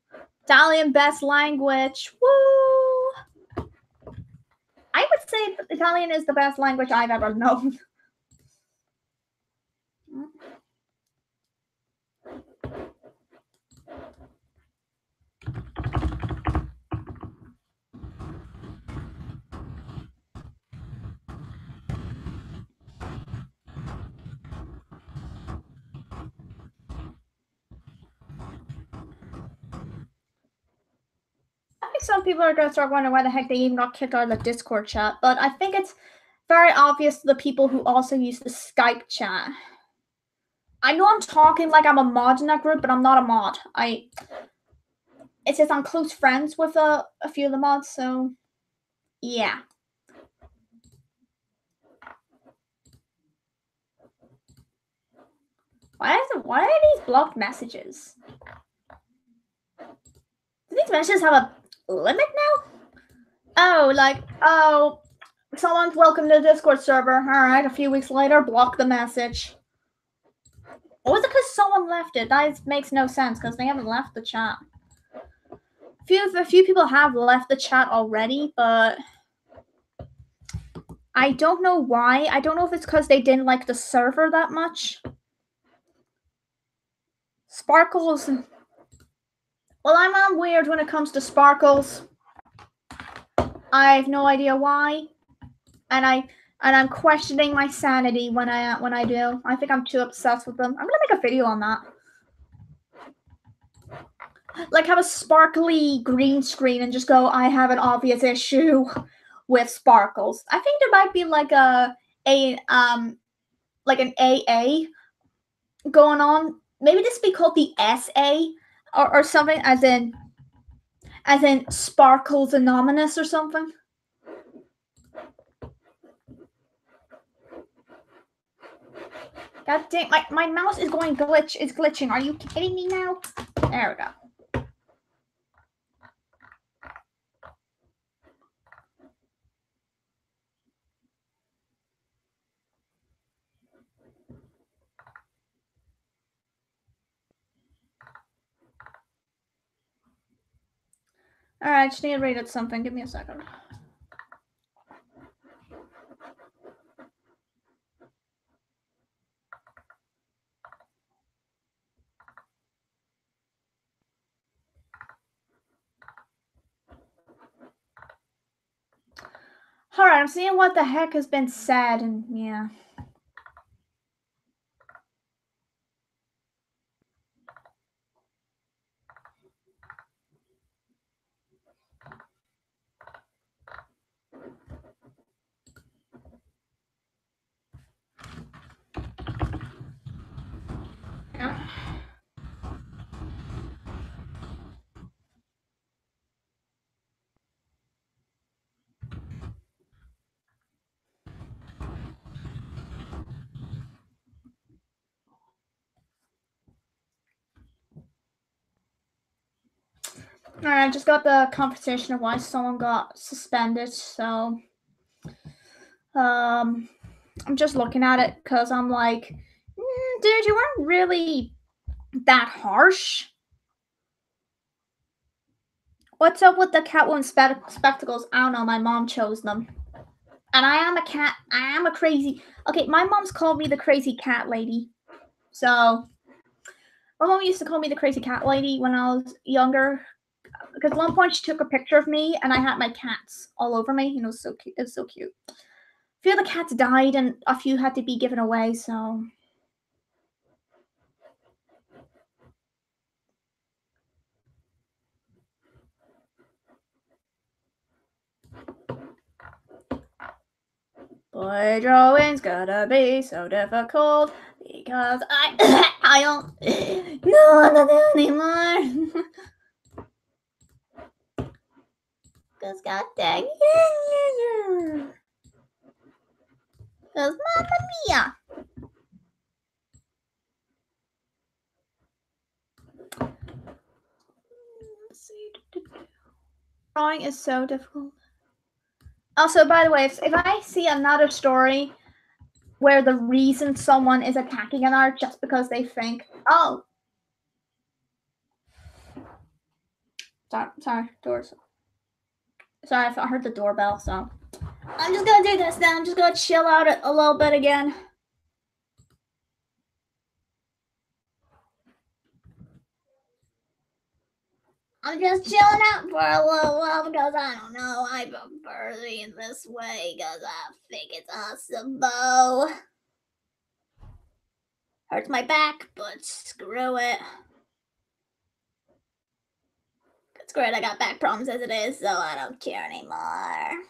Italian best language. Woo! I would say Italian is the best language I've ever known. I think some people are going to start wondering why the heck they even got kicked out of the Discord chat, but I think it's very obvious to the people who also use the Skype chat. I know I'm talking like I'm a mod in that group, but I'm not a mod. It says I'm close friends with a few of the mods, so yeah. Why are these blocked messages? Do these messages have a limit now? Oh, someone's welcome to the Discord server. Alright, a few weeks later, block the message. Or was it because someone left it? That makes no sense, because they haven't left the chat. A few people have left the chat already, but I don't know why. I don't know if it's because they didn't like the server that much. Sparkles. Well, I'm weird when it comes to sparkles. I have no idea why, and I'm questioning my sanity when I do. I think I'm too obsessed with them. I'm gonna make a video on that. Like have a sparkly green screen and just go, I have an obvious issue with sparkles. I think there might be like like an AA going on. Maybe this be called the SA or something, as in Sparkles Anonymous or something. God dang, my mouse is glitching. Are you kidding me now? There we go. Alright, I just need to read it something. Give me a second. Alright, I'm seeing what the heck has been said, and yeah. I just got the confirmation of why someone got suspended, so I'm just looking at it because I'm like, dude, you weren't really that harsh. What's up with the Catwoman spectacles? I don't know. My mom chose them. And I am a cat. I am a crazy. Okay, my mom's called me the crazy cat lady. So, my mom used to call me the crazy cat lady when I was younger. Because at one point she took a picture of me and I had my cats all over me. And it was so cute. It was so cute. A few of the cats died and a few had to be given away. So. Boy, drawing's gonna be so difficult because I don't know what to do anymore. Cause god dang it. Cause Mamma Mia. Drawing is so difficult. Also, by the way, if I see another story where the reason someone is attacking an art just because they think, oh, sorry, doors. Sorry, I heard the doorbell, so I'm just gonna do this now. I'm just gonna chill out a little bit again. I'm just chilling out for a little while because I don't know. I prefer it this way because I think it's awesome. Hurts my back, but screw it. It's great. I got back problems as it is, so I don't care anymore.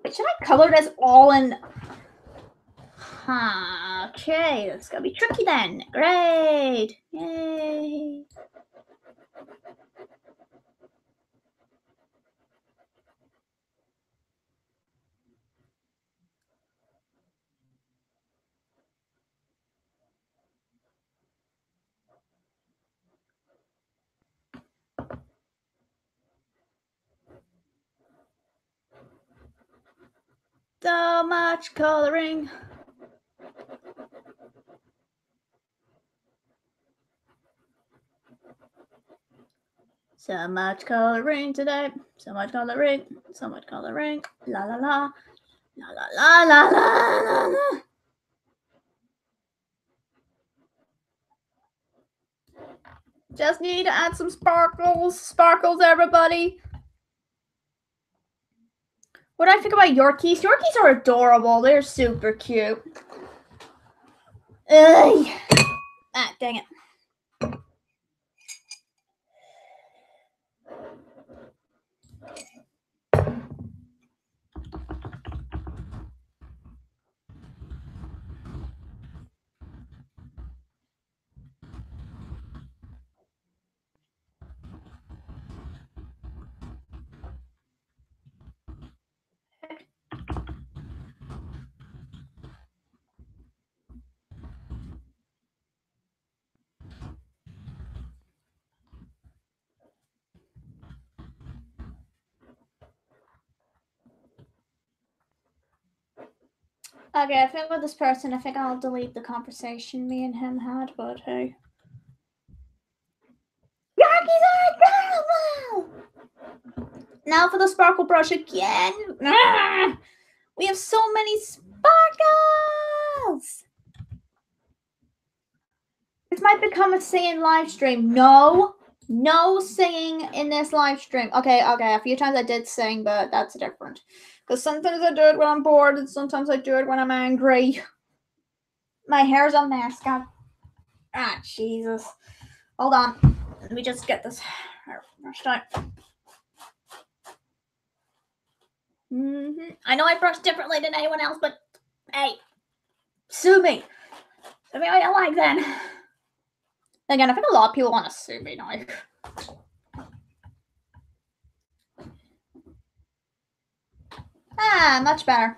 Wait, should I color this all in? Okay, that's gonna be tricky then. Great. Yay. So much coloring. So much coloring today. So much coloring. So much coloring. La la la. La la la la la la la. Just need to add some sparkles. Sparkles, everybody. What do I think about Yorkies? Yorkies are adorable. They're super cute. Ugh. Ah, dang it. Okay, I think with this person, I think I'll delete the conversation me and him had, but hey. Yorkies are adorable! Now for the sparkle brush again. We have so many sparkles! This might become a singing live stream. No singing in this live stream. Okay, a few times I did sing, but that's different. Because sometimes I do it when I'm bored, and sometimes I do it when I'm angry. My hair's a mess, God. Ah, Jesus. Hold on. Let me just get this hair brushed out. I know I brush differently than anyone else, but hey, sue me. Sue me how you like then. Again, I think a lot of people want to sue me now. Ah, much better.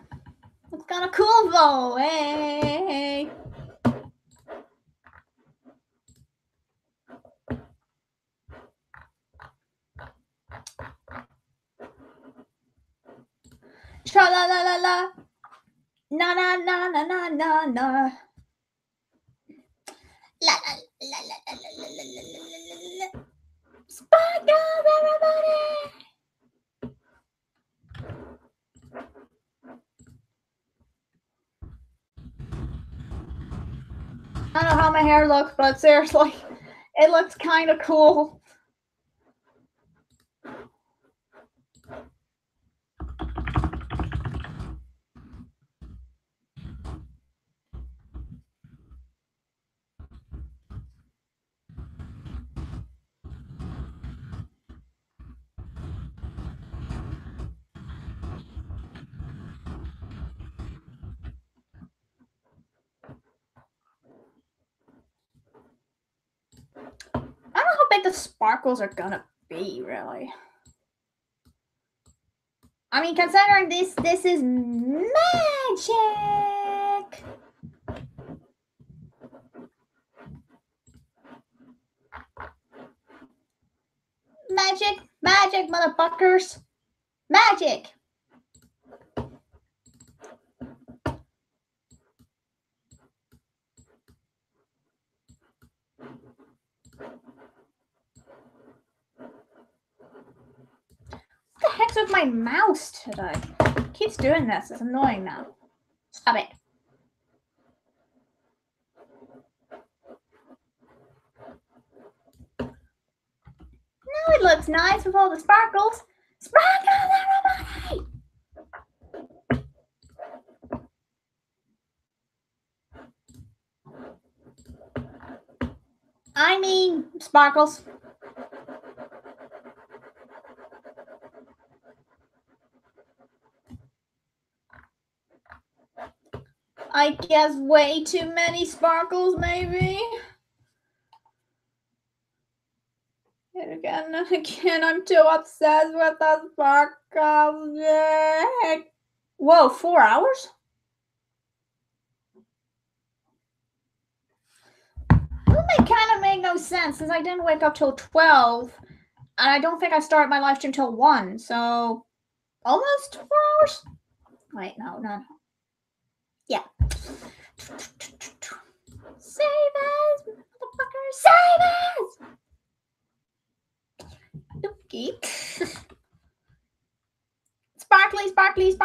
It's kind of cool though. Hey. Tra la la la la. Na na na na na na na. La la la la la la la la la la. Sparkles, everybody. I don't know how my hair looks, but seriously, it looks kind of cool. I don't know how big the sparkles are gonna be, really. I mean, considering this is magic. Magic, motherfuckers. Magic. What the heck's with my mouse today? It keeps doing this. It's annoying now. Stop it. Now it looks nice with all the sparkles. Sparkles, everybody! I mean, sparkles. I guess way too many sparkles, maybe. And again, I'm too obsessed with the sparkles. Yeah. Whoa, 4 hours? That kind of made no sense since I didn't wake up till 12. And I don't think I started my live stream till 1. So, almost 4 hours? Wait, no. Yeah. Save us, motherfucker! Save us! Okay. Sparkly. That's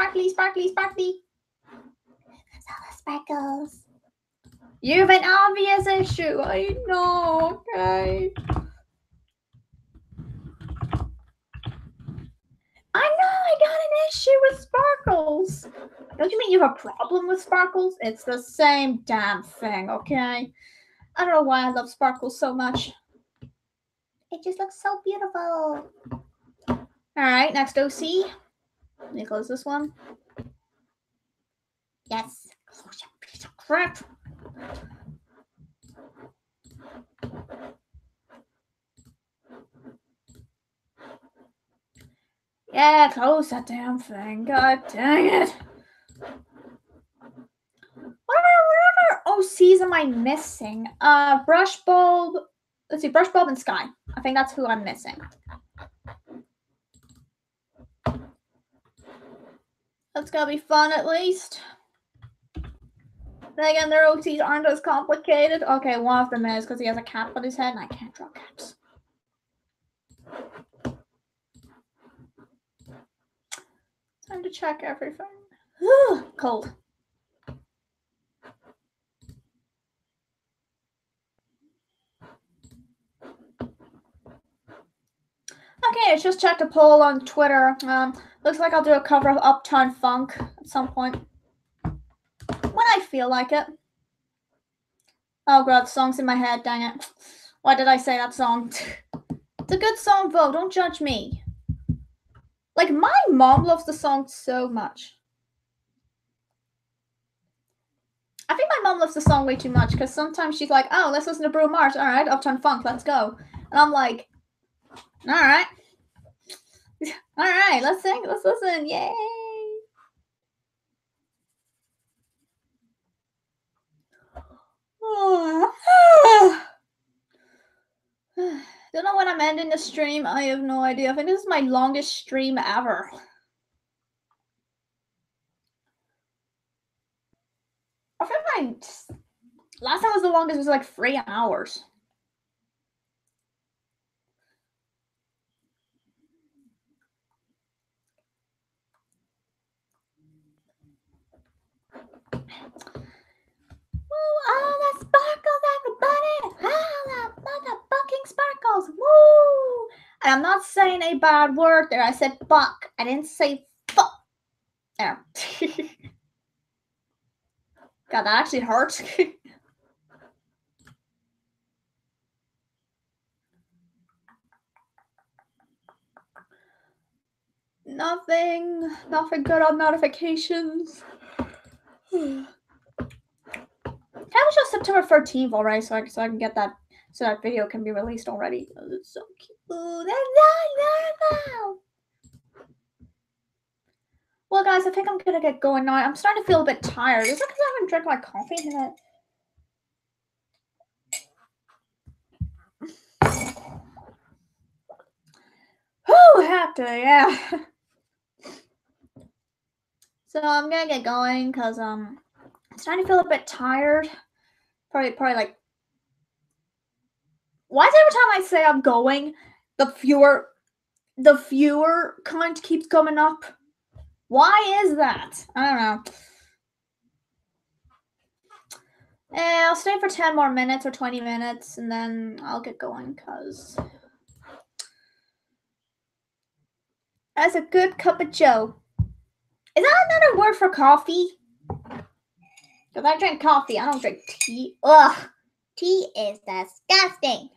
all the sparkles. You have an obvious issue. I know, okay. I know I got an issue with sparkles. Don't you mean you have a problem with sparkles? It's the same damn thing, okay? I don't know why I love sparkles so much. It just looks so beautiful. Alright, next OC. Let me close this one. Yes. Close your piece of crap. Yeah, close that damn thing. God dang it. What other OCs am I missing? Brush Bulb. Let's see, Brush Bulb and Sky. I think that's who I'm missing. That's gonna be fun at least. Then again, their OCs aren't as complicated. Okay, one of them is because he has a cap on his head and I can't draw caps. Time to check everything. Cold. Okay, I just checked a poll on Twitter. Looks like I'll do a cover of Uptown Funk at some point. When I feel like it. Oh god, the song's in my head, dang it. Why did I say that song? It's a good song though, don't judge me. Like, my mom loves the song so much. I think my mom loves the song way too much because sometimes she's like, oh, let's listen to Bruno Mars. Alright, Uptown Funk, let's go. And I'm like, alright. Alright, let's sing, let's listen, yay. Don't know when I'm ending the stream. I have no idea. I think this is my longest stream ever. I think my last time was the longest was like 3 hours. Oh, the sparkles, everybody! Oh, the motherfucking sparkles! Woo! And I'm not saying a bad word there. I said fuck. I didn't say fuck. There. God, that actually hurts. Nothing good on notifications. That was just September 13th already, so I can get that, so that video can be released already. Oh, it's so cute. Ooh, that's adorable. Well, guys, I think I'm gonna get going now. I'm starting to feel a bit tired. Is it because I haven't drank my coffee yet? Whew, have to, yeah. So I'm gonna get going because I'm starting to feel a bit tired. Probably like. Why is every time I say I'm going, the viewer count keeps coming up? Why is that? I don't know. I'll stay for 10 more minutes or 20 minutes and then I'll get going because that's a good cup of joe. Is that another word for coffee? Because I drink coffee, I don't drink tea. Ugh, tea is disgusting.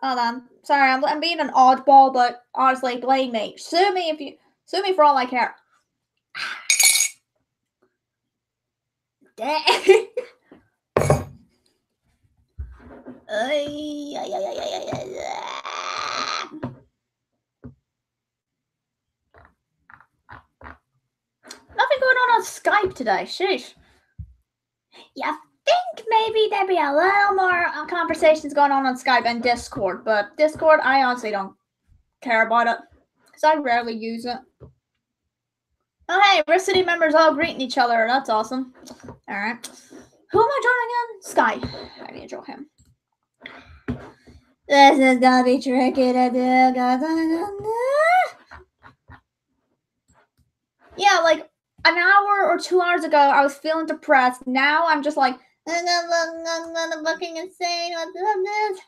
Hold on. Sorry, I'm being an oddball, but honestly, blame me. Sue me for all I care. Dang. Nothing going on Skype today. Sheesh. Yeah, I think maybe there'd be a little more conversations going on Skype and Discord, but Discord, I honestly don't care about it because I rarely use it. Oh, hey, Rift City members all greeting each other. That's awesome. All right. Who am I drawing again? Sky. I need to draw him. This is gonna be tricky to do. Yeah, like an hour or 2 hours ago, I was feeling depressed. Now I'm just like, I'm fucking insane. What's this?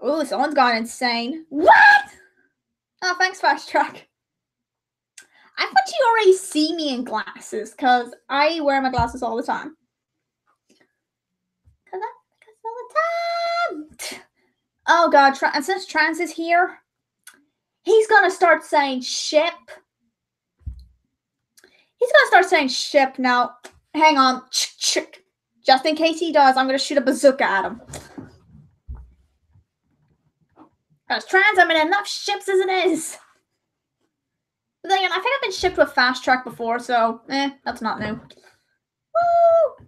Ooh, someone's gone insane. What? Oh, thanks, Fast Track. I thought you already see me in glasses, because I wear my glasses all the time. Because all the time. Oh, God. And since Trans is here, he's going to start saying ship. He's going to start saying ship now. Hang on. Just in case he does, I'm going to shoot a bazooka at him. Because Trans, I'm in enough ships as it is. But then again, I think I've been shipped with Fast Track before, so that's not new. Woo!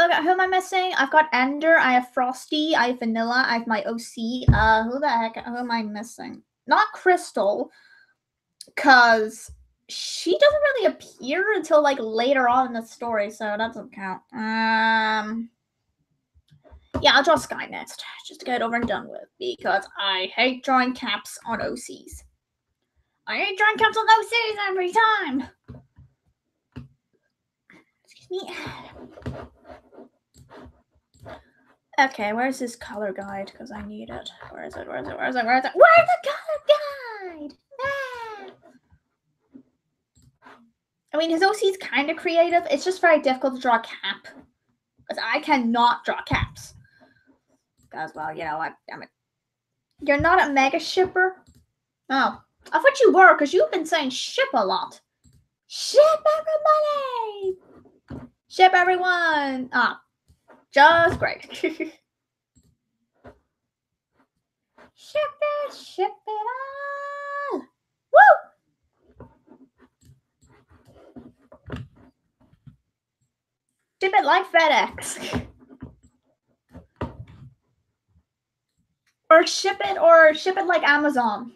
Okay, who am I missing? I've got Ender, I have Frosty, I have Vanilla, I have my OC. Who the heck? Who am I missing? Not Crystal, because she doesn't really appear until like later on in the story, so that doesn't count. Yeah, I'll draw Sky next, just to get it over and done with, because I hate drawing caps on OCs. I hate drawing caps on OCs every time. Excuse me. Okay, where's his color guide? Because I need it. Where is it? Where's the color guide? Ah! I mean, his OC is kind of creative. It's just very difficult to draw a cap. Because I cannot draw caps. Because, well, you know, I'm you're not a mega shipper? Oh. I thought you were, because you've been saying ship a lot. Ship everybody! Ship everyone! Ah. Just great. Ship it all! Woo! ship it like FedEx. Or ship it like Amazon.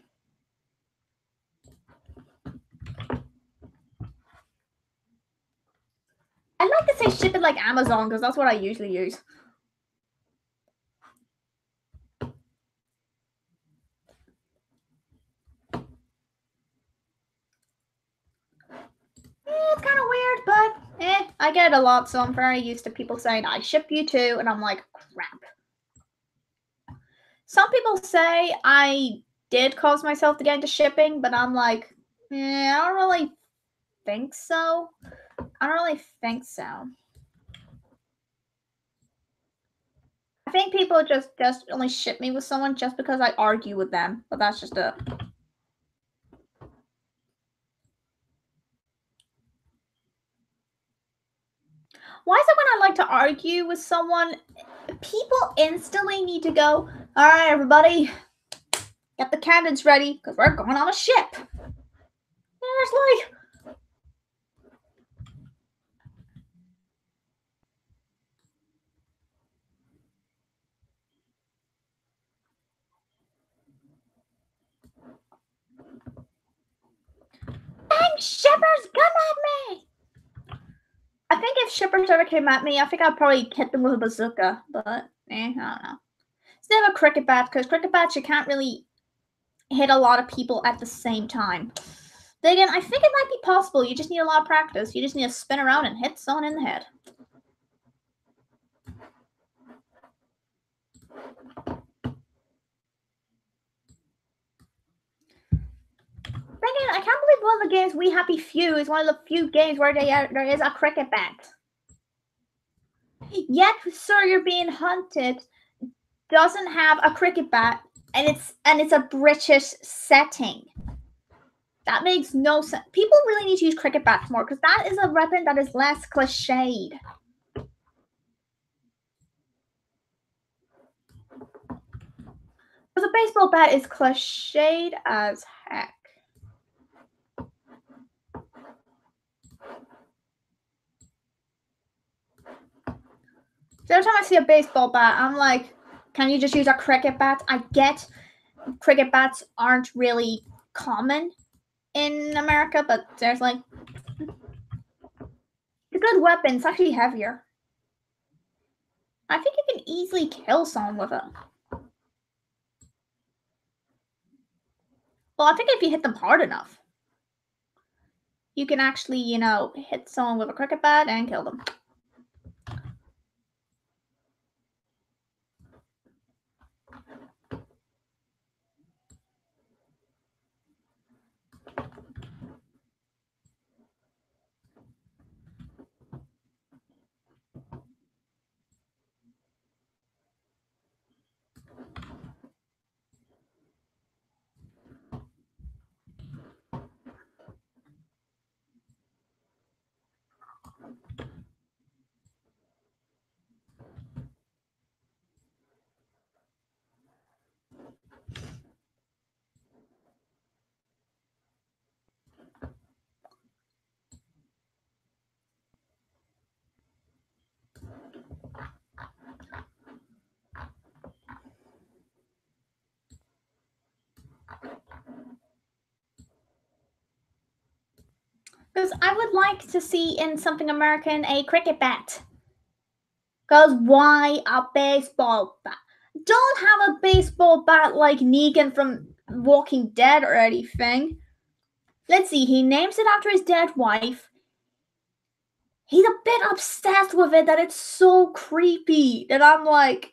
I like to say ship it like Amazon because that's what I usually use. It's kind of weird, but I get it a lot, so I'm very used to people saying, I ship you too, and I'm like, crap. Some people say I did cause myself to get into shipping, but I'm like, I don't really think so. I don't really think so. I think people just only ship me with someone just because I argue with them, but that's just it. Why is it when I like to argue with someone, people instantly need to go, all right, everybody, get the cannons ready because we're going on a ship. There's like, dang, shippers, come at me! I think if shippers ever came at me, I think I'd probably hit them with a bazooka, but I don't know. Instead of a cricket bat, because cricket bats you can't really hit a lot of people at the same time. Then again, I think it might be possible. You just need a lot of practice. You just need to spin around and hit someone in the head. Again, I can't believe one of the games We Happy Few is one of the few games where there is a cricket bat. Yet, Sir, You're Being Hunted doesn't have a cricket bat, and it's a British setting. That makes no sense. People really need to use cricket bats more because that is a weapon that is less cliched. Because a baseball bat is cliched as heck. So every time I see a baseball bat, I'm like, can you just use a cricket bat? I get cricket bats aren't really common in America, but there's like, it's a good weapon. It's actually heavier. I think you can easily kill someone with it. Well, I think if you hit them hard enough, you can actually, hit someone with a cricket bat and kill them. Because I would like to see in something American a cricket bat. Because why a baseball bat? Don't have a baseball bat like Negan from Walking Dead or anything. Let's see, he names it after his dead wife. He's a bit obsessed with it that it's so creepy that I'm like,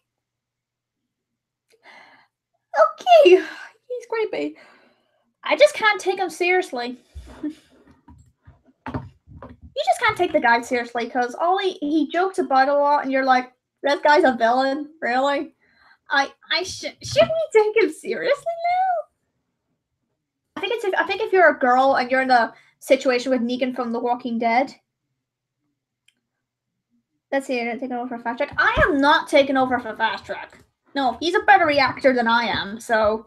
okay, he's creepy. I just can't take him seriously. You just can't take the guy seriously because all he jokes about a lot, and you're like, this guy's a villain, really? Should we take him seriously now? I think if you're a girl and you're in a situation with Negan from The Walking Dead. Let's see, I didn't take over for Fast Track. I am not taking over for Fast Track. No, he's a better reactor than I am, so.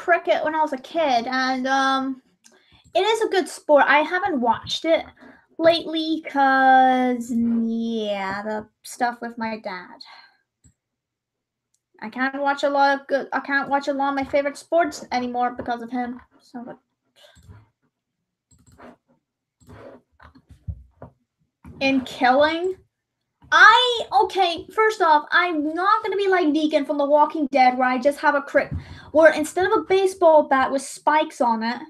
cricket when I was a kid, and it is a good sport. I haven't watched it lately because, yeah, the stuff with my dad. I can't watch a lot of my favorite sports anymore because of him. So, in killing, first off, I'm not gonna be like Negan from The Walking Dead, where I just have a where instead of a baseball bat with spikes on it,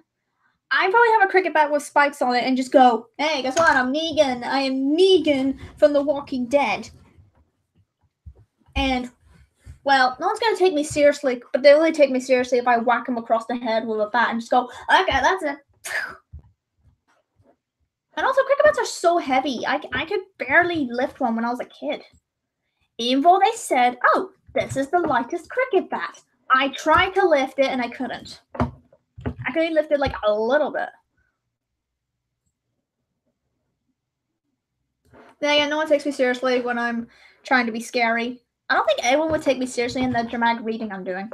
I probably have a cricket bat with spikes on it and just go, hey, guess what? I'm Negan. I am Negan from The Walking Dead. And, well, no one's going to take me seriously, but they only take me seriously if I whack him across the head with a bat and just go, okay, that's it. And also, cricket bats are so heavy. I could barely lift one when I was a kid. Even though they said, oh, this is the lightest cricket bat. I tried to lift it and I couldn't. I could only lift it like a little bit. Then again, no one takes me seriously when I'm trying to be scary. I don't think anyone would take me seriously in the dramatic reading I'm doing.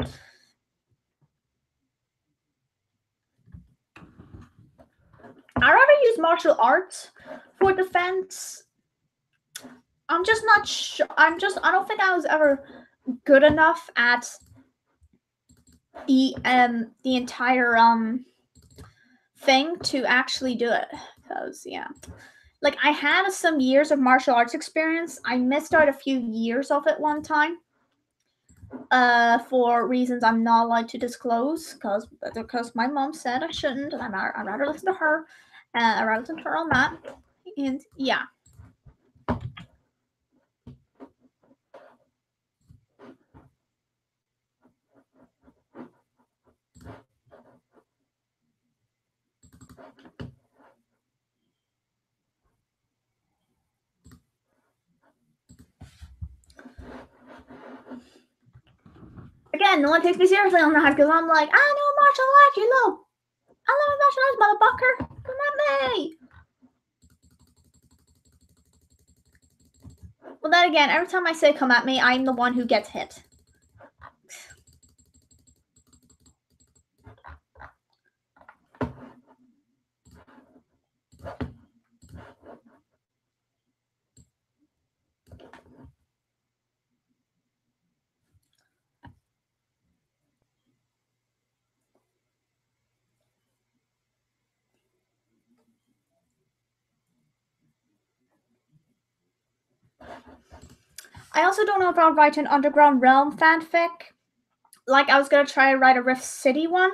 I'd rather use martial arts for defense. I'm just not sure. I don't think I was ever good enough at the entire thing to actually do it. Because, yeah. Like, I had some years of martial arts experience. I missed out a few years of it one time. For reasons I'm not allowed to disclose, because my mom said I shouldn't, and I'd rather listen to her. I'd rather listen to her on that. And, yeah. Again, no one takes me seriously on that because I'm like, I know martial arts, you know. I love martial arts, motherfucker. Come at me. Well, then again, every time I say come at me, I'm the one who gets hit. I also don't know if I'll write an Underground Realm fanfic. Like, I was going to try to write a Rift City one.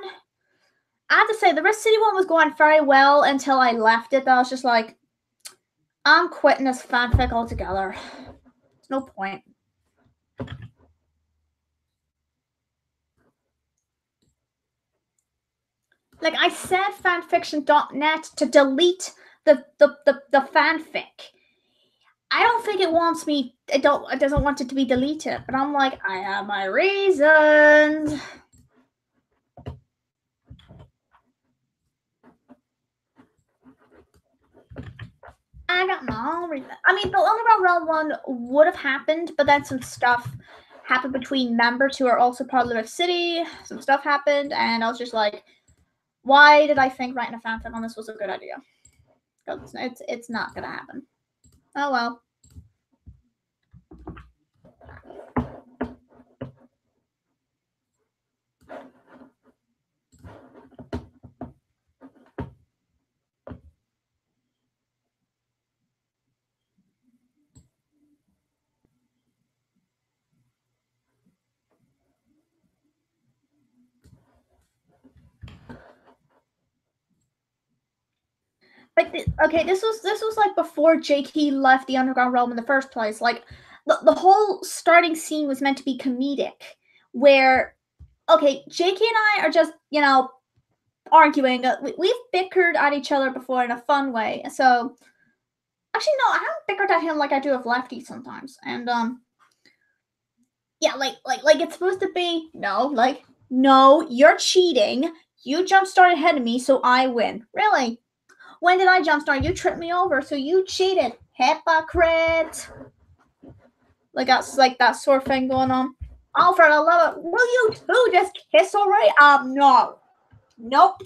I have to say, the Rift City one was going very well until I left it. I was just like, I'm quitting this fanfic altogether. There's no point. Like, I said fanfiction.net to delete the fanfic. I don't think it wants me. It doesn't want it to be deleted. But I'm like, I have my reasons. I got no reason. I mean, the Underground Realm one would have happened, but then some stuff happened between members who are also part of Rift City. Some stuff happened, and I was just like, why did I think writing a fanfic on this was a good idea? Because it's not gonna happen. Oh well. But okay, this was like before JT left the Underground Realm in the first place. Like the whole starting scene was meant to be comedic, where okay, JK and I are just arguing. We've bickered at each other before in a fun way. So actually, no, I haven't bickered at him like I do with Lefty sometimes. And yeah, like it's supposed to be no, you're cheating. You jumpstart ahead of me, so I win. Really? When did I jumpstart? You tripped me over, so you cheated. Hypocrite. Like that's like that sort of thing going on. Oh, for the love of, will you two just kiss already? No. Nope.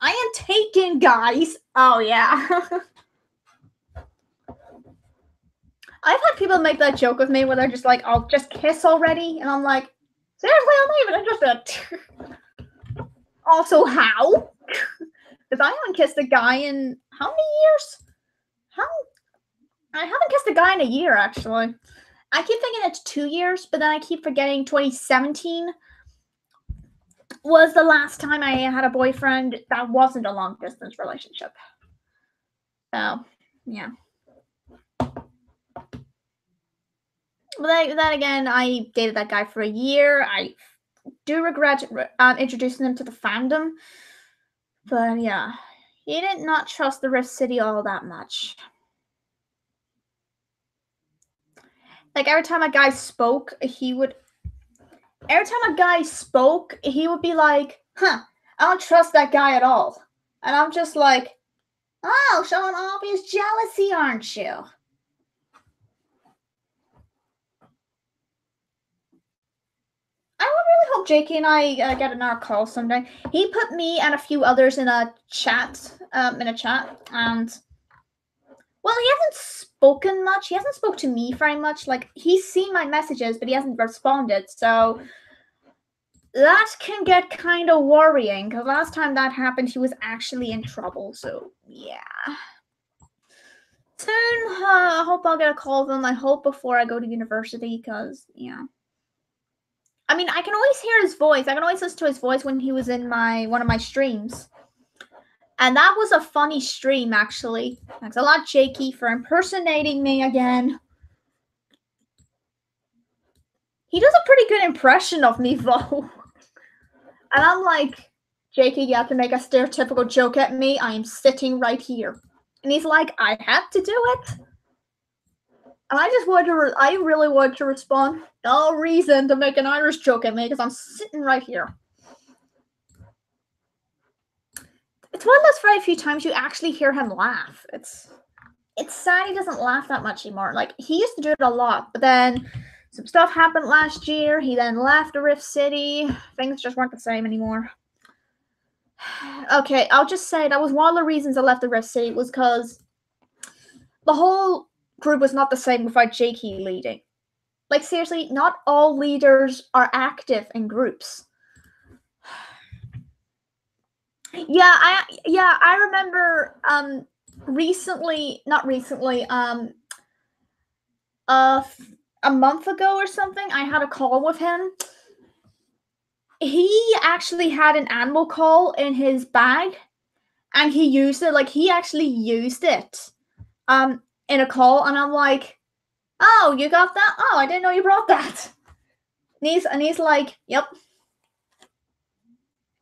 I am taken, guys. Oh, yeah. I've had people make that joke with me where they're just like, "I'll just kiss already," and I'm like, seriously, I'm not even interested. Also, how? Because I haven't kissed a guy in how many years? I haven't kissed a guy in a year, actually. I keep thinking it's 2 years, but then I keep forgetting 2017 was the last time I had a boyfriend that wasn't a long distance relationship. So, yeah. But then again, I dated that guy for a year. I do regret introducing him to the fandom. But yeah, he did not trust the Rift City all that much. Like every time a guy spoke, he would be like, "Huh, I don't trust that guy at all." And I'm just like, "Oh, showing obvious jealousy, aren't you?" I would really hope JK and I get another call someday. He put me and a few others in a chat, and well, he hasn't spoken much. He hasn't spoke to me very much. Like he's seen my messages, but he hasn't responded. So that can get kind of worrying. Because last time that happened, he was actually in trouble. So yeah. Soon, I hope I'll get a call from him. I hope before I go to university. Because yeah. I mean, I can always hear his voice. I can always listen to his voice when he was in one of my streams. And that was a funny stream, actually. Thanks a lot, Jakey, for impersonating me again. He does a pretty good impression of me, though. And I'm like, Jakey, you have to make a stereotypical joke at me. I am sitting right here. And he's like, I had to do it. And I really wanted to respond. No reason to make an Irish joke at me because I'm sitting right here. It's one of those very few times you actually hear him laugh. It's sad he doesn't laugh that much anymore. Like, he used to do it a lot, but then some stuff happened last year. He then left the Rift City. Things just weren't the same anymore. Okay, I'll just say that was one of the reasons I left the Rift City was because the whole group was not the same without Jakey leading. Like, seriously, not all leaders are active in groups. Yeah, I remember a month ago or something, I had a call with him. He actually had an animal call in his bag, and he used it. Like, he actually used it in a call, and I'm like, "Oh, you got that? Oh, I didn't know you brought that." And he's like, "Yep."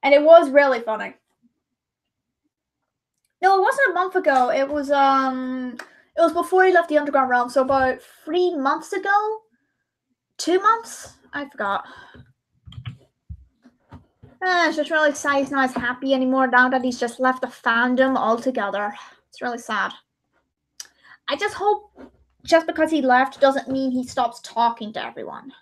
And it was really funny. No, it wasn't a month ago. It was before he left the Underground Realm, so about 3 months ago. 2 months? I forgot. It's just really sad he's not as happy anymore now that he's just left the fandom altogether. It's really sad. I just hope just because he left doesn't mean he stops talking to everyone.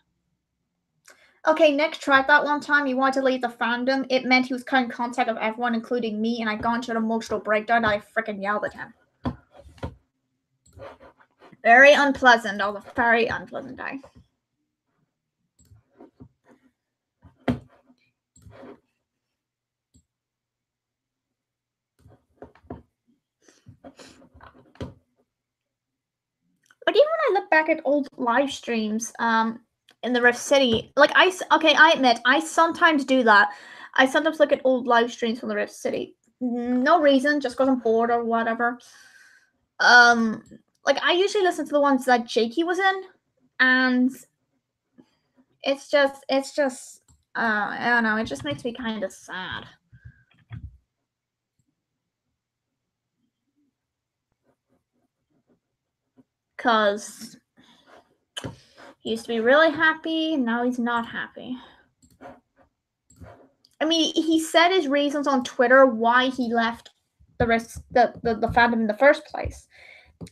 Okay, Nick tried that one time. He wanted to leave the fandom. It meant he was cutting contact with everyone, including me, and I got into an emotional breakdown and I freaking yelled at him. Very unpleasant. That was a very unpleasant day. Like, even when I look back at old live streams in the Rift City, like, I admit, I sometimes do that. I sometimes look at old live streams from the Rift City. No reason, just because I'm bored or whatever. Like, I usually listen to the ones that Jakey was in, and it's just, I don't know, it just makes me kind of sad. Because he used to be really happy, and now he's not happy. I mean, he said his reasons on Twitter why he left the fandom in the first place.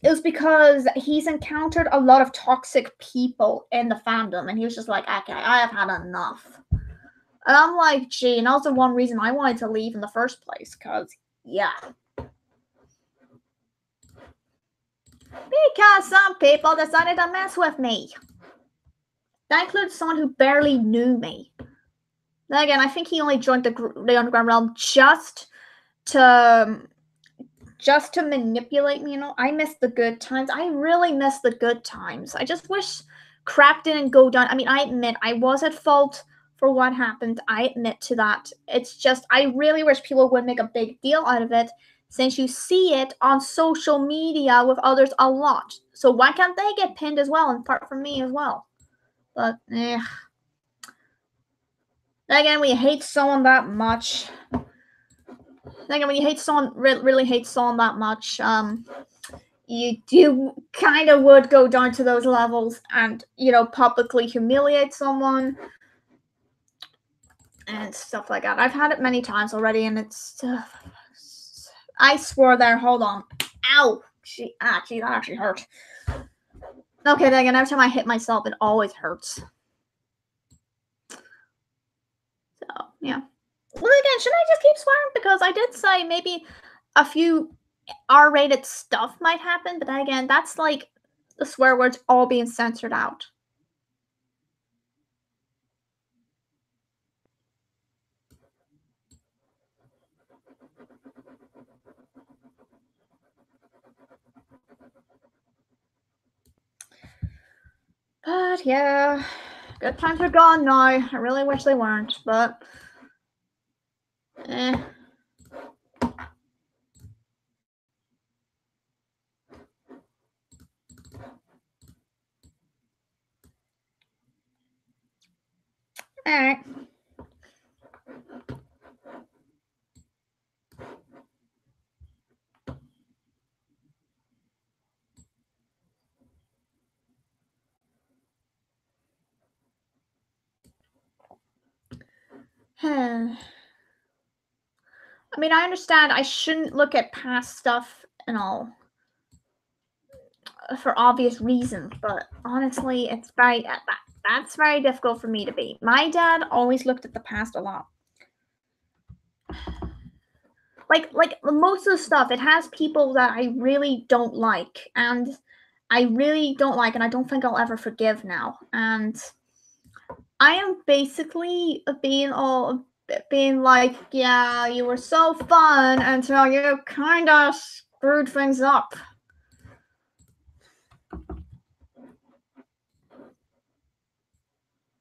it was because he's encountered a lot of toxic people in the fandom, and he was just like, okay, I have had enough. And I'm like, gee, and that was the one reason I wanted to leave in the first place, because, yeah. Because some people decided to mess with me. That includes someone who barely knew me. Then again, I think he only joined the Underground Realm just to manipulate me, you know. I miss the good times. I really miss the good times. I just wish crap didn't go down. I mean, I admit I was at fault for what happened. I admit to that. It's just I really wish people would make a big deal out of it, since you see it on social media with others a lot. So why can't they get pinned as well, and part from me as well? But then again, when you hate someone that much, when you hate someone, really hate someone that much, you do kind of would go down to those levels and, you know, publicly humiliate someone and stuff like that. I've had it many times already, and it's, I swore there, hold on. Ow! Gee, that actually hurt. Okay, then again, every time I hit myself, it always hurts. So, yeah. Well, again, should I just keep swearing? Because I did say maybe a few R-rated stuff might happen, but then again, that's like the swear words all being censored out. But yeah, good times are gone now. I really wish they weren't, but eh. Alright. I mean, I understand I shouldn't look at past stuff and all for obvious reasons, but honestly, it's that's very difficult for me to be. My dad always looked at the past a lot. Like most of the stuff, it has people that I really don't like, and I really don't like, and I don't think I'll ever forgive now. And I am basically being like, yeah, you were so fun until you kind of screwed things up.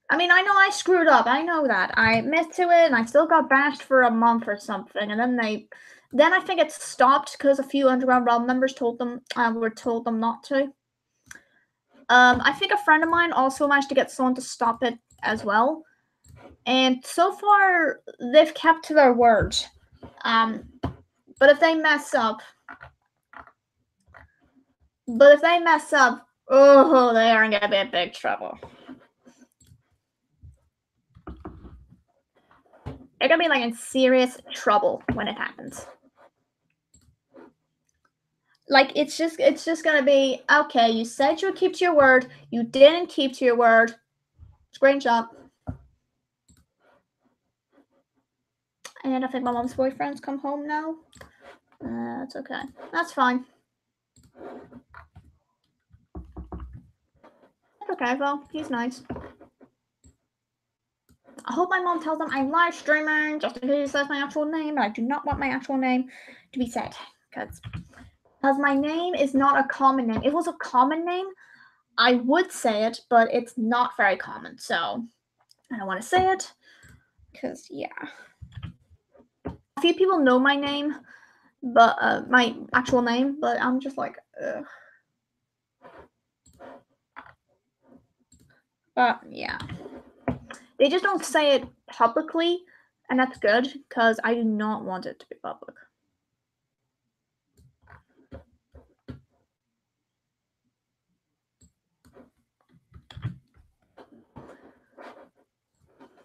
I mean, I know I screwed up. I know that. I admit to it, and I still got bashed for a month or something. And then I think it stopped because a few Underground Realm members told them not to. I think a friend of mine also managed to get someone to stop it as well. And so far, they've kept to their word. But if they mess up, oh, they are gonna be in big trouble. They're gonna be like in serious trouble when it happens. Like it's just gonna be okay. You said you would keep to your word. You didn't keep to your word. Screenshot. And I think my mom's boyfriend's come home now. That's okay. That's fine. Okay, well, he's nice. I hope my mom tells him I'm live streaming just in case he says my actual name. I do not want my actual name to be said because my name is not a common name. If it was a common name, I would say it, but it's not very common. So I don't want to say it because, yeah. A few people know my name, but my actual name, but I'm just like, ugh. But yeah, they just don't say it publicly, and that's good because I do not want it to be public.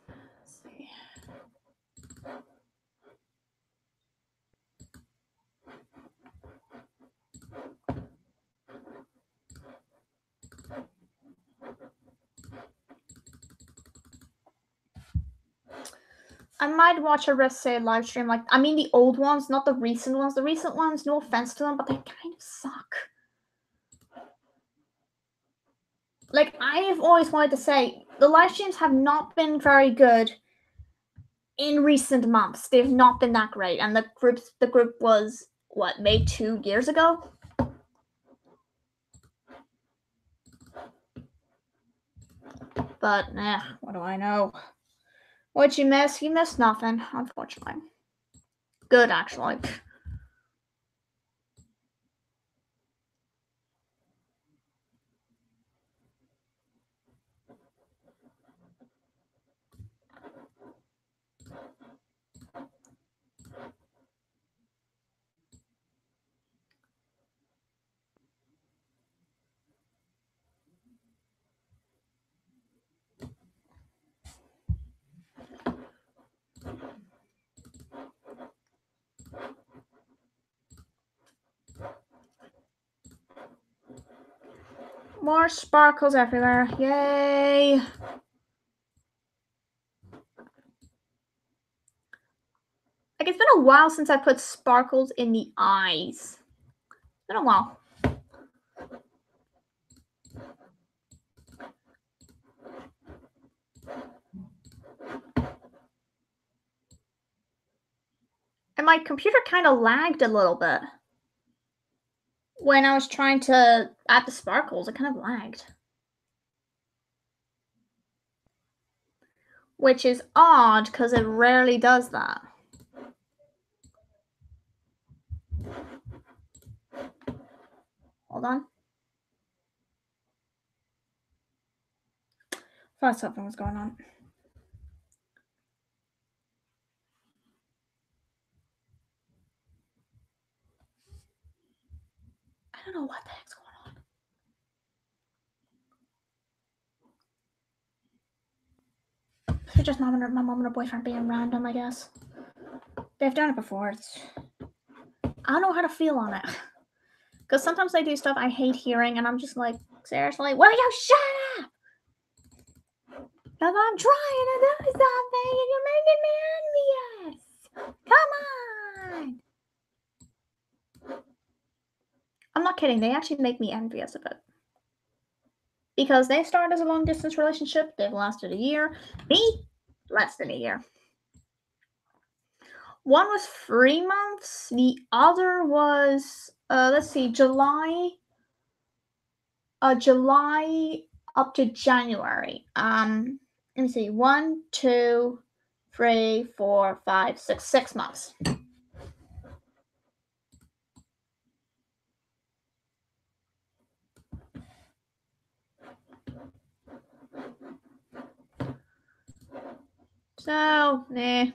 Let's see. I might watch a Rissay live stream. Like, I mean, the old ones, not the recent ones. The recent ones, no offense to them, but they kind of suck. Like, I have always wanted to say, the live streams have not been very good in recent months. They've not been that great. And the group was, what, made 2 years ago? But, what do I know? What'd you miss? You missed nothing, unfortunately. Good, actually. More sparkles everywhere. Yay! Like, it's been a while since I put sparkles in the eyes. It's been a while. And my computer kind of lagged a little bit. When I was trying to add the sparkles, it kind of lagged. Which is odd, because it rarely does that. Hold on. I thought something was going on. I don't know what the heck's going on. It's just my mom and her boyfriend being random, I guess. They've done it before. I don't know how to feel on it. Because sometimes they do stuff I hate hearing, and I'm just like, seriously? Will you shut up? Because I'm trying to do something, and you're making me envious. Come on! I'm not kidding. They actually make me envious of it. Because they started as a long-distance relationship. They've lasted a year. Me? Less than a year. One was 3 months. The other was, let's see, July up to January. Let me see. 1, 2, 3, 4, 5, 6. 6 months. So, They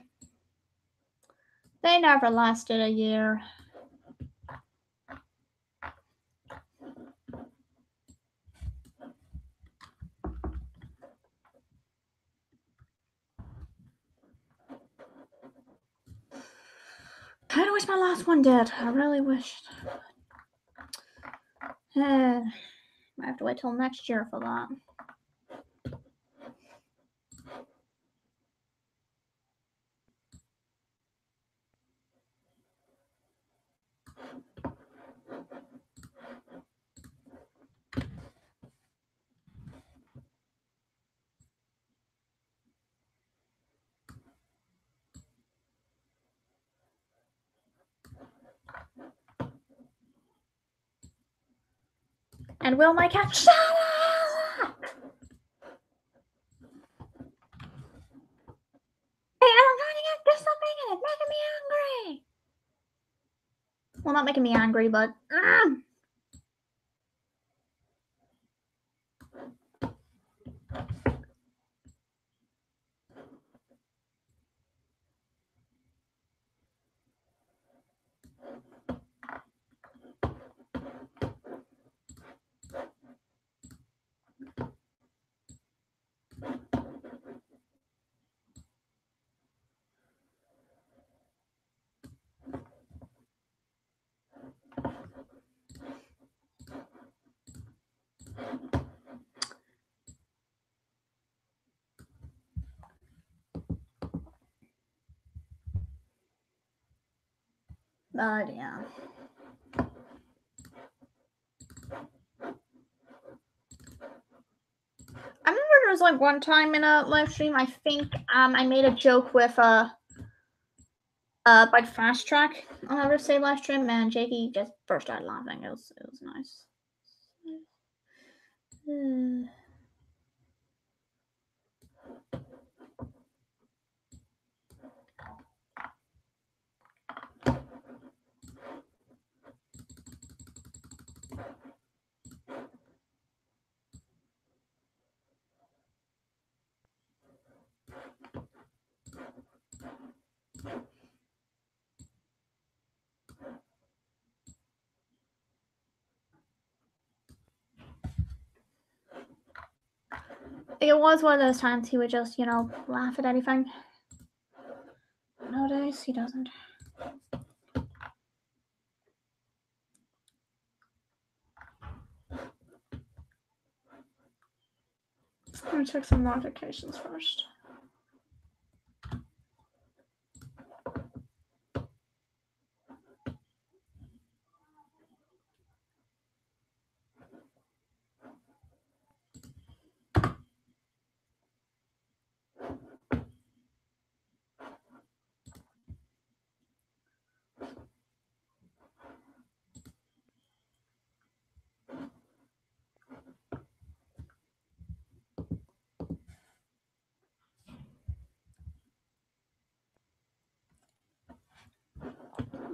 never lasted a year. Kinda wish my last one did. I really wished. I have to wait till next year for that. And will my cat shut up? Hey, I'm trying to do something and it's making me angry. Well, not making me angry, but But yeah. I remember there was like one time in a live stream, I think I made a joke with by Fast Track on Ever Say live stream, and Jakey just burst out laughing. It was nice. It was one of those times he would just, laugh at anything. Nowadays, he doesn't. Let me check some notifications first.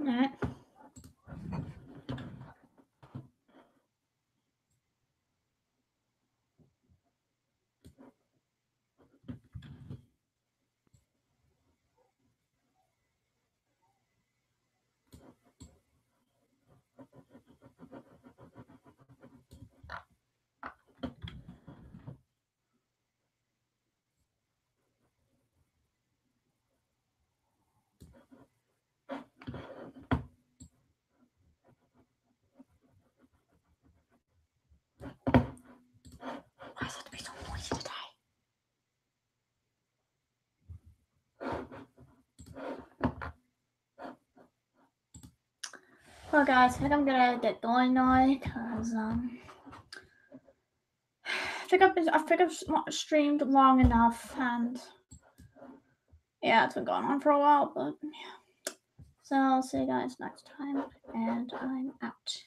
Alright. Why does it have to be so noisy today? Well, guys, I think I'm gonna get going now because I think I've streamed long enough, and yeah, it's been going on for a while, but yeah. So I'll see you guys next time, and I'm out.